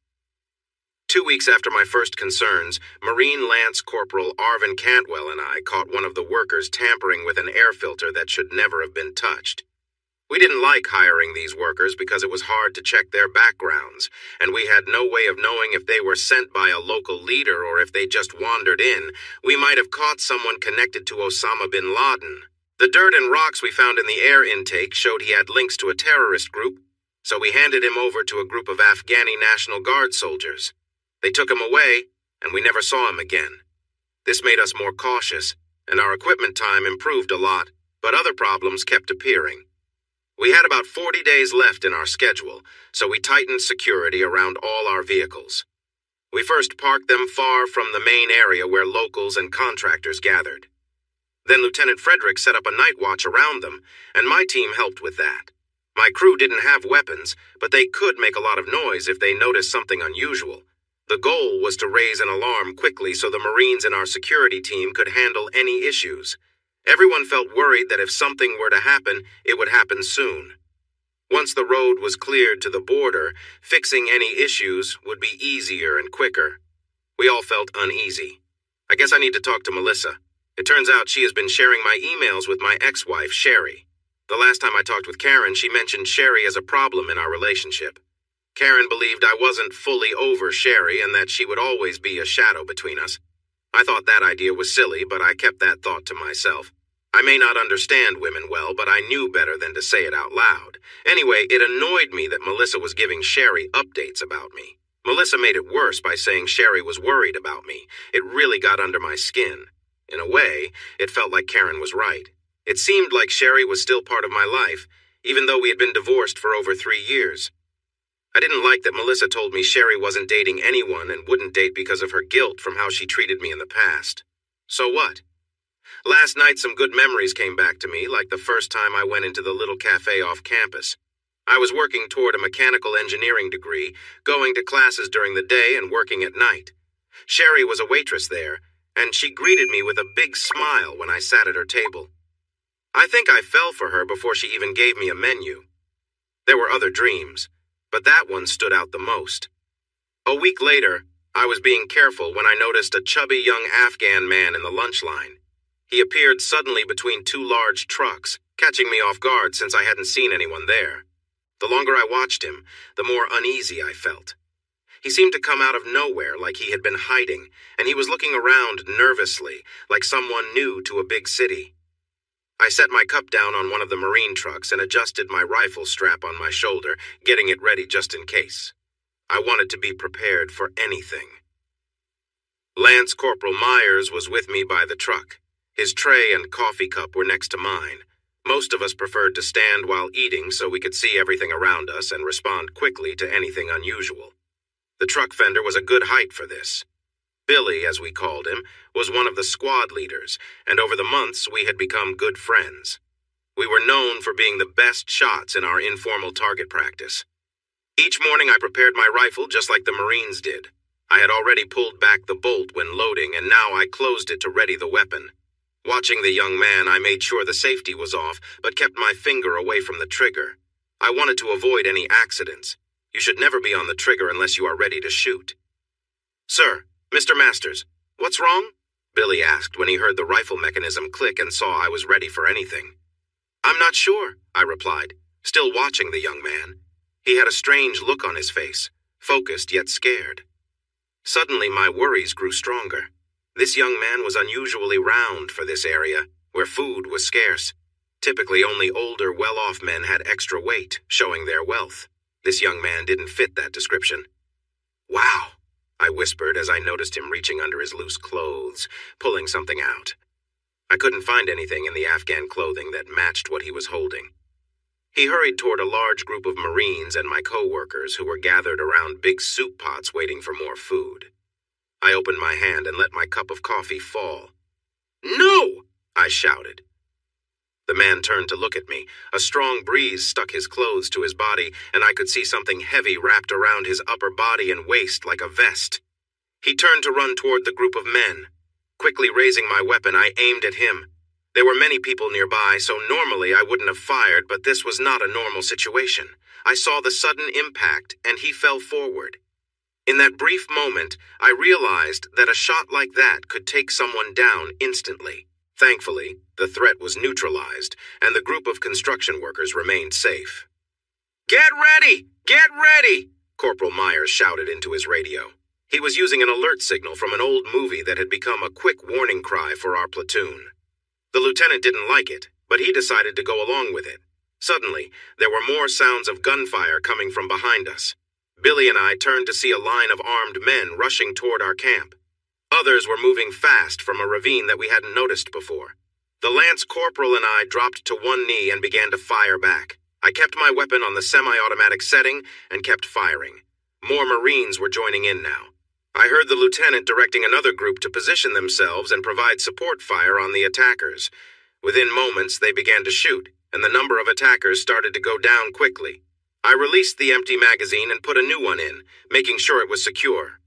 2 weeks after my first concerns, Marine Lance Corporal Arvin Cantwell and I caught one of the workers tampering with an air filter that should never have been touched. We didn't like hiring these workers because it was hard to check their backgrounds, and we had no way of knowing if they were sent by a local leader or if they just wandered in. We might have caught someone connected to Osama bin Laden. The dirt and rocks we found in the air intake showed he had links to a terrorist group, so we handed him over to a group of Afghani National Guard soldiers. They took him away, and we never saw him again. This made us more cautious, and our equipment time improved a lot, but other problems kept appearing. We had about 40 days left in our schedule, so we tightened security around all our vehicles. We first parked them far from the main area where locals and contractors gathered. Then Lieutenant Frederick set up a night watch around them, and my team helped with that. My crew didn't have weapons, but they could make a lot of noise if they noticed something unusual. The goal was to raise an alarm quickly so the Marines in our security team could handle any issues. Everyone felt worried that if something were to happen, it would happen soon. Once the road was cleared to the border, fixing any issues would be easier and quicker. We all felt uneasy. I guess I need to talk to Melissa. It turns out she has been sharing my emails with my ex-wife, Sherry. The last time I talked with Karen, she mentioned Sherry as a problem in our relationship. Karen believed I wasn't fully over Sherry and that she would always be a shadow between us. I thought that idea was silly, but I kept that thought to myself. I may not understand women well, but I knew better than to say it out loud. Anyway, it annoyed me that Melissa was giving Sherry updates about me. Melissa made it worse by saying Sherry was worried about me. It really got under my skin. In a way, it felt like Karen was right. It seemed like Sherry was still part of my life, even though we had been divorced for over 3 years. I didn't like that Melissa told me Sherry wasn't dating anyone and wouldn't date because of her guilt from how she treated me in the past. So what? Last night, some good memories came back to me, like the first time I went into the little cafe off campus. I was working toward a mechanical engineering degree, going to classes during the day and working at night. Sherry was a waitress there, and she greeted me with a big smile when I sat at her table. I think I fell for her before she even gave me a menu. There were other dreams, but that one stood out the most. A week later, I was being careful when I noticed a chubby young Afghan man in the lunch line. He appeared suddenly between 2 large trucks, catching me off guard since I hadn't seen anyone there. The longer I watched him, the more uneasy I felt. He seemed to come out of nowhere like he had been hiding, and he was looking around nervously, like someone new to a big city. I set my cup down on one of the Marine trucks and adjusted my rifle strap on my shoulder, getting it ready just in case. I wanted to be prepared for anything. Lance Corporal Myers was with me by the truck. His tray and coffee cup were next to mine. Most of us preferred to stand while eating so we could see everything around us and respond quickly to anything unusual. The truck fender was a good height for this. Billy, as we called him, was one of the squad leaders, and over the months we had become good friends. We were known for being the best shots in our informal target practice. Each morning I prepared my rifle just like the Marines did. I had already pulled back the bolt when loading, and now I closed it to ready the weapon. Watching the young man, I made sure the safety was off, but kept my finger away from the trigger. I wanted to avoid any accidents. You should never be on the trigger unless you are ready to shoot. "Sir, Mr. Masters, what's wrong?" Billy asked when he heard the rifle mechanism click and saw I was ready for anything. "I'm not sure," I replied, still watching the young man. He had a strange look on his face, focused yet scared. Suddenly my worries grew stronger. This young man was unusually round for this area, where food was scarce. Typically only older, well-off men had extra weight, showing their wealth. This young man didn't fit that description. "Wow," I whispered as I noticed him reaching under his loose clothes, pulling something out. I couldn't find anything in the Afghan clothing that matched what he was holding. He hurried toward a large group of Marines and my co-workers who were gathered around big soup pots waiting for more food. I opened my hand and let my cup of coffee fall. "No!" I shouted. The man turned to look at me. A strong breeze stuck his clothes to his body, and I could see something heavy wrapped around his upper body and waist like a vest. He turned to run toward the group of men. Quickly raising my weapon, I aimed at him. There were many people nearby, so normally I wouldn't have fired, but this was not a normal situation. I saw the sudden impact, and he fell forward. In that brief moment, I realized that a shot like that could take someone down instantly. Thankfully, the threat was neutralized, and the group of construction workers remained safe. "Get ready! Get ready!" Corporal Myers shouted into his radio. He was using an alert signal from an old movie that had become a quick warning cry for our platoon. The lieutenant didn't like it, but he decided to go along with it. Suddenly, there were more sounds of gunfire coming from behind us. Billy and I turned to see a line of armed men rushing toward our camp. Others were moving fast from a ravine that we hadn't noticed before. The Lance Corporal and I dropped to one knee and began to fire back. I kept my weapon on the semi-automatic setting and kept firing. More Marines were joining in now. I heard the lieutenant directing another group to position themselves and provide support fire on the attackers. Within moments, they began to shoot, and the number of attackers started to go down quickly. I released the empty magazine and put a new one in, making sure it was secure.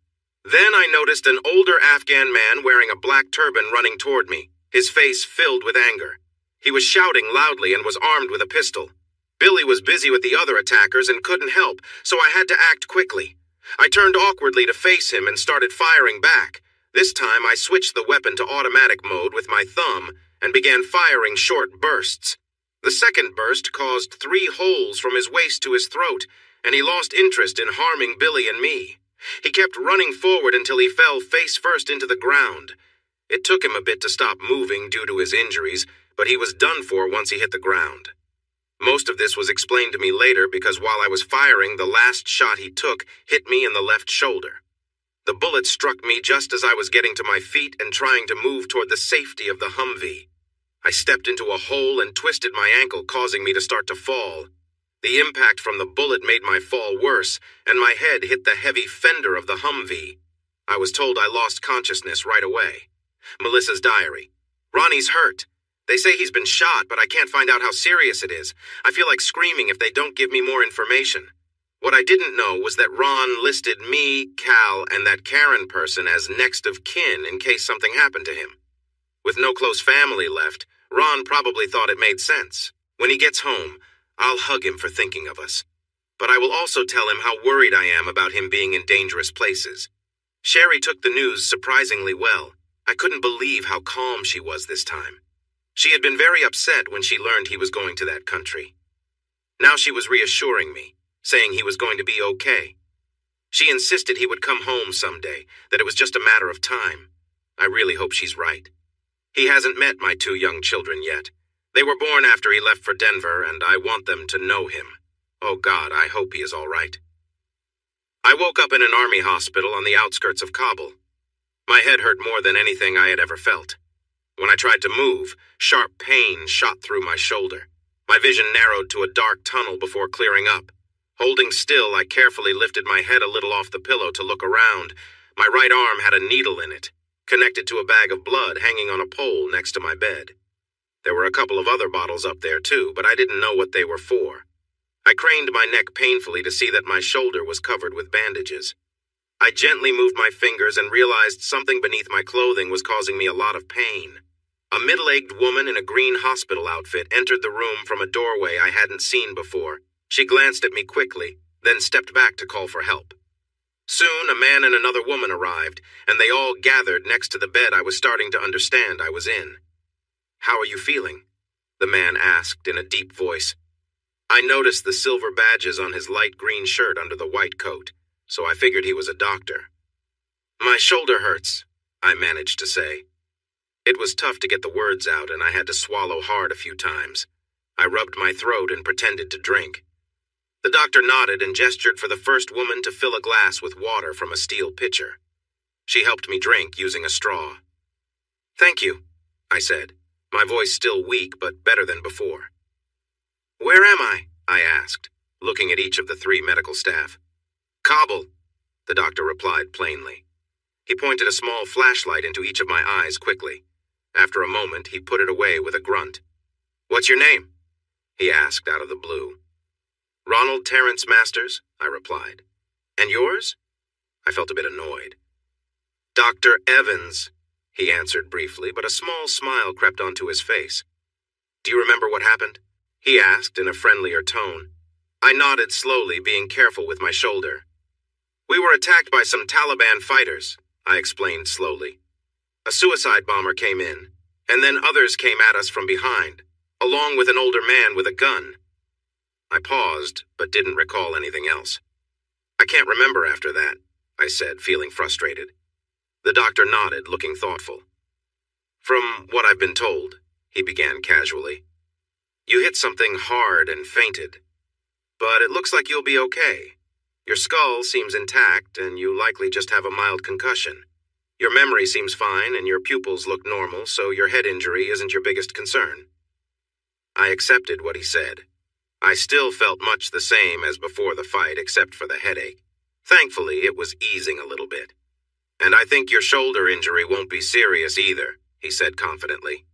Then I noticed an older Afghan man wearing a black turban running toward me, his face filled with anger. He was shouting loudly and was armed with a pistol. Billy was busy with the other attackers and couldn't help, so I had to act quickly. I turned awkwardly to face him and started firing back. This time I switched the weapon to automatic mode with my thumb and began firing short bursts. The second burst caused 3 holes from his waist to his throat, and he lost interest in harming Billy and me. He kept running forward until he fell face first into the ground. It took him a bit to stop moving due to his injuries, but he was done for once he hit the ground. Most of this was explained to me later because while I was firing, the last shot he took hit me in the left shoulder. The bullet struck me just as I was getting to my feet and trying to move toward the safety of the Humvee. I stepped into a hole and twisted my ankle, causing me to start to fall. The impact from the bullet made my fall worse, and my head hit the heavy fender of the Humvee. I was told I lost consciousness right away. Melissa's diary. Ronnie's hurt. They say he's been shot, but I can't find out how serious it is. I feel like screaming if they don't give me more information. What I didn't know was that Ron listed me, Cal, and that Karen person as next of kin in case something happened to him. With no close family left, Ron probably thought it made sense. When he gets home, I'll hug him for thinking of us. But I will also tell him how worried I am about him being in dangerous places. Sherry took the news surprisingly well. I couldn't believe how calm she was this time. She had been very upset when she learned he was going to that country. Now she was reassuring me, saying he was going to be okay. She insisted he would come home someday, that it was just a matter of time. I really hope she's right. He hasn't met my 2 young children yet. They were born after he left for Denver, and I want them to know him. Oh God, I hope he is all right. I woke up in an army hospital on the outskirts of Kabul. My head hurt more than anything I had ever felt. When I tried to move, sharp pain shot through my shoulder. My vision narrowed to a dark tunnel before clearing up. Holding still, I carefully lifted my head a little off the pillow to look around. My right arm had a needle in it, connected to a bag of blood hanging on a pole next to my bed. There were a couple of other bottles up there too, but I didn't know what they were for. I craned my neck painfully to see that my shoulder was covered with bandages. I gently moved my fingers and realized something beneath my clothing was causing me a lot of pain. A middle-aged woman in a green hospital outfit entered the room from a doorway I hadn't seen before. She glanced at me quickly, then stepped back to call for help. Soon, a man and another woman arrived, and they all gathered next to the bed I was starting to understand I was in. "How are you feeling?" the man asked in a deep voice. I noticed the silver badges on his light green shirt under the white coat, so I figured he was a doctor. "My shoulder hurts," I managed to say. It was tough to get the words out, and I had to swallow hard a few times. I rubbed my throat and pretended to drink. The doctor nodded and gestured for the first woman to fill a glass with water from a steel pitcher. She helped me drink using a straw. "Thank you," I said, my voice still weak but better than before. "Where am I?" I asked, looking at each of the 3 medical staff. "Kabul," the doctor replied plainly. He pointed a small flashlight into each of my eyes quickly. After a moment, he put it away with a grunt. "What's your name?" he asked out of the blue. "Ronald Terrence Masters," I replied. "And yours?" I felt a bit annoyed. "Dr. Evans," he answered briefly, but a small smile crept onto his face. "Do you remember what happened?" he asked in a friendlier tone. I nodded slowly, being careful with my shoulder. "We were attacked by some Taliban fighters," I explained slowly. "A suicide bomber came in, and then others came at us from behind, along with an older man with a gun." I paused, but didn't recall anything else. "I can't remember after that," I said, feeling frustrated. The doctor nodded, looking thoughtful. "From what I've been told," he began casually, "you hit something hard and fainted. But it looks like you'll be okay. Your skull seems intact, and you likely just have a mild concussion. Your memory seems fine, and your pupils look normal, so your head injury isn't your biggest concern." I accepted what he said. I still felt much the same as before the fight, except for the headache. Thankfully, it was easing a little bit. "And I think your shoulder injury won't be serious either," he said confidently.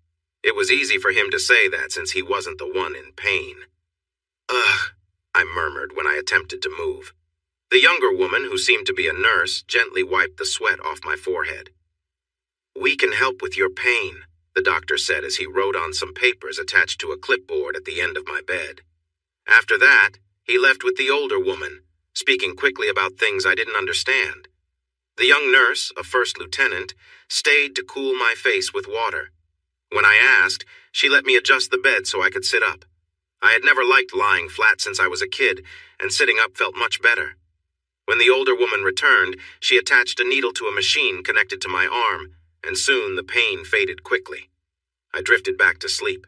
It was easy for him to say that since he wasn't the one in pain. "Ugh," I murmured when I attempted to move. The younger woman, who seemed to be a nurse, gently wiped the sweat off my forehead. "We can help with your pain," the doctor said as he wrote on some papers attached to a clipboard at the end of my bed. After that, he left with the older woman, speaking quickly about things I didn't understand. The young nurse, a first lieutenant, stayed to cool my face with water. When I asked, she let me adjust the bed so I could sit up. I had never liked lying flat since I was a kid, and sitting up felt much better. When the older woman returned, she attached a needle to a machine connected to my arm, and soon the pain faded quickly. I drifted back to sleep.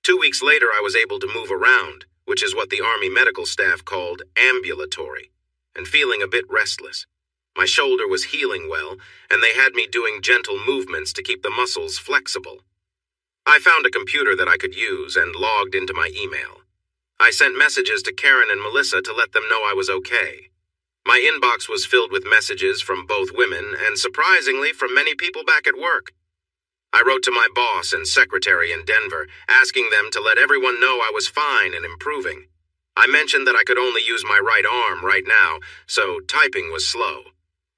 2 weeks later, I was able to move around, which is what the Army medical staff called ambulatory, and feeling a bit restless. My shoulder was healing well, and they had me doing gentle movements to keep the muscles flexible. I found a computer that I could use and logged into my email. I sent messages to Karen and Melissa to let them know I was okay. My inbox was filled with messages from both women and, surprisingly, from many people back at work. I wrote to my boss and secretary in Denver, asking them to let everyone know I was fine and improving. I mentioned that I could only use my right arm right now, so typing was slow.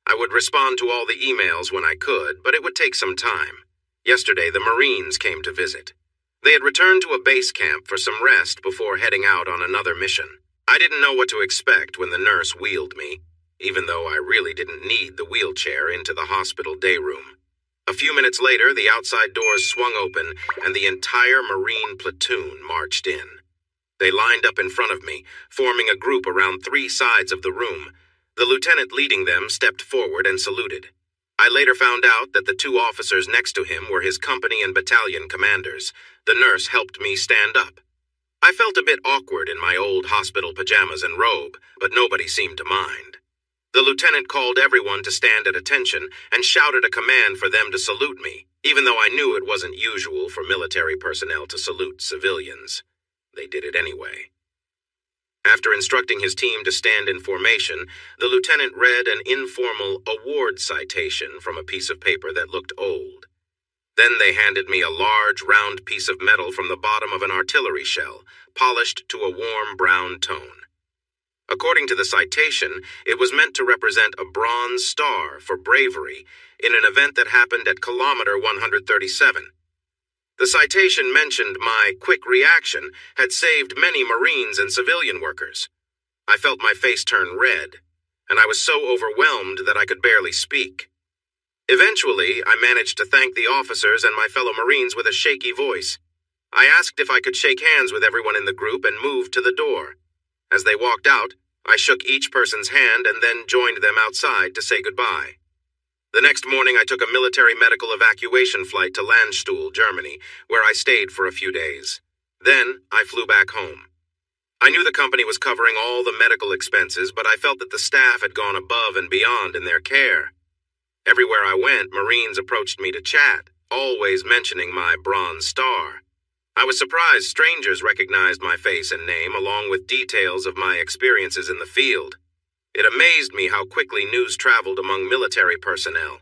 I would respond to all the emails when I could, but it would take some time. Yesterday, the Marines came to visit. They had returned to a base camp for some rest before heading out on another mission. I didn't know what to expect when the nurse wheeled me, even though I really didn't need the wheelchair, into the hospital day room. A few minutes later, the outside doors swung open and the entire Marine platoon marched in. They lined up in front of me, forming a group around 3 sides of the room. The lieutenant leading them stepped forward and saluted. I later found out that the 2 officers next to him were his company and battalion commanders. The nurse helped me stand up. I felt a bit awkward in my old hospital pajamas and robe, but nobody seemed to mind. The lieutenant called everyone to stand at attention and shouted a command for them to salute me, even though I knew it wasn't usual for military personnel to salute civilians. They did it anyway. After instructing his team to stand in formation, the lieutenant read an informal award citation from a piece of paper that looked old. Then they handed me a large, round piece of metal from the bottom of an artillery shell, polished to a warm brown tone. According to the citation, it was meant to represent a bronze star for bravery in an event that happened at kilometer 137. The citation mentioned my quick reaction had saved many Marines and civilian workers. I felt my face turn red, and I was so overwhelmed that I could barely speak. Eventually, I managed to thank the officers and my fellow Marines with a shaky voice. I asked if I could shake hands with everyone in the group and moved to the door. As they walked out, I shook each person's hand and then joined them outside to say goodbye. The next morning, I took a military medical evacuation flight to Landstuhl, Germany, where I stayed for a few days. Then, I flew back home. I knew the company was covering all the medical expenses, but I felt that the staff had gone above and beyond in their care. Everywhere I went, Marines approached me to chat, always mentioning my Bronze Star. I was surprised strangers recognized my face and name, along with details of my experiences in the field. It amazed me how quickly news traveled among military personnel.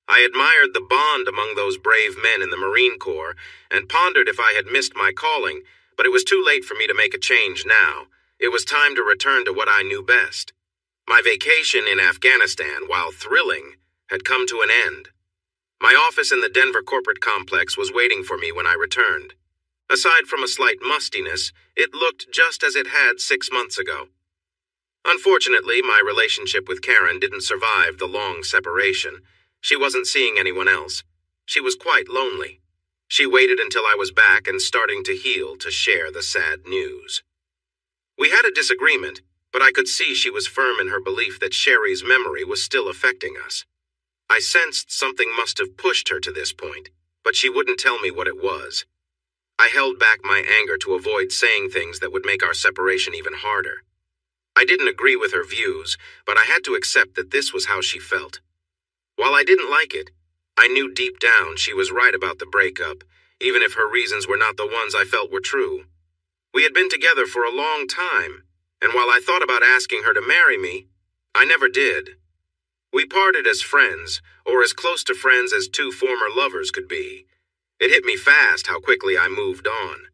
I admired the bond among those brave men in the Marine Corps and pondered if I had missed my calling, but it was too late for me to make a change now. It was time to return to what I knew best. My vacation in Afghanistan, while thrilling, had come to an end. My office in the Denver corporate complex was waiting for me when I returned. Aside from a slight mustiness, it looked just as it had 6 months ago. Unfortunately, my relationship with Karen didn't survive the long separation. She wasn't seeing anyone else. She was quite lonely. She waited until I was back and starting to heal to share the sad news. We had a disagreement, but I could see she was firm in her belief that Sherry's memory was still affecting us. I sensed something must have pushed her to this point, but she wouldn't tell me what it was. I held back my anger to avoid saying things that would make our separation even harder. I didn't agree with her views, but I had to accept that this was how she felt. While I didn't like it, I knew deep down she was right about the breakup, even if her reasons were not the ones I felt were true. We had been together for a long time, and while I thought about asking her to marry me, I never did. We parted as friends, or as close to friends as 2 former lovers could be. It hit me fast how quickly I moved on.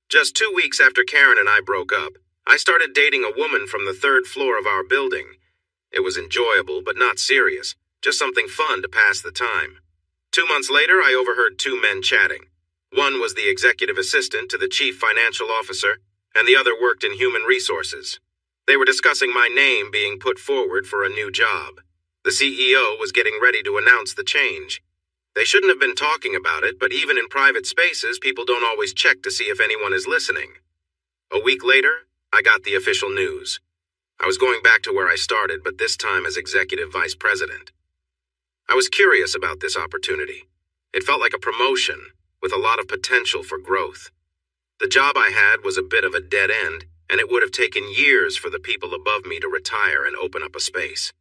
Just 2 weeks after Karen and I broke up, I started dating a woman from the 3rd floor of our building. It was enjoyable, but not serious, just something fun to pass the time. 2 months later, I overheard 2 men chatting. One was the executive assistant to the chief financial officer, and the other worked in human resources. They were discussing my name being put forward for a new job. The CEO was getting ready to announce the change. They shouldn't have been talking about it, but even in private spaces, people don't always check to see if anyone is listening. A week later, I got the official news. I was going back to where I started, but this time as executive vice president. I was curious about this opportunity. It felt like a promotion, with a lot of potential for growth. The job I had was a bit of a dead end, and it would have taken years for the people above me to retire and open up a space.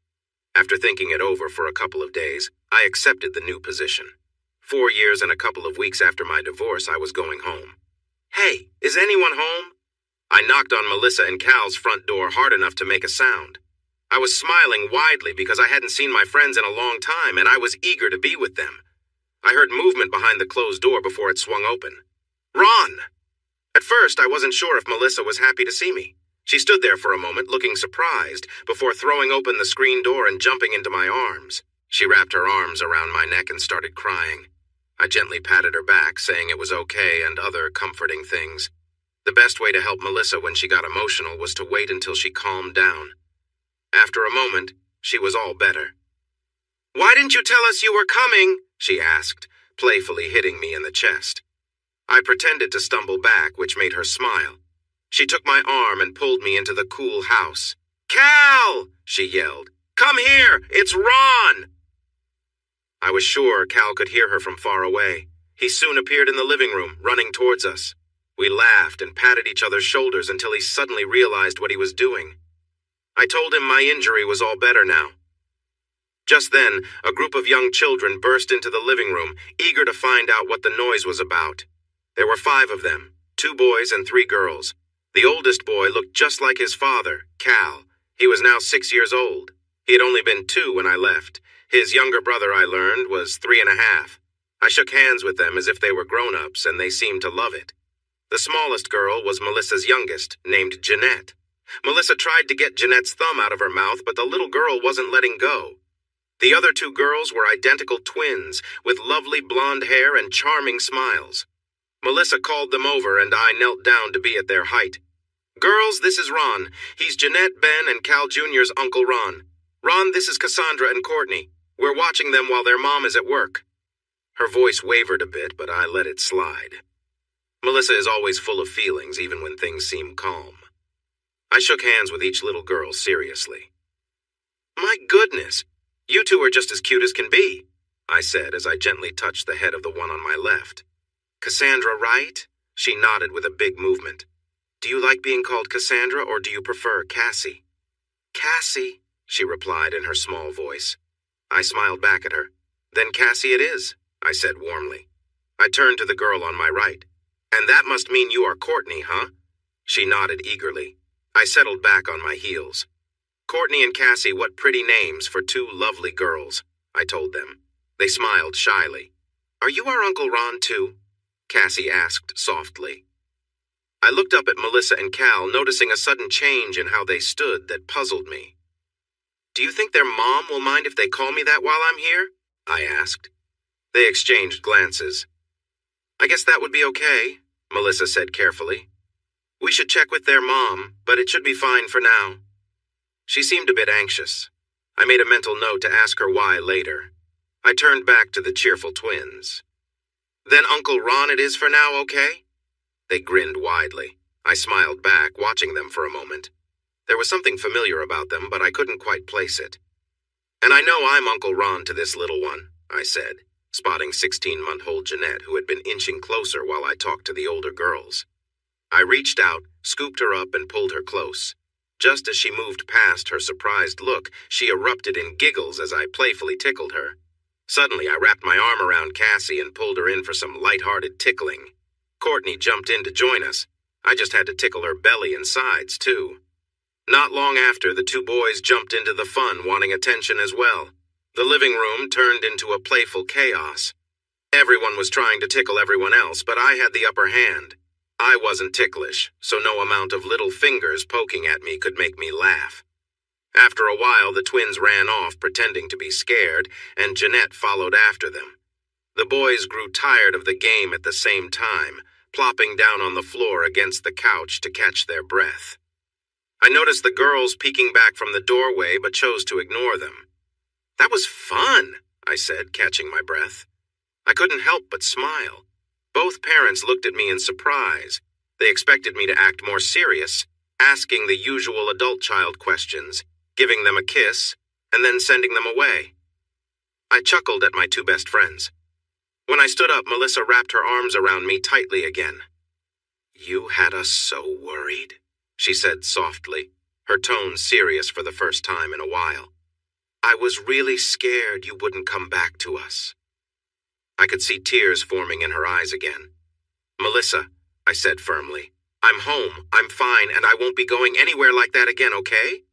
After thinking it over for a couple of days, I accepted the new position. 4 years and a couple of weeks after my divorce, I was going home. "Hey, is anyone home?" I knocked on Melissa and Cal's front door hard enough to make a sound. I was smiling widely because I hadn't seen my friends in a long time, and I was eager to be with them. I heard movement behind the closed door before it swung open. "Ron!" At first, I wasn't sure if Melissa was happy to see me. She stood there for a moment, looking surprised, before throwing open the screen door and jumping into my arms. She wrapped her arms around my neck and started crying. I gently patted her back, saying it was okay and other comforting things. The best way to help Melissa when she got emotional was to wait until she calmed down. After a moment, she was all better. "Why didn't you tell us you were coming?" she asked, playfully hitting me in the chest. I pretended to stumble back, which made her smile. She took my arm and pulled me into the cool house. "Cal!" she yelled. "Come here! It's Ron!" I was sure Cal could hear her from far away. He soon appeared in the living room, running towards us. We laughed and patted each other's shoulders until he suddenly realized what he was doing. I told him my injury was all better now. Just then, a group of young children burst into the living room, eager to find out what the noise was about. There were 5 of them, 2 boys and 3 girls. The oldest boy looked just like his father, Cal. He was now 6 years old. He had only been 2 when I left. His younger brother, I learned, was 3.5. I shook hands with them as if they were grown-ups, and they seemed to love it. The smallest girl was Melissa's youngest, named Jeanette. Melissa tried to get Jeanette's thumb out of her mouth, but the little girl wasn't letting go. The other 2 girls were identical twins, with lovely blonde hair and charming smiles. Melissa called them over, and I knelt down to be at their height. "Girls, this is Ron. He's Jeanette, Ben, and Cal Jr.'s Uncle Ron. Ron, this is Cassandra and Courtney. We're watching them while their mom is at work." Her voice wavered a bit, but I let it slide. Melissa is always full of feelings, even when things seem calm. I shook hands with each little girl seriously. "My goodness, you 2 are just as cute as can be," I said as I gently touched the head of the one on my left. "Cassandra, right?" She nodded with a big movement. "Do you like being called Cassandra, or do you prefer Cassie?" "Cassie," she replied in her small voice. I smiled back at her. "Then Cassie it is," I said warmly. I turned to the girl on my right. "And that must mean you are Courtney, huh?" She nodded eagerly. I settled back on my heels. "Courtney and Cassie, what pretty names for 2 lovely girls," I told them. They smiled shyly. "Are you our Uncle Ron, too?" Cassie asked softly. I looked up at Melissa and Cal, noticing a sudden change in how they stood that puzzled me. "Do you think their mom will mind if they call me that while I'm here?" I asked. They exchanged glances. "I guess that would be okay," Melissa said carefully. "We should check with their mom, but it should be fine for now." She seemed a bit anxious. I made a mental note to ask her why later. I turned back to the cheerful twins. "Then Uncle Ron it is for now, okay?" They grinned widely. I smiled back, watching them for a moment. There was something familiar about them, but I couldn't quite place it. "And I know I'm Uncle Ron to this little one," I said, spotting 16-month-old Jeanette, who had been inching closer while I talked to the older girls. I reached out, scooped her up, and pulled her close. Just as she moved past her surprised look, she erupted in giggles as I playfully tickled her. Suddenly, I wrapped my arm around Cassie and pulled her in for some light-hearted tickling. Courtney jumped in to join us. I just had to tickle her belly and sides, too. Not long after, the 2 boys jumped into the fun, wanting attention as well. The living room turned into a playful chaos. Everyone was trying to tickle everyone else, but I had the upper hand. I wasn't ticklish, so no amount of little fingers poking at me could make me laugh. After a while, the twins ran off, pretending to be scared, and Jeanette followed after them. The boys grew tired of the game at the same time, plopping down on the floor against the couch to catch their breath. I noticed the girls peeking back from the doorway, but chose to ignore them. "That was fun," I said, catching my breath. I couldn't help but smile. Both parents looked at me in surprise. They expected me to act more serious, asking the usual adult-child questions, giving them a kiss, and then sending them away. I chuckled at my 2 best friends. When I stood up, Melissa wrapped her arms around me tightly again. "You had us so worried," she said softly, her tone serious for the first time in a while. "I was really scared you wouldn't come back to us." I could see tears forming in her eyes again. "Melissa," I said firmly, "I'm home, I'm fine, and I won't be going anywhere like that again, okay?"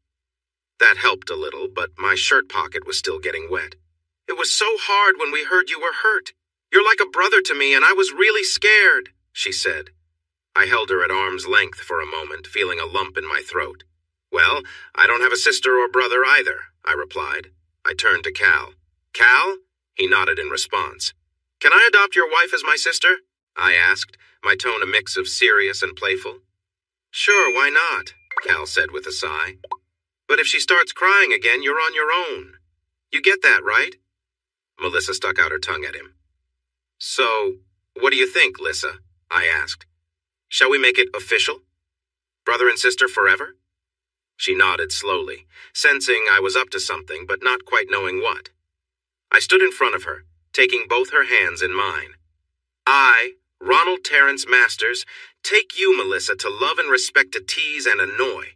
That helped a little, but my shirt pocket was still getting wet. "It was so hard when we heard you were hurt. You're like a brother to me, and I was really scared," she said. I held her at arm's length for a moment, feeling a lump in my throat. "Well, I don't have a sister or brother either," I replied. I turned to Cal. "Cal?" He nodded in response. "Can I adopt your wife as my sister?" I asked, my tone a mix of serious and playful. "Sure, why not?" Cal said with a sigh. "But if she starts crying again, you're on your own. You get that, right?" Melissa stuck out her tongue at him. "So, what do you think, Lissa?" I asked. "Shall we make it official? Brother and sister forever?" She nodded slowly, sensing I was up to something, but not quite knowing what. I stood in front of her, taking both her hands in mine. "I, Ronald Terrence Masters, take you, Melissa, to love and respect, to tease and annoy."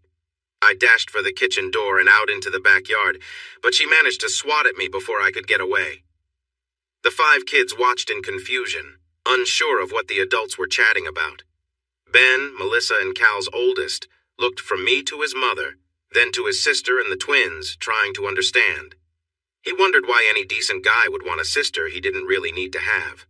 I dashed for the kitchen door and out into the backyard, but she managed to swat at me before I could get away. The 5 kids watched in confusion, unsure of what the adults were chatting about. Ben, Melissa, and Cal's oldest, looked from me to his mother, then to his sister and the twins, trying to understand. He wondered why any decent guy would want a sister he didn't really need to have.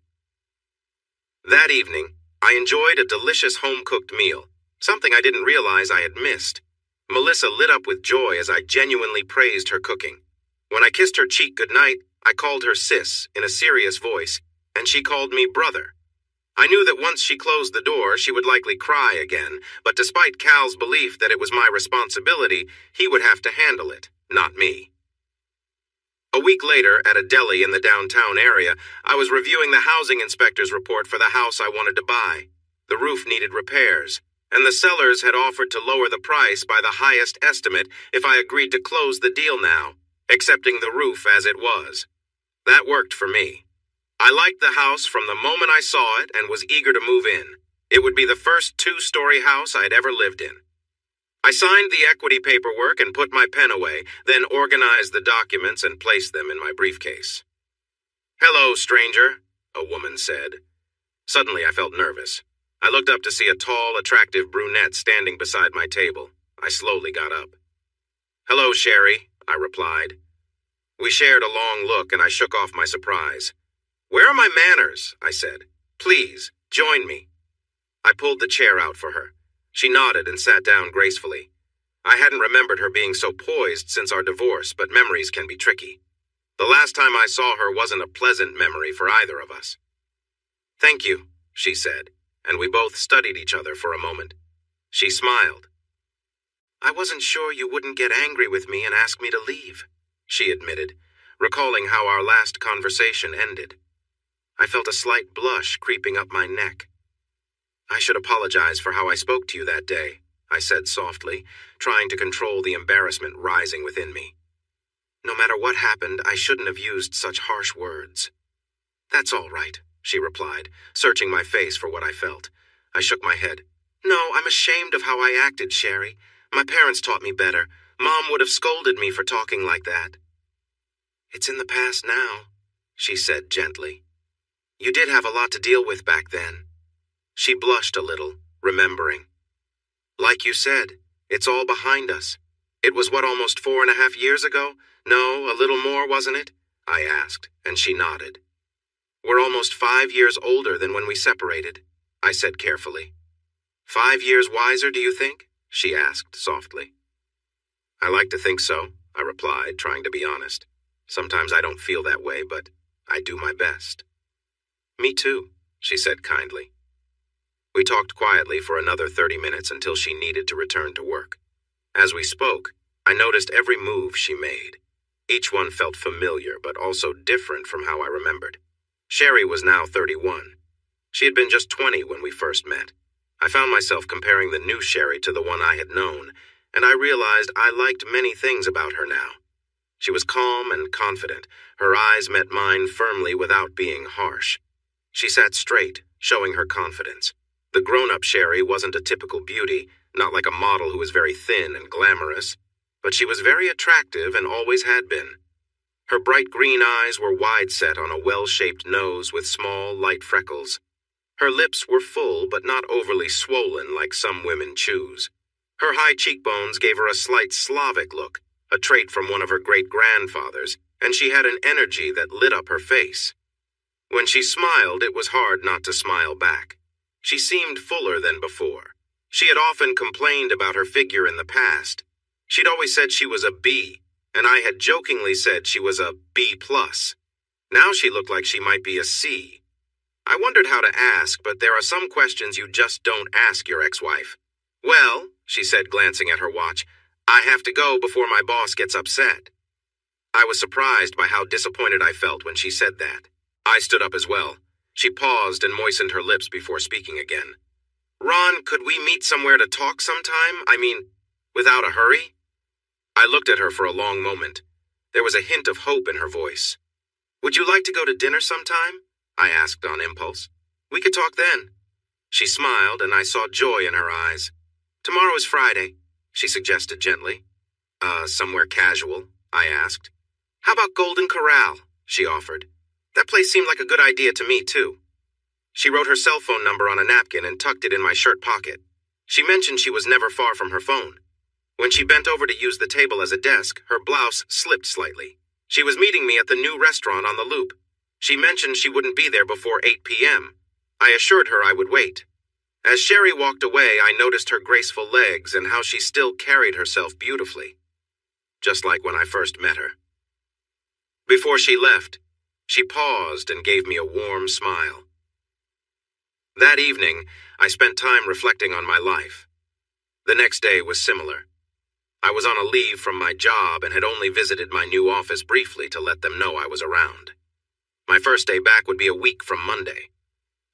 That evening, I enjoyed a delicious home-cooked meal, something I didn't realize I had missed. Melissa lit up with joy as I genuinely praised her cooking. When I kissed her cheek goodnight, I called her sis in a serious voice, and she called me brother. I knew that once she closed the door, she would likely cry again, but despite Cal's belief that it was my responsibility, he would have to handle it, not me. A week later, at a deli in the downtown area, I was reviewing the housing inspector's report for the house I wanted to buy. The roof needed repairs, and the sellers had offered to lower the price by the highest estimate if I agreed to close the deal now, accepting the roof as it was. That worked for me. I liked the house from the moment I saw it and was eager to move in. It would be the first 2-story house I'd ever lived in. I signed the equity paperwork and put my pen away, then organized the documents and placed them in my briefcase. "Hello, stranger," a woman said. Suddenly I felt nervous. I looked up to see a tall, attractive brunette standing beside my table. I slowly got up. "Hello, Sherry," I replied. We shared a long look and I shook off my surprise. "Where are my manners?" I said. "Please, join me." I pulled the chair out for her. She nodded and sat down gracefully. I hadn't remembered her being so poised since our divorce, but memories can be tricky. The last time I saw her wasn't a pleasant memory for either of us. "Thank you," she said, and we both studied each other for a moment. She smiled. "I wasn't sure you wouldn't get angry with me and ask me to leave," she admitted, recalling how our last conversation ended. I felt a slight blush creeping up my neck. "I should apologize for how I spoke to you that day," I said softly, trying to control the embarrassment rising within me. "No matter what happened, I shouldn't have used such harsh words." "That's all right," she replied, searching my face for what I felt. I shook my head. "No, I'm ashamed of how I acted, Sherry. My parents taught me better. Mom would have scolded me for talking like that." "It's in the past now," she said gently. "You did have a lot to deal with back then." She blushed a little, remembering. "Like you said, it's all behind us. It was almost 4.5 years ago? No, a little more, wasn't it?" I asked, and she nodded. "We're almost 5 years older than when we separated," I said carefully. "5 years wiser, do you think?" she asked softly. "I like to think so," I replied, trying to be honest. "Sometimes I don't feel that way, but I do my best." "Me too," she said kindly. We talked quietly for another 30 minutes until she needed to return to work. As we spoke, I noticed every move she made. Each one felt familiar, but also different from how I remembered. Sherry was now 31. She had been just 20 when we first met. I found myself comparing the new Sherry to the one I had known, and I realized I liked many things about her now. She was calm and confident. Her eyes met mine firmly without being harsh. She sat straight, showing her confidence. The grown-up Sherry wasn't a typical beauty, not like a model who was very thin and glamorous, but she was very attractive and always had been. Her bright green eyes were wide-set on a well-shaped nose with small, light freckles. Her lips were full but not overly swollen like some women choose. Her high cheekbones gave her a slight Slavic look, a trait from one of her great-grandfathers, and she had an energy that lit up her face. When she smiled, it was hard not to smile back. She seemed fuller than before. She had often complained about her figure in the past. She'd always said she was a B, and I had jokingly said she was a B+. Now she looked like she might be a C. I wondered how to ask, but there are some questions you just don't ask your ex-wife. "Well," she said, glancing at her watch, "I have to go before my boss gets upset." I was surprised by how disappointed I felt when she said that. I stood up as well. She paused and moistened her lips before speaking again. "Ron, could we meet somewhere to talk sometime? I mean, without a hurry?" I looked at her for a long moment. There was a hint of hope in her voice. "Would you like to go to dinner sometime?" I asked on impulse. "We could talk then." She smiled, and I saw joy in her eyes. "Tomorrow is Friday," she suggested gently. Somewhere casual?" I asked. "How about Golden Corral?" she offered. "That place seemed like a good idea to me, too." She wrote her cell phone number on a napkin and tucked it in my shirt pocket. She mentioned she was never far from her phone. When she bent over to use the table as a desk, her blouse slipped slightly. She was meeting me at the new restaurant on the Loop. She mentioned she wouldn't be there before 8 p.m. I assured her I would wait. As Sherry walked away, I noticed her graceful legs and how she still carried herself beautifully, just like when I first met her. Before she left, she paused and gave me a warm smile. That evening, I spent time reflecting on my life. The next day was similar. I was on a leave from my job and had only visited my new office briefly to let them know I was around. My first day back would be a week from Monday.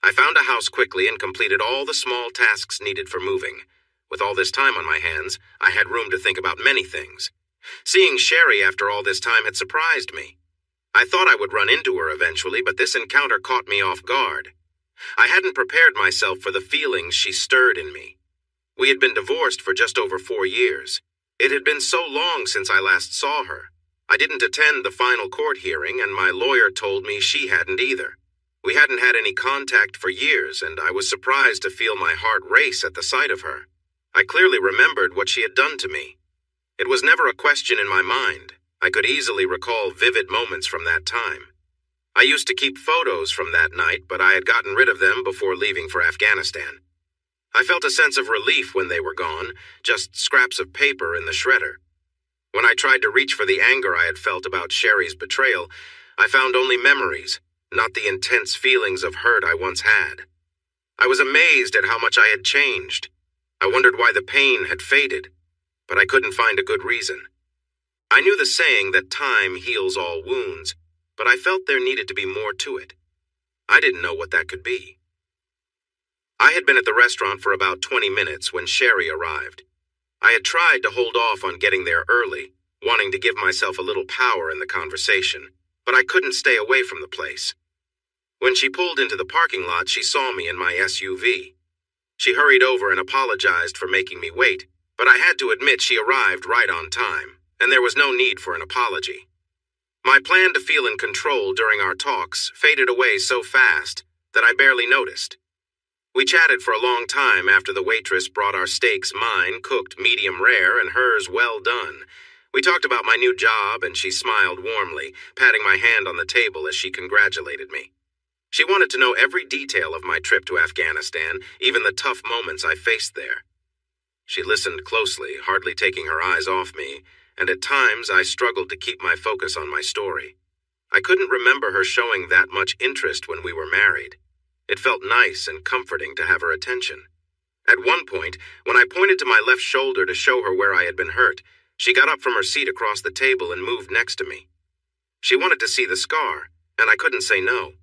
I found a house quickly and completed all the small tasks needed for moving. With all this time on my hands, I had room to think about many things. Seeing Sherry after all this time had surprised me. I thought I would run into her eventually, but this encounter caught me off guard. I hadn't prepared myself for the feelings she stirred in me. We had been divorced for just over 4 years. It had been so long since I last saw her. I didn't attend the final court hearing, and my lawyer told me she hadn't either. We hadn't had any contact for years, and I was surprised to feel my heart race at the sight of her. I clearly remembered what she had done to me. It was never a question in my mind. I could easily recall vivid moments from that time. I used to keep photos from that night, but I had gotten rid of them before leaving for Afghanistan. I felt a sense of relief when they were gone, just scraps of paper in the shredder. When I tried to reach for the anger I had felt about Sherry's betrayal, I found only memories, not the intense feelings of hurt I once had. I was amazed at how much I had changed. I wondered why the pain had faded, but I couldn't find a good reason. I knew the saying that time heals all wounds, but I felt there needed to be more to it. I didn't know what that could be. I had been at the restaurant for about 20 minutes when Sherry arrived. I had tried to hold off on getting there early, wanting to give myself a little power in the conversation, but I couldn't stay away from the place. When she pulled into the parking lot, she saw me in my SUV. She hurried over and apologized for making me wait, but I had to admit she arrived right on time, and there was no need for an apology. My plan to feel in control during our talks faded away so fast that I barely noticed. We chatted for a long time after the waitress brought our steaks, mine cooked medium rare and hers well done. We talked about my new job, and she smiled warmly, patting my hand on the table as she congratulated me. She wanted to know every detail of my trip to Afghanistan, even the tough moments I faced there. She listened closely, hardly taking her eyes off me, and at times I struggled to keep my focus on my story. I couldn't remember her showing that much interest when we were married. It felt nice and comforting to have her attention. At one point, when I pointed to my left shoulder to show her where I had been hurt, she got up from her seat across the table and moved next to me. She wanted to see the scar, and I couldn't say no.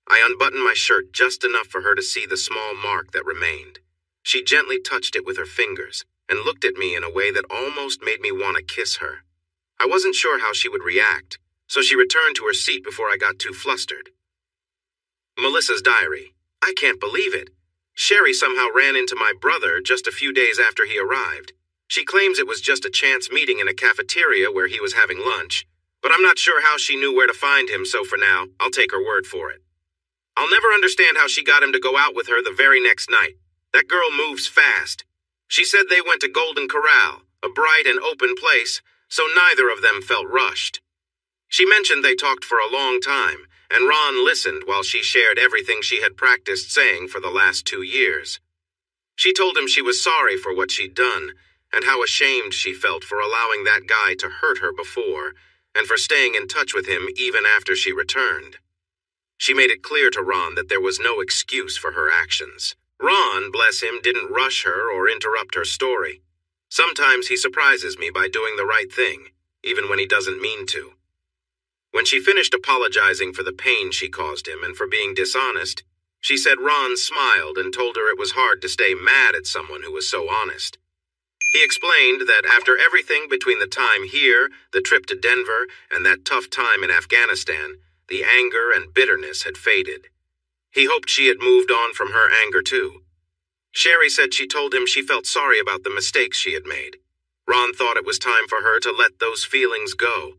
I unbuttoned my shirt just enough for her to see the small mark that remained. She gently touched it with her fingers and looked at me in a way that almost made me want to kiss her. I wasn't sure how she would react, so she returned to her seat before I got too flustered. Melissa's diary. I can't believe it. Sherry somehow ran into my brother just a few days after he arrived. She claims it was just a chance meeting in a cafeteria where he was having lunch, But I'm not sure how she knew where to find him, so for now, I'll take her word for it. I'll never understand how she got him to go out with her the very next night. That girl moves fast. She said they went to Golden Corral, a bright and open place, so neither of them felt rushed. She mentioned they talked for a long time, and Ron listened while she shared everything she had practiced saying for the last 2 years. She told him she was sorry for what she'd done, and how ashamed she felt for allowing that guy to hurt her before, and for staying in touch with him even after she returned. She made it clear to Ron that there was no excuse for her actions. Ron, bless him, didn't rush her or interrupt her story. Sometimes he surprises me by doing the right thing, even when he doesn't mean to. When she finished apologizing for the pain she caused him and for being dishonest, she said Ron smiled and told her it was hard to stay mad at someone who was so honest. He explained that after everything between the time here, the trip to Denver, and that tough time in Afghanistan, the anger and bitterness had faded. He hoped she had moved on from her anger too. Sherry said she told him she felt sorry about the mistakes she had made. Ron thought it was time for her to let those feelings go.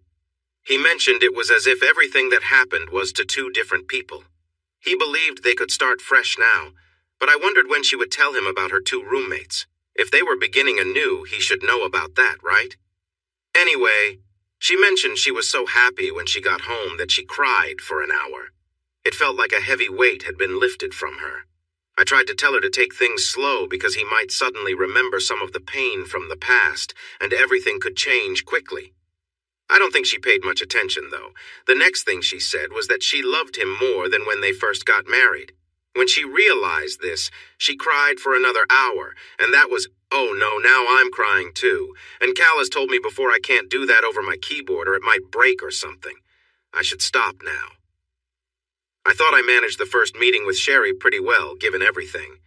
He mentioned it was as if everything that happened was to 2 different people. He believed they could start fresh now, but I wondered when she would tell him about her 2 roommates. If they were beginning anew, he should know about that, right? Anyway, she mentioned she was so happy when she got home that she cried for an hour. It felt like a heavy weight had been lifted from her. I tried to tell her to take things slow because he might suddenly remember some of the pain from the past, and everything could change quickly. I don't think she paid much attention, though. The next thing she said was that she loved him more than when they first got married. When she realized this, she cried for another hour, and that was, oh no, now I'm crying too. And Cal has told me before I can't do that over my keyboard or it might break or something. I should stop now. I thought I managed the first meeting with Sherry pretty well, given everything.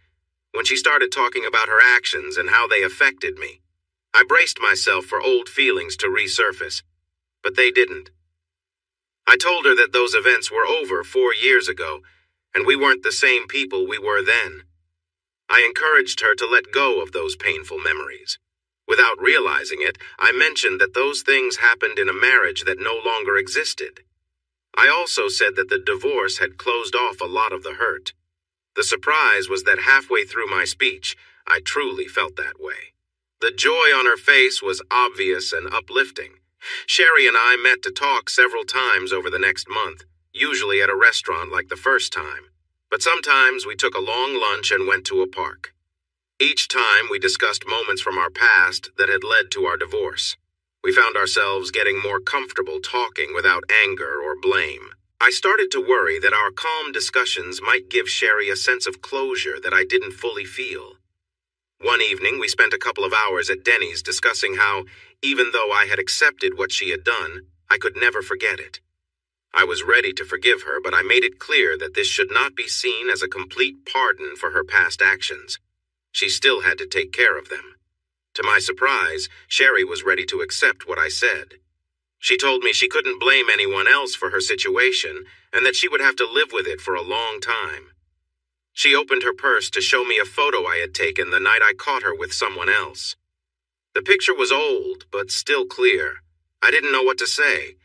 When she started talking about her actions and how they affected me, I braced myself for old feelings to resurface, but they didn't. I told her that those events were over 4 years ago, and we weren't the same people we were then. I encouraged her to let go of those painful memories. Without realizing it, I mentioned that those things happened in a marriage that no longer existed. I also said that the divorce had closed off a lot of the hurt. The surprise was that halfway through my speech, I truly felt that way. The joy on her face was obvious and uplifting. Sherry and I met to talk several times over the next month, usually at a restaurant like the first time. But sometimes we took a long lunch and went to a park. Each time we discussed moments from our past that had led to our divorce. We found ourselves getting more comfortable talking without anger or blame. I started to worry that our calm discussions might give Sherry a sense of closure that I didn't fully feel. One evening, we spent a couple of hours at Denny's discussing how, even though I had accepted what she had done, I could never forget it. I was ready to forgive her, but I made it clear that this should not be seen as a complete pardon for her past actions. She still had to take care of them. To my surprise, Sherry was ready to accept what I said. She told me she couldn't blame anyone else for her situation and that she would have to live with it for a long time. She opened her purse to show me a photo I had taken the night I caught her with someone else. The picture was old, but still clear. I didn't know what to say.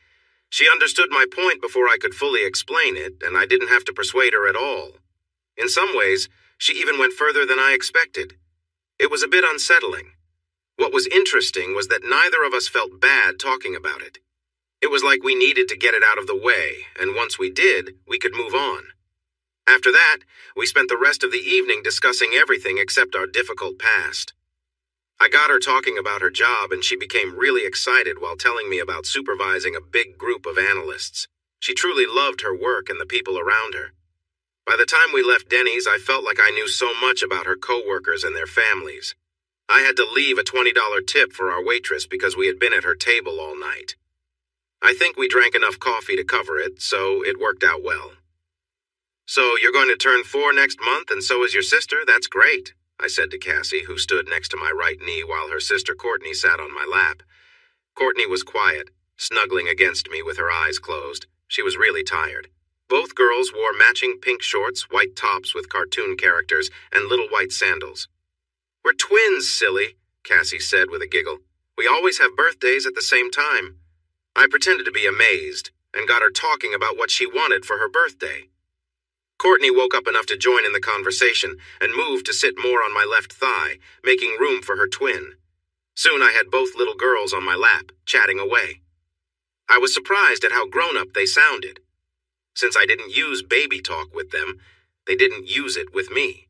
She understood my point before I could fully explain it, and I didn't have to persuade her at all. In some ways, she even went further than I expected. It was a bit unsettling. What was interesting was that neither of us felt bad talking about it. It was like we needed to get it out of the way, and once we did, we could move on. After that, we spent the rest of the evening discussing everything except our difficult past. I got her talking about her job, and she became really excited while telling me about supervising a big group of analysts. She truly loved her work and the people around her. By the time we left Denny's, I felt like I knew so much about her coworkers and their families. I had to leave a $20 tip for our waitress because we had been at her table all night. I think we drank enough coffee to cover it, so it worked out well. "So you're going to turn 4 next month, and so is your sister? That's great," I said to Cassie, who stood next to my right knee while her sister Courtney sat on my lap. Courtney was quiet, snuggling against me with her eyes closed. She was really tired. Both girls wore matching pink shorts, white tops with cartoon characters, and little white sandals. "We're twins, silly," Cassie said with a giggle. "We always have birthdays at the same time." I pretended to be amazed and got her talking about what she wanted for her birthday. Courtney woke up enough to join in the conversation and moved to sit more on my left thigh, making room for her twin. Soon I had both little girls on my lap, chatting away. I was surprised at how grown-up they sounded. Since I didn't use baby talk with them, they didn't use it with me.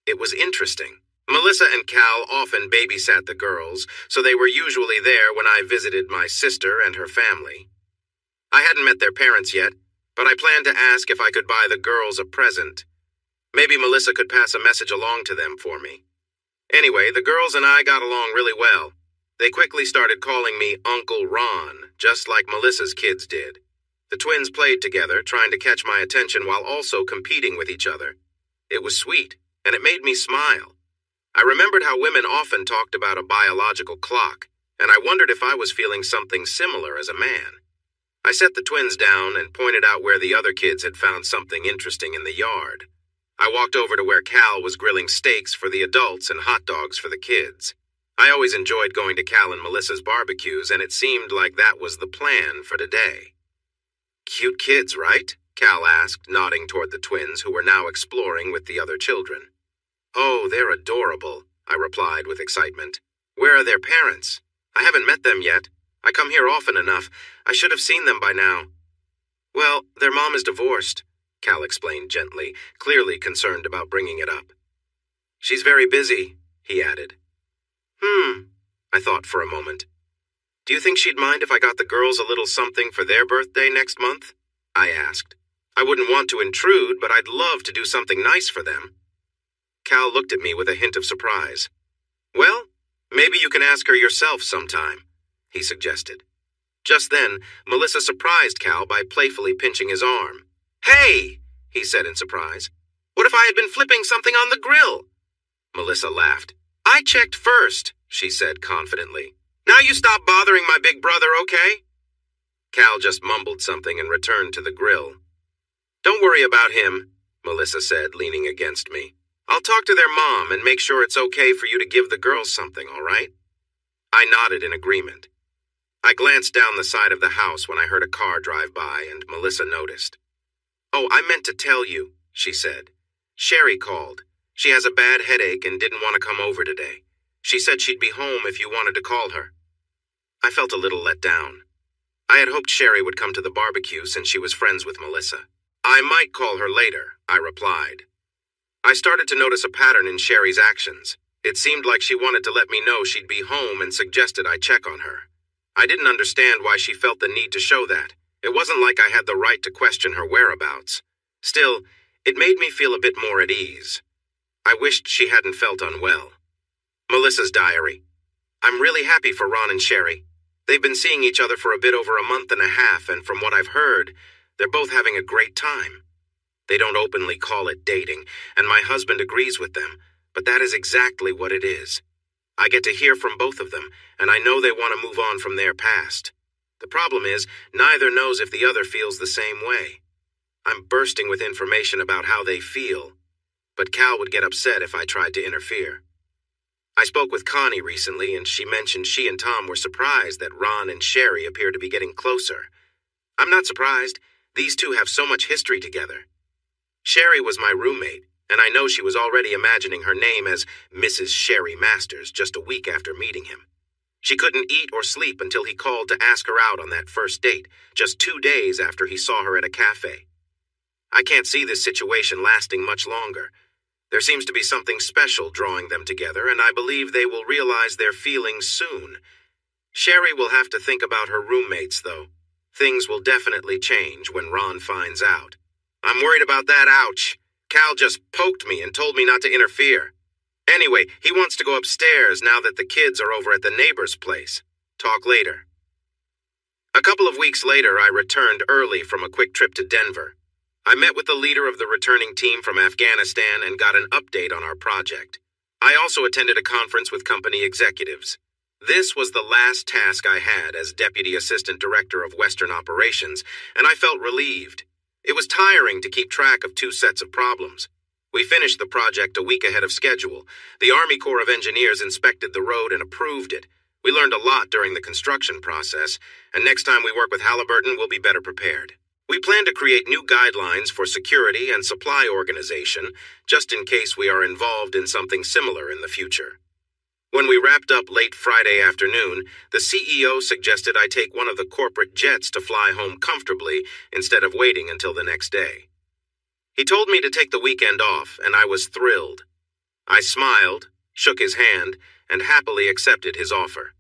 It was interesting. Melissa and Cal often babysat the girls, so they were usually there when I visited my sister and her family. I hadn't met their parents yet, but I planned to ask if I could buy the girls a present. Maybe Melissa could pass a message along to them for me. Anyway, the girls and I got along really well. They quickly started calling me Uncle Ron, just like Melissa's kids did. The twins played together, trying to catch my attention while also competing with each other. It was sweet, and it made me smile. I remembered how women often talked about a biological clock, and I wondered if I was feeling something similar as a man. I set the twins down and pointed out where the other kids had found something interesting in the yard. I walked over to where Cal was grilling steaks for the adults and hot dogs for the kids. I always enjoyed going to Cal and Melissa's barbecues, and it seemed like that was the plan for today. "Cute kids, right?" Cal asked, nodding toward the twins who were now exploring with the other children. "Oh, they're adorable," I replied with excitement. "Where are their parents? I haven't met them yet. I come here often enough. I should have seen them by now." "Well, their mom is divorced," Cal explained gently, clearly concerned about bringing it up. "She's very busy," he added. I thought for a moment. "Do you think she'd mind if I got the girls a little something for their birthday next month?" I asked. "I wouldn't want to intrude, but I'd love to do something nice for them." Cal looked at me with a hint of surprise. "Well, maybe you can ask her yourself sometime," he suggested. Just then, Melissa surprised Cal by playfully pinching his arm. "Hey!" he said in surprise. "What if I had been flipping something on the grill?" Melissa laughed. "I checked first," she said confidently. "Now you stop bothering my big brother, okay?" Cal just mumbled something and returned to the grill. "Don't worry about him," Melissa said, leaning against me. "I'll talk to their mom and make sure it's okay for you to give the girls something, all right?" I nodded in agreement. I glanced down the side of the house when I heard a car drive by, and Melissa noticed. "Oh, I meant to tell you," she said. "Sherry called. She has a bad headache and didn't want to come over today. She said she'd be home if you wanted to call her." I felt a little let down. I had hoped Sherry would come to the barbecue since she was friends with Melissa. "I might call her later," I replied. I started to notice a pattern in Sherry's actions. It seemed like she wanted to let me know she'd be home and suggested I check on her. I didn't understand why she felt the need to show that. It wasn't like I had the right to question her whereabouts. Still, it made me feel a bit more at ease. I wished she hadn't felt unwell. Melissa's diary. "I'm really happy for Ron and Sherry. They've been seeing each other for a bit over a month and a half, and from what I've heard, they're both having a great time. They don't openly call it dating, and my husband agrees with them, but that is exactly what it is. I get to hear from both of them, and I know they want to move on from their past. The problem is, neither knows if the other feels the same way. I'm bursting with information about how they feel, but Cal would get upset if I tried to interfere. I spoke with Connie recently, and she mentioned she and Tom were surprised that Ron and Sherry appear to be getting closer. I'm not surprised. These two have so much history together. Sherry was my roommate, and I know she was already imagining her name as Mrs. Sherry Masters just a week after meeting him. She couldn't eat or sleep until he called to ask her out on that first date, just 2 days after he saw her at a cafe. I can't see this situation lasting much longer. There seems to be something special drawing them together, and I believe they will realize their feelings soon. Sherry will have to think about her roommates, though. Things will definitely change when Ron finds out. I'm worried about that, ouch. Cal just poked me and told me not to interfere. Anyway, he wants to go upstairs now that the kids are over at the neighbor's place. Talk later. A couple of weeks later, I returned early from a quick trip to Denver. I met with the leader of the returning team from Afghanistan and got an update on our project. I also attended a conference with company executives. This was the last task I had as Deputy Assistant Director of Western Operations, and I felt relieved. It was tiring to keep track of 2 sets of problems. We finished the project a week ahead of schedule. The Army Corps of Engineers inspected the road and approved it. We learned a lot during the construction process, and next time we work with Halliburton, we'll be better prepared. We plan to create new guidelines for security and supply organization, just in case we are involved in something similar in the future. When we wrapped up late Friday afternoon, the CEO suggested I take one of the corporate jets to fly home comfortably instead of waiting until the next day. He told me to take the weekend off, and I was thrilled. I smiled, shook his hand, and happily accepted his offer.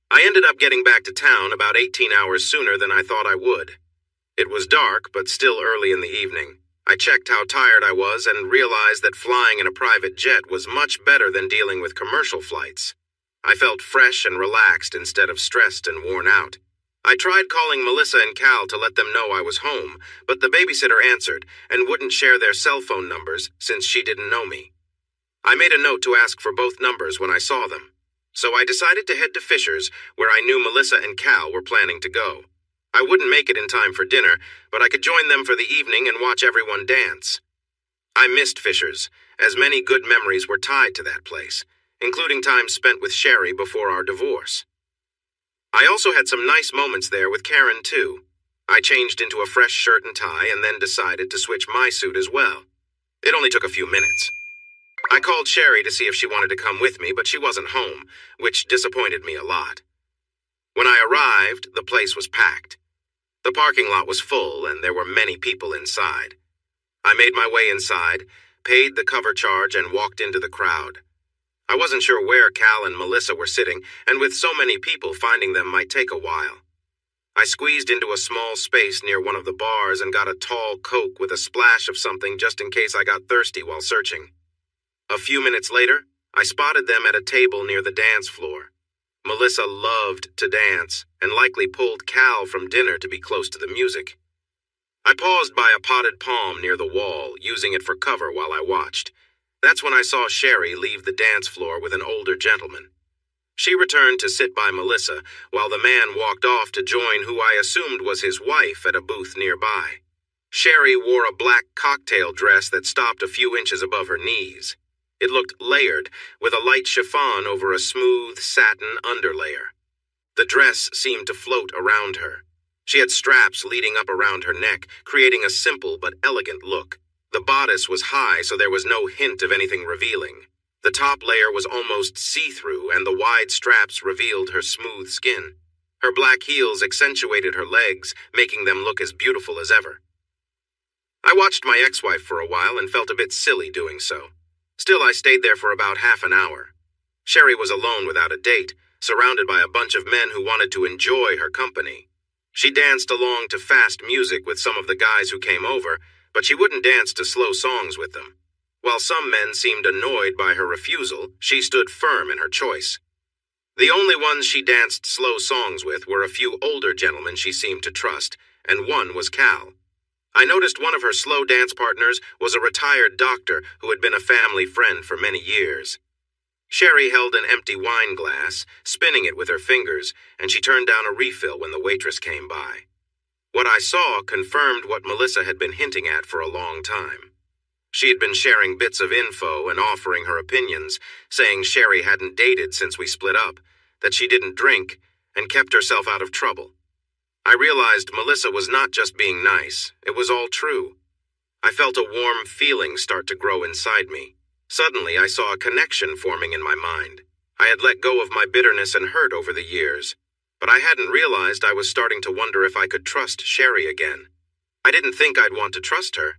I ended up getting back to town about 18 hours sooner than I thought I would. It was dark, but still early in the evening. I checked how tired I was and realized that flying in a private jet was much better than dealing with commercial flights. I felt fresh and relaxed instead of stressed and worn out. I tried calling Melissa and Cal to let them know I was home, but the babysitter answered and wouldn't share their cell phone numbers since she didn't know me. I made a note to ask for both numbers when I saw them, so I decided to head to Fisher's, where I knew Melissa and Cal were planning to go. I wouldn't make it in time for dinner, but I could join them for the evening and watch everyone dance. I missed Fisher's, as many good memories were tied to that place, including time spent with Sherry before our divorce. I also had some nice moments there with Karen, too. I changed into a fresh shirt and tie and then decided to switch my suit as well. It only took a few minutes. I called Sherry to see if she wanted to come with me, but she wasn't home, which disappointed me a lot. When I arrived, the place was packed. The parking lot was full, and there were many people inside. I made my way inside, paid the cover charge, and walked into the crowd. I wasn't sure where Cal and Melissa were sitting, and with so many people, finding them might take a while. I squeezed into a small space near one of the bars and got a tall Coke with a splash of something just in case I got thirsty while searching. A few minutes later, I spotted them at a table near the dance floor. Melissa loved to dance and likely pulled Cal from dinner to be close to the music. I paused by a potted palm near the wall, using it for cover while I watched. That's when I saw Sherry leave the dance floor with an older gentleman. She returned to sit by Melissa, while the man walked off to join who I assumed was his wife at a booth nearby. Sherry wore a black cocktail dress that stopped a few inches above her knees. It looked layered, with a light chiffon over a smooth satin underlayer. The dress seemed to float around her. She had straps leading up around her neck, creating a simple but elegant look. The bodice was high, so there was no hint of anything revealing. The top layer was almost see-through, and the wide straps revealed her smooth skin. Her black heels accentuated her legs, making them look as beautiful as ever. I watched my ex-wife for a while and felt a bit silly doing so. Still, I stayed there for about half an hour. Sherry was alone without a date, surrounded by a bunch of men who wanted to enjoy her company. She danced along to fast music with some of the guys who came over, but she wouldn't dance to slow songs with them. While some men seemed annoyed by her refusal, she stood firm in her choice. The only ones she danced slow songs with were a few older gentlemen she seemed to trust, and one was Cal. I noticed one of her slow dance partners was a retired doctor who had been a family friend for many years. Sherry held an empty wine glass, spinning it with her fingers, and she turned down a refill when the waitress came by. What I saw confirmed what Melissa had been hinting at for a long time. She had been sharing bits of info and offering her opinions, saying Sherry hadn't dated since we split up, that she didn't drink, and kept herself out of trouble. I realized Melissa was not just being nice, it was all true. I felt a warm feeling start to grow inside me. Suddenly, I saw a connection forming in my mind. I had let go of my bitterness and hurt over the years, but I hadn't realized I was starting to wonder if I could trust Sherry again. I didn't think I'd want to trust her.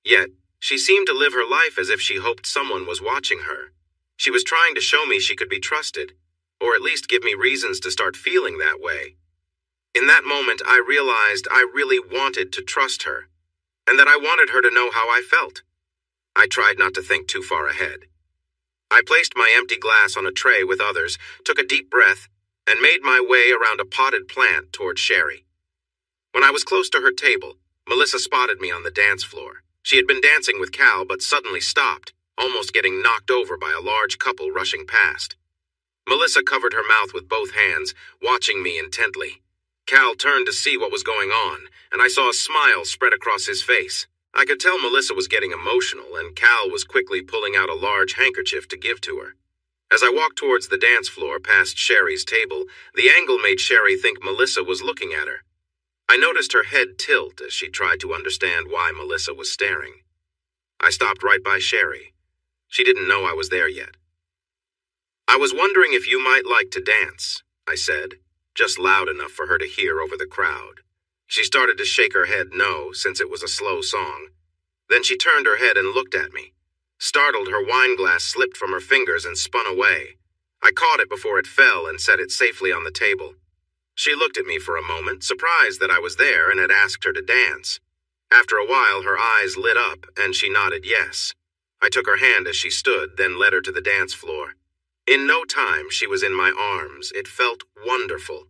Yet, she seemed to live her life as if she hoped someone was watching her. She was trying to show me she could be trusted, or at least give me reasons to start feeling that way. In that moment, I realized I really wanted to trust her, and that I wanted her to know how I felt. I tried not to think too far ahead. I placed my empty glass on a tray with others, took a deep breath, and made my way around a potted plant toward Sherry. When I was close to her table, Melissa spotted me on the dance floor. She had been dancing with Cal, but suddenly stopped, almost getting knocked over by a large couple rushing past. Melissa covered her mouth with both hands, watching me intently. Cal turned to see what was going on, and I saw a smile spread across his face. I could tell Melissa was getting emotional, and Cal was quickly pulling out a large handkerchief to give to her. As I walked towards the dance floor past Sherry's table, the angle made Sherry think Melissa was looking at her. I noticed her head tilt as she tried to understand why Melissa was staring. I stopped right by Sherry. She didn't know I was there yet. "I was wondering if you might like to dance," I said, just loud enough for her to hear over the crowd. She started to shake her head no, since it was a slow song. Then she turned her head and looked at me. Startled, her wine glass slipped from her fingers and spun away. I caught it before it fell and set it safely on the table. She looked at me for a moment, surprised that I was there and had asked her to dance. After a while, her eyes lit up, and she nodded yes. I took her hand as she stood, then led her to the dance floor. In no time, she was in my arms. It felt wonderful.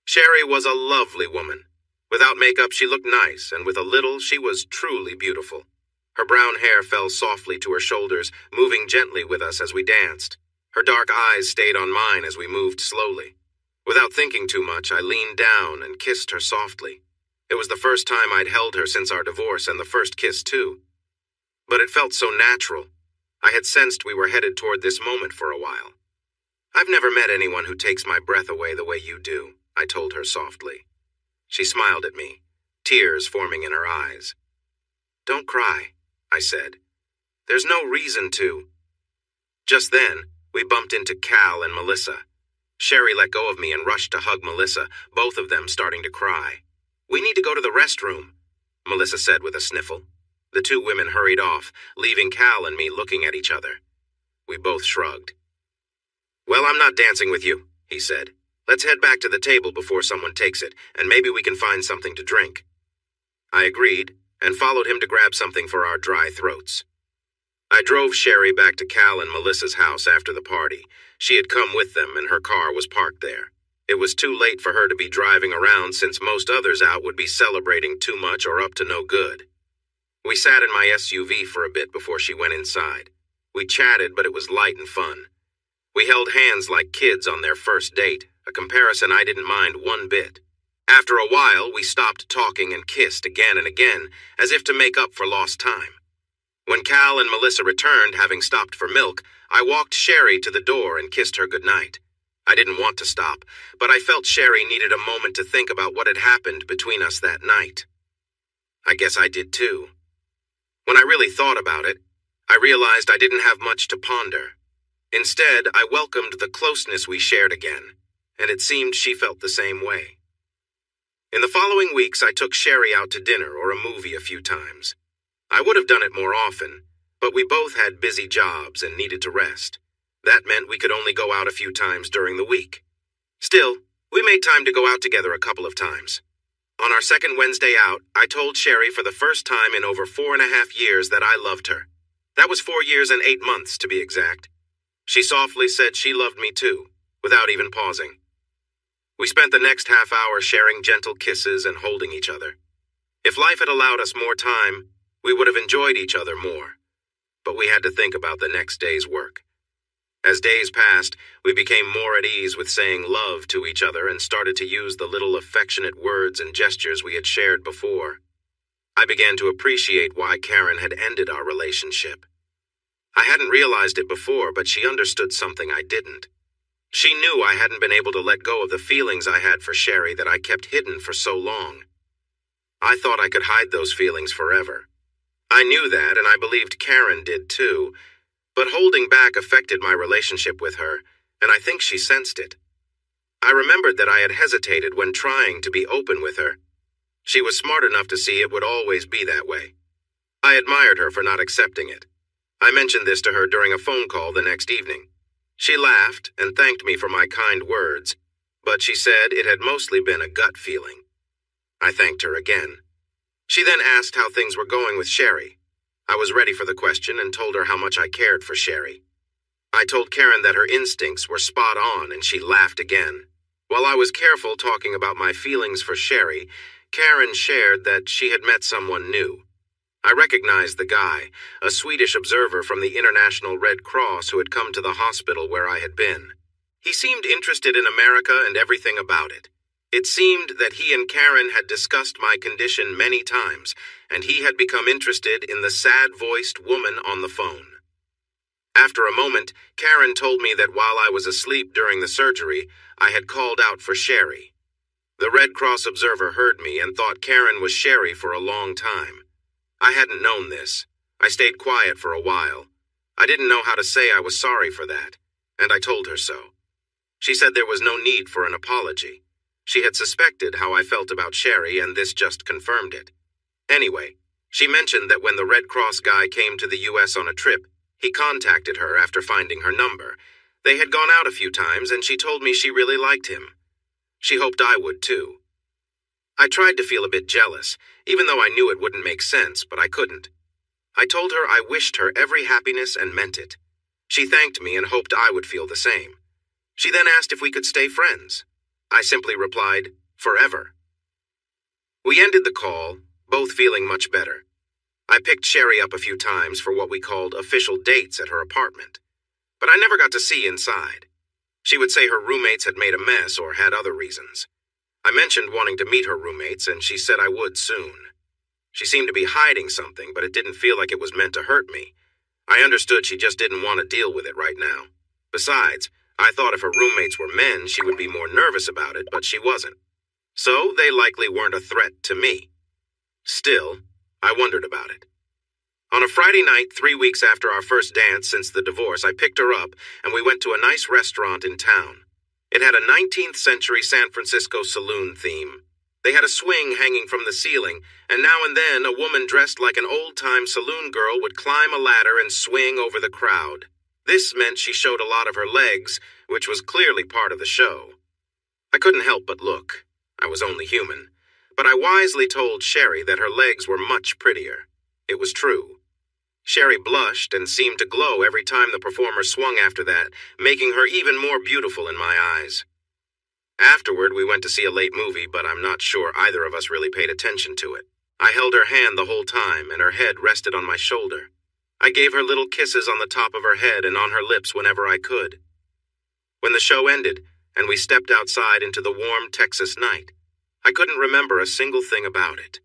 Sherry was a lovely woman. Without makeup, she looked nice, and with a little, she was truly beautiful. Her brown hair fell softly to her shoulders, moving gently with us as we danced. Her dark eyes stayed on mine as we moved slowly. Without thinking too much, I leaned down and kissed her softly. It was the first time I'd held her since our divorce, and the first kiss, too. But it felt so natural. I had sensed we were headed toward this moment for a while. "I've never met anyone who takes my breath away the way you do," I told her softly. She smiled at me, tears forming in her eyes. "Don't cry," I said. "There's no reason to." Just then, we bumped into Cal and Melissa. Sherry let go of me and rushed to hug Melissa, both of them starting to cry. "We need to go to the restroom," Melissa said with a sniffle. The two women hurried off, leaving Cal and me looking at each other. We both shrugged. "Well, I'm not dancing with you," he said. "Let's head back to the table before someone takes it, and maybe we can find something to drink." I agreed, and followed him to grab something for our dry throats. I drove Sherry back to Cal and Melissa's house after the party. She had come with them, and her car was parked there. It was too late for her to be driving around since most others out would be celebrating too much or up to no good. We sat in my SUV for a bit before she went inside. We chatted, but it was light and fun. We held hands like kids on their first date, a comparison I didn't mind one bit. After a while, we stopped talking and kissed again and again, as if to make up for lost time. When Cal and Melissa returned, having stopped for milk, I walked Sherry to the door and kissed her goodnight. I didn't want to stop, but I felt Sherry needed a moment to think about what had happened between us that night. I guess I did too. When I really thought about it, I realized I didn't have much to ponder. Instead, I welcomed the closeness we shared again, and it seemed she felt the same way. In the following weeks, I took Sherry out to dinner or a movie a few times. I would have done it more often, but we both had busy jobs and needed to rest. That meant we could only go out a few times during the week. Still, we made time to go out together a couple of times. On our second Wednesday out, I told Sherry for the first time in over 4.5 years that I loved her. That was 4 years and 8 months, to be exact. She softly said she loved me too, without even pausing. We spent the next half hour sharing gentle kisses and holding each other. If life had allowed us more time, we would have enjoyed each other more. But we had to think about the next day's work. As days passed, we became more at ease with saying love to each other and started to use the little affectionate words and gestures we had shared before. I began to appreciate why Karen had ended our relationship. I hadn't realized it before, but she understood something I didn't. She knew I hadn't been able to let go of the feelings I had for Sherry that I kept hidden for so long. I thought I could hide those feelings forever. I knew that, and I believed Karen did too, but holding back affected my relationship with her, and I think she sensed it. I remembered that I had hesitated when trying to be open with her. She was smart enough to see it would always be that way. I admired her for not accepting it. I mentioned this to her during a phone call the next evening. She laughed and thanked me for my kind words, but she said it had mostly been a gut feeling. I thanked her again. She then asked how things were going with Sherry. I was ready for the question and told her how much I cared for Sherry. I told Karen that her instincts were spot on, and she laughed again. While I was careful talking about my feelings for Sherry, Karen shared that she had met someone new. I recognized the guy, a Swedish observer from the International Red Cross who had come to the hospital where I had been. He seemed interested in America and everything about it. It seemed that he and Karen had discussed my condition many times, and he had become interested in the sad-voiced woman on the phone. After a moment, Karen told me that while I was asleep during the surgery, I had called out for Sherry. The Red Cross observer heard me and thought Karen was Sherry for a long time. I hadn't known this. I stayed quiet for a while. I didn't know how to say I was sorry for that, and I told her so. She said there was no need for an apology. She had suspected how I felt about Sherry, and this just confirmed it. Anyway, she mentioned that when the Red Cross guy came to the U.S. on a trip, he contacted her after finding her number. They had gone out a few times, and she told me she really liked him. She hoped I would, too. I tried to feel a bit jealous, even though I knew it wouldn't make sense, but I couldn't. I told her I wished her every happiness and meant it. She thanked me and hoped I would feel the same. She then asked if we could stay friends. I simply replied, forever. We ended the call, both feeling much better. I picked Sherry up a few times for what we called official dates at her apartment, but I never got to see inside. She would say her roommates had made a mess or had other reasons. I mentioned wanting to meet her roommates, and she said I would soon. She seemed to be hiding something, but it didn't feel like it was meant to hurt me. I understood she just didn't want to deal with it right now. Besides, I thought if her roommates were men, she would be more nervous about it, but she wasn't. So they likely weren't a threat to me. Still, I wondered about it. On a Friday night, 3 weeks after our first dance since the divorce, I picked her up, and we went to a nice restaurant in town. It had a 19th century San Francisco saloon theme. They had a swing hanging from the ceiling, and now and then a woman dressed like an old-time saloon girl would climb a ladder and swing over the crowd. This meant she showed a lot of her legs, which was clearly part of the show. I couldn't help but look. I was only human. But I wisely told Sherry that her legs were much prettier. It was true. Sherry blushed and seemed to glow every time the performer swung after that, making her even more beautiful in my eyes. Afterward, we went to see a late movie, but I'm not sure either of us really paid attention to it. I held her hand the whole time, and her head rested on my shoulder. I gave her little kisses on the top of her head and on her lips whenever I could. When the show ended, and we stepped outside into the warm Texas night, I couldn't remember a single thing about it.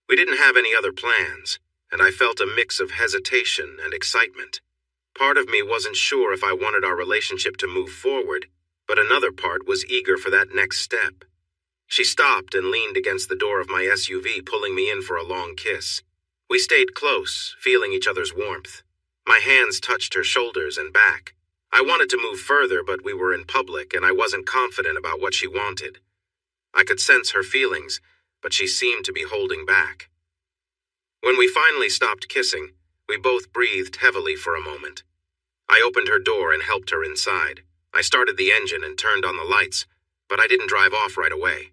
We didn't have any other plans, and I felt a mix of hesitation and excitement. Part of me wasn't sure if I wanted our relationship to move forward, but another part was eager for that next step. She stopped and leaned against the door of my SUV, pulling me in for a long kiss. We stayed close, feeling each other's warmth. My hands touched her shoulders and back. I wanted to move further, but we were in public, and I wasn't confident about what she wanted. I could sense her feelings, but she seemed to be holding back. When we finally stopped kissing, we both breathed heavily for a moment. I opened her door and helped her inside. I started the engine and turned on the lights, but I didn't drive off right away.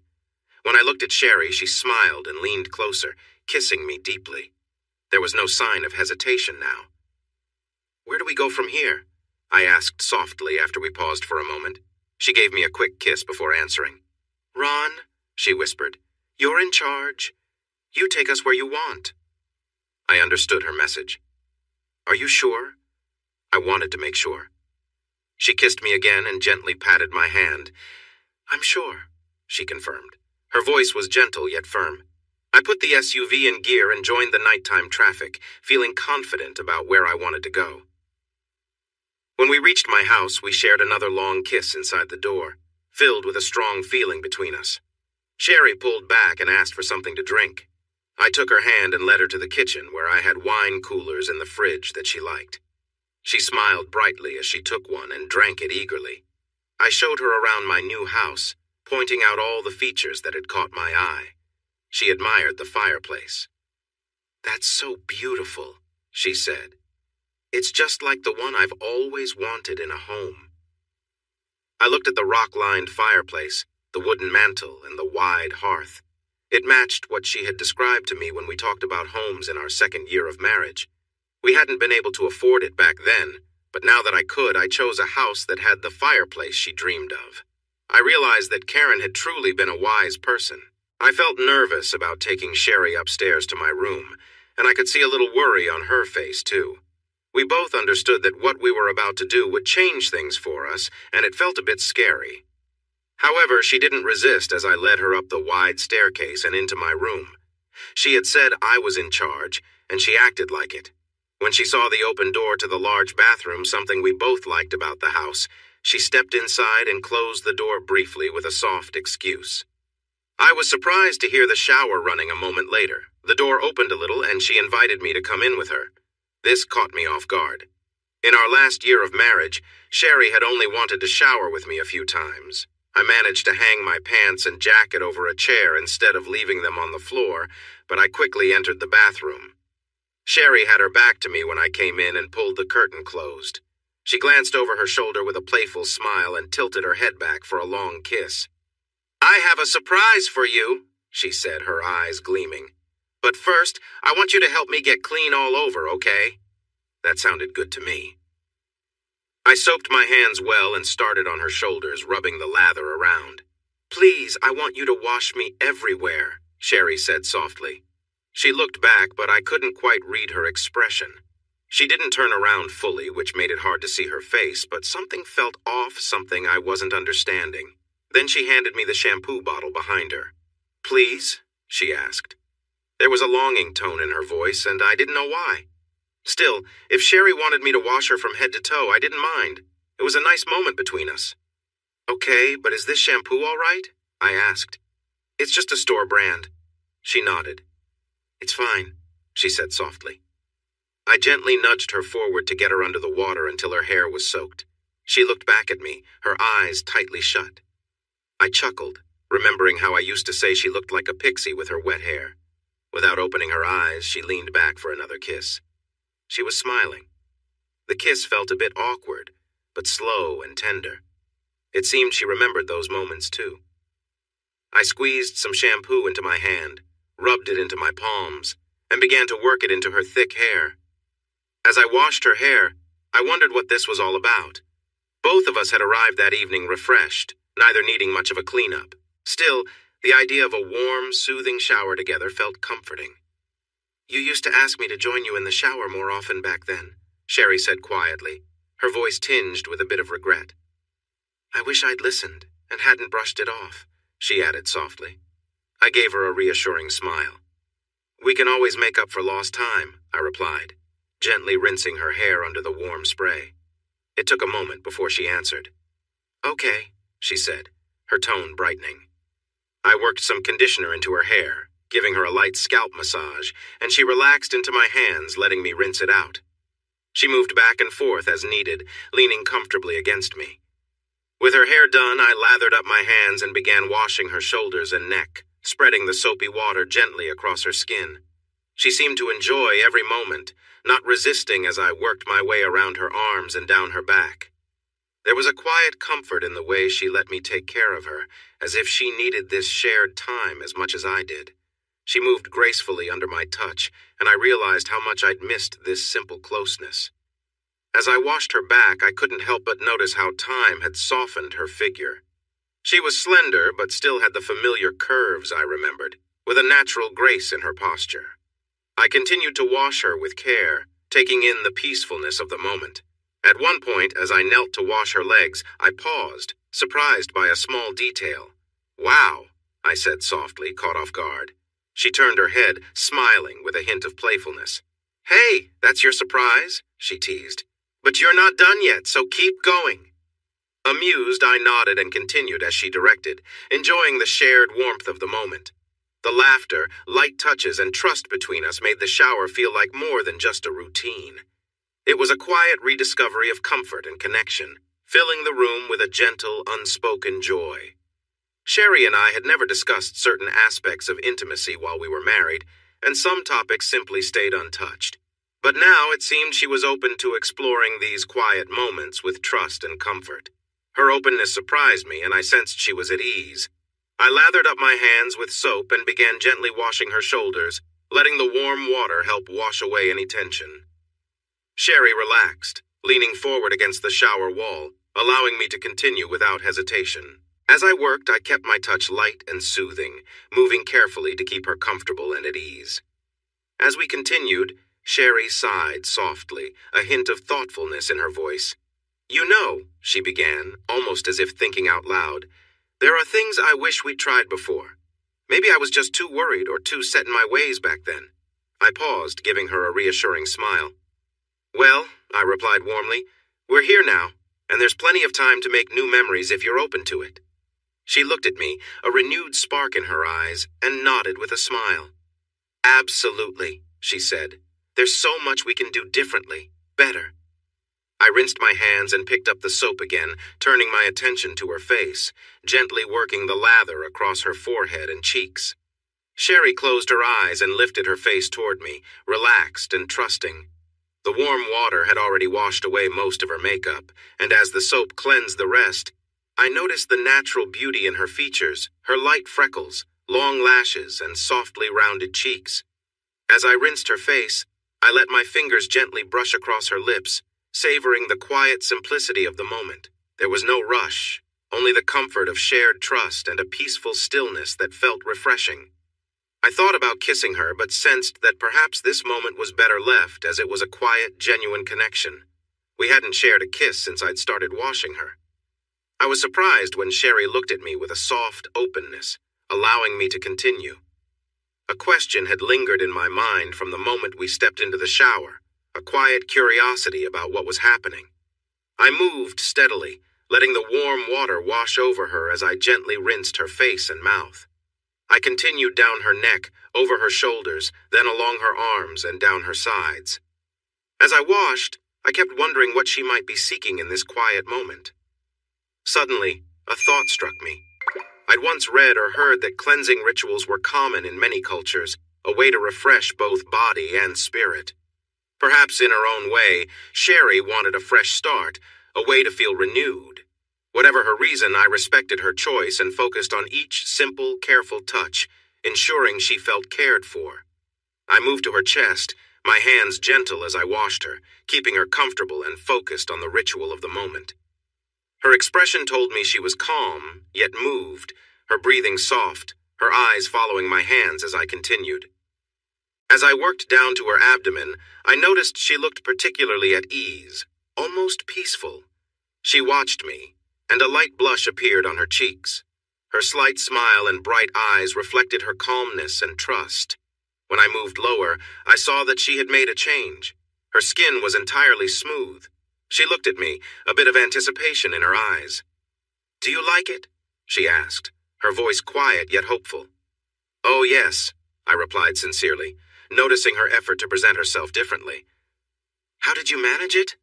When I looked at Sherry, she smiled and leaned closer, kissing me deeply. There was no sign of hesitation now. "Where do we go from here?" I asked softly after we paused for a moment. She gave me a quick kiss before answering. "Ron," she whispered, "you're in charge. You take us where you want." I understood her message. "Are you sure?" I wanted to make sure. She kissed me again and gently patted my hand. "I'm sure," she confirmed. Her voice was gentle yet firm. I put the SUV in gear and joined the nighttime traffic, feeling confident about where I wanted to go. When we reached my house, we shared another long kiss inside the door, filled with a strong feeling between us. Sherry pulled back and asked for something to drink. I took her hand and led her to the kitchen, where I had wine coolers in the fridge that she liked. She smiled brightly as she took one and drank it eagerly. I showed her around my new house, pointing out all the features that had caught my eye. She admired the fireplace. "That's so beautiful," she said. "It's just like the one I've always wanted in a home." I looked at the rock-lined fireplace, the wooden mantel, and the wide hearth. It matched what she had described to me when we talked about homes in our second year of marriage. We hadn't been able to afford it back then, but now that I could, I chose a house that had the fireplace she dreamed of. I realized that Karen had truly been a wise person. I felt nervous about taking Sherry upstairs to my room, and I could see a little worry on her face, too. We both understood that what we were about to do would change things for us, and it felt a bit scary. However, she didn't resist as I led her up the wide staircase and into my room. She had said I was in charge, and she acted like it. When she saw the open door to the large bathroom, something we both liked about the house, she stepped inside and closed the door briefly with a soft excuse. I was surprised to hear the shower running a moment later. The door opened a little and she invited me to come in with her. This caught me off guard. In our last year of marriage, Sherry had only wanted to shower with me a few times. I managed to hang my pants and jacket over a chair instead of leaving them on the floor, but I quickly entered the bathroom. Sherry had her back to me when I came in and pulled the curtain closed. She glanced over her shoulder with a playful smile and tilted her head back for a long kiss. "I have a surprise for you," she said, her eyes gleaming. "But first, I want you to help me get clean all over, okay?" That sounded good to me. I soaped my hands well and started on her shoulders, rubbing the lather around. "Please, I want you to wash me everywhere," Sherry said softly. She looked back, but I couldn't quite read her expression. She didn't turn around fully, which made it hard to see her face, but something felt off, something I wasn't understanding. Then she handed me the shampoo bottle behind her. "Please?" she asked. There was a longing tone in her voice, and I didn't know why. Still, if Sherry wanted me to wash her from head to toe, I didn't mind. It was a nice moment between us. "Okay, but is this shampoo all right?" I asked. "It's just a store brand." She nodded. "It's fine," she said softly. I gently nudged her forward to get her under the water until her hair was soaked. She looked back at me, her eyes tightly shut. I chuckled, remembering how I used to say she looked like a pixie with her wet hair. Without opening her eyes, she leaned back for another kiss. She was smiling. The kiss felt a bit awkward, but slow and tender. It seemed she remembered those moments too. I squeezed some shampoo into my hand, rubbed it into my palms, and began to work it into her thick hair. As I washed her hair, I wondered what this was all about. Both of us had arrived that evening refreshed, neither needing much of a cleanup. Still, the idea of a warm, soothing shower together felt comforting. "You used to ask me to join you in the shower more often back then," Sherry said quietly, her voice tinged with a bit of regret. "I wish I'd listened and hadn't brushed it off," she added softly. I gave her a reassuring smile. "We can always make up for lost time," I replied, gently rinsing her hair under the warm spray. It took a moment before she answered. "Okay," she said, her tone brightening. I worked some conditioner into her hair, giving her a light scalp massage, and she relaxed into my hands, letting me rinse it out. She moved back and forth as needed, leaning comfortably against me. With her hair done, I lathered up my hands and began washing her shoulders and neck, spreading the soapy water gently across her skin. She seemed to enjoy every moment, not resisting as I worked my way around her arms and down her back. There was a quiet comfort in the way she let me take care of her, as if she needed this shared time as much as I did. She moved gracefully under my touch, and I realized how much I'd missed this simple closeness. As I washed her back, I couldn't help but notice how time had softened her figure. She was slender, but still had the familiar curves I remembered, with a natural grace in her posture. I continued to wash her with care, taking in the peacefulness of the moment. At one point, as I knelt to wash her legs, I paused, surprised by a small detail. "Wow," I said softly, caught off guard. She turned her head, smiling with a hint of playfulness. "Hey, that's your surprise?" she teased. "But you're not done yet, so keep going." Amused, I nodded and continued as she directed, enjoying the shared warmth of the moment. The laughter, light touches, and trust between us made the shower feel like more than just a routine. It was a quiet rediscovery of comfort and connection, filling the room with a gentle, unspoken joy. Sherry and I had never discussed certain aspects of intimacy while we were married, and some topics simply stayed untouched. But now it seemed she was open to exploring these quiet moments with trust and comfort. Her openness surprised me, and I sensed she was at ease. I lathered up my hands with soap and began gently washing her shoulders, letting the warm water help wash away any tension. Sherry relaxed, leaning forward against the shower wall, allowing me to continue without hesitation. As I worked, I kept my touch light and soothing, moving carefully to keep her comfortable and at ease. As we continued, Sherry sighed softly, a hint of thoughtfulness in her voice. "You know," she began, almost as if thinking out loud, "there are things I wish we'd tried before. Maybe I was just too worried or too set in my ways back then." I paused, giving her a reassuring smile. Well, I replied warmly, we're here now, and there's plenty of time to make new memories if you're open to it. She looked at me, a renewed spark in her eyes, and nodded with a smile. Absolutely, she said. There's so much we can do differently, better. I rinsed my hands and picked up the soap again, turning my attention to her face, gently working the lather across her forehead and cheeks. Sherry closed her eyes and lifted her face toward me, relaxed and trusting. The warm water had already washed away most of her makeup, and as the soap cleansed the rest, I noticed the natural beauty in her features, her light freckles, long lashes, and softly rounded cheeks. As I rinsed her face, I let my fingers gently brush across her lips, savoring the quiet simplicity of the moment. There was no rush, only the comfort of shared trust and a peaceful stillness that felt refreshing. I thought about kissing her, but sensed that perhaps this moment was better left, as it was a quiet, genuine connection. We hadn't shared a kiss since I'd started washing her. I was surprised when Sherry looked at me with a soft openness, allowing me to continue. A question had lingered in my mind from the moment we stepped into the shower, a quiet curiosity about what was happening. I moved steadily, letting the warm water wash over her as I gently rinsed her face and mouth. I continued down her neck, over her shoulders, then along her arms and down her sides. As I washed, I kept wondering what she might be seeking in this quiet moment. Suddenly, a thought struck me. I'd once read or heard that cleansing rituals were common in many cultures, a way to refresh both body and spirit. Perhaps in her own way, Sherry wanted a fresh start, a way to feel renewed. Whatever her reason, I respected her choice and focused on each simple, careful touch, ensuring she felt cared for. I moved to her chest, my hands gentle as I washed her, keeping her comfortable and focused on the ritual of the moment. Her expression told me she was calm, yet moved, her breathing soft, her eyes following my hands as I continued. As I worked down to her abdomen, I noticed she looked particularly at ease, almost peaceful. She watched me, and a light blush appeared on her cheeks. Her slight smile and bright eyes reflected her calmness and trust. When I moved lower, I saw that she had made a change. Her skin was entirely smooth. She looked at me, a bit of anticipation in her eyes. "Do you like it?" she asked, her voice quiet yet hopeful. "Oh, yes," I replied sincerely, noticing her effort to present herself differently. "How did you manage it?"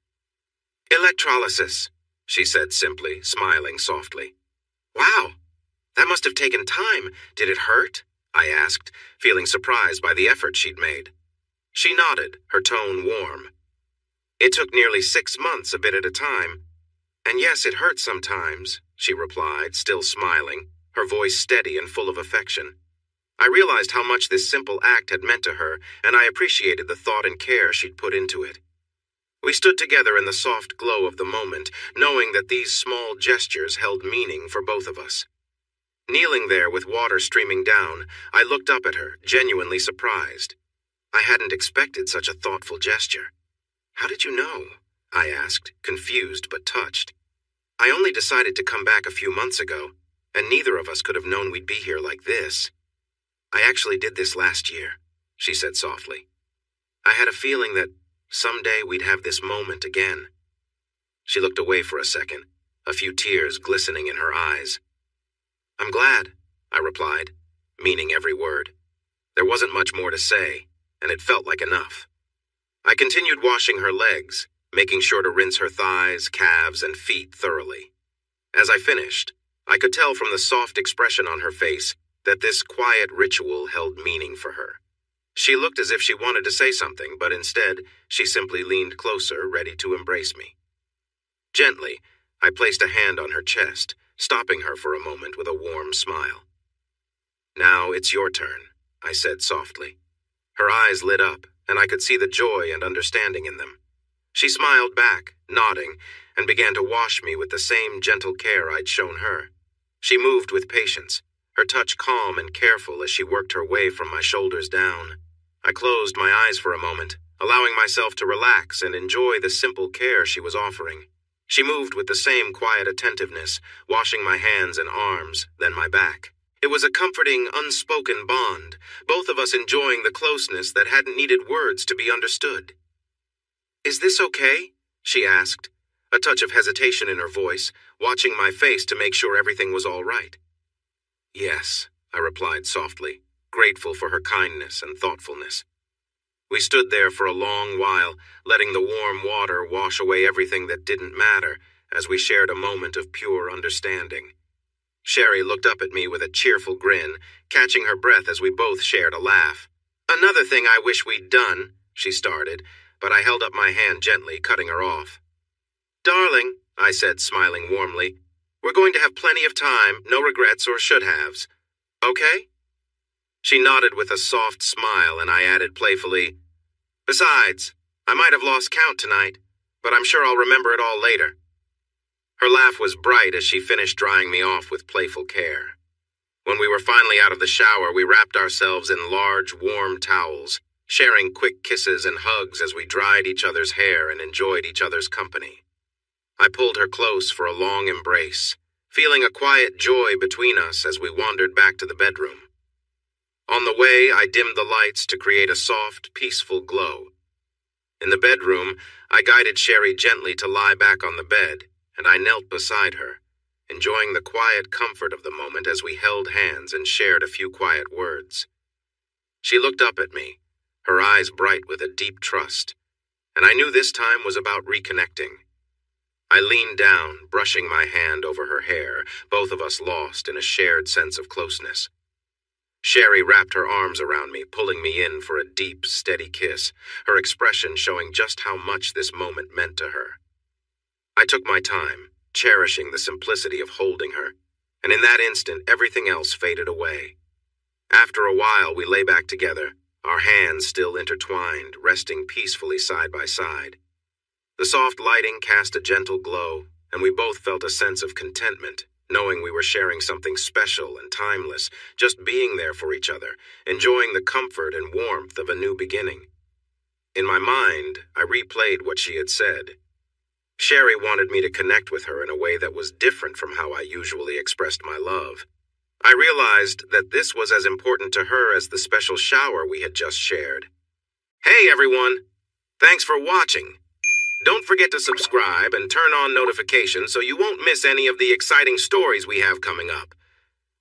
"Electrolysis," she said simply, smiling softly. "Wow, that must have taken time. Did it hurt?" I asked, feeling surprised by the effort she'd made. She nodded, her tone warm. "It took nearly 6 months, a bit at a time. And yes, it hurt sometimes," she replied, still smiling, her voice steady and full of affection. I realized how much this simple act had meant to her, and I appreciated the thought and care she'd put into it. We stood together in the soft glow of the moment, knowing that these small gestures held meaning for both of us. Kneeling there with water streaming down, I looked up at her, genuinely surprised. I hadn't expected such a thoughtful gesture. "How did you know?" I asked, confused but touched. "I only decided to come back a few months ago, and neither of us could have known we'd be here like this. I actually did this last year," she said softly. "I had a feeling that someday we'd have this moment again." She looked away for a second, a few tears glistening in her eyes. "I'm glad," I replied, meaning every word. There wasn't much more to say, and it felt like enough. I continued washing her legs, making sure to rinse her thighs, calves, and feet thoroughly. As I finished, I could tell from the soft expression on her face that this quiet ritual held meaning for her. She looked as if she wanted to say something, but instead, she simply leaned closer, ready to embrace me. Gently, I placed a hand on her chest, stopping her for a moment with a warm smile. "Now it's your turn," I said softly. Her eyes lit up, and I could see the joy and understanding in them. She smiled back, nodding, and began to wash me with the same gentle care I'd shown her. She moved with patience, her touch calm and careful as she worked her way from my shoulders down. I closed my eyes for a moment, allowing myself to relax and enjoy the simple care she was offering. She moved with the same quiet attentiveness, washing my hands and arms, then my back. It was a comforting, unspoken bond, both of us enjoying the closeness that hadn't needed words to be understood. Is this okay? She asked, a touch of hesitation in her voice, watching my face to make sure everything was all right. Yes, I replied softly, grateful for her kindness and thoughtfulness. We stood there for a long while, letting the warm water wash away everything that didn't matter, as we shared a moment of pure understanding. Sherry looked up at me with a cheerful grin, catching her breath as we both shared a laugh. Another thing I wish we'd done, she started, but I held up my hand gently, cutting her off. Darling, I said, smiling warmly, we're going to have plenty of time, no regrets or should-haves. Okay? She nodded with a soft smile, and I added playfully, Besides, I might have lost count tonight, but I'm sure I'll remember it all later. Her laugh was bright as she finished drying me off with playful care. When we were finally out of the shower, we wrapped ourselves in large, warm towels, sharing quick kisses and hugs as we dried each other's hair and enjoyed each other's company. I pulled her close for a long embrace, feeling a quiet joy between us as we wandered back to the bedroom. On the way, I dimmed the lights to create a soft, peaceful glow. In the bedroom, I guided Sherry gently to lie back on the bed, and I knelt beside her, enjoying the quiet comfort of the moment as we held hands and shared a few quiet words. She looked up at me, her eyes bright with a deep trust, and I knew this time was about reconnecting. I leaned down, brushing my hand over her hair, both of us lost in a shared sense of closeness. Sherry wrapped her arms around me, pulling me in for a deep, steady kiss, her expression showing just how much this moment meant to her. I took my time, cherishing the simplicity of holding her, and in that instant everything else faded away. After a while, we lay back together, our hands still intertwined, resting peacefully side by side. The soft lighting cast a gentle glow, and we both felt a sense of contentment, knowing we were sharing something special and timeless, just being there for each other, enjoying the comfort and warmth of a new beginning. In my mind, I replayed what she had said. Sherry wanted me to connect with her in a way that was different from how I usually expressed my love. I realized that this was as important to her as the special shower we had just shared. Hey everyone! Thanks for watching! Don't forget to subscribe and turn on notifications so you won't miss any of the exciting stories we have coming up.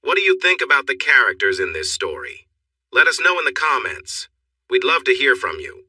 What do you think about the characters in this story? Let us know in the comments. We'd love to hear from you.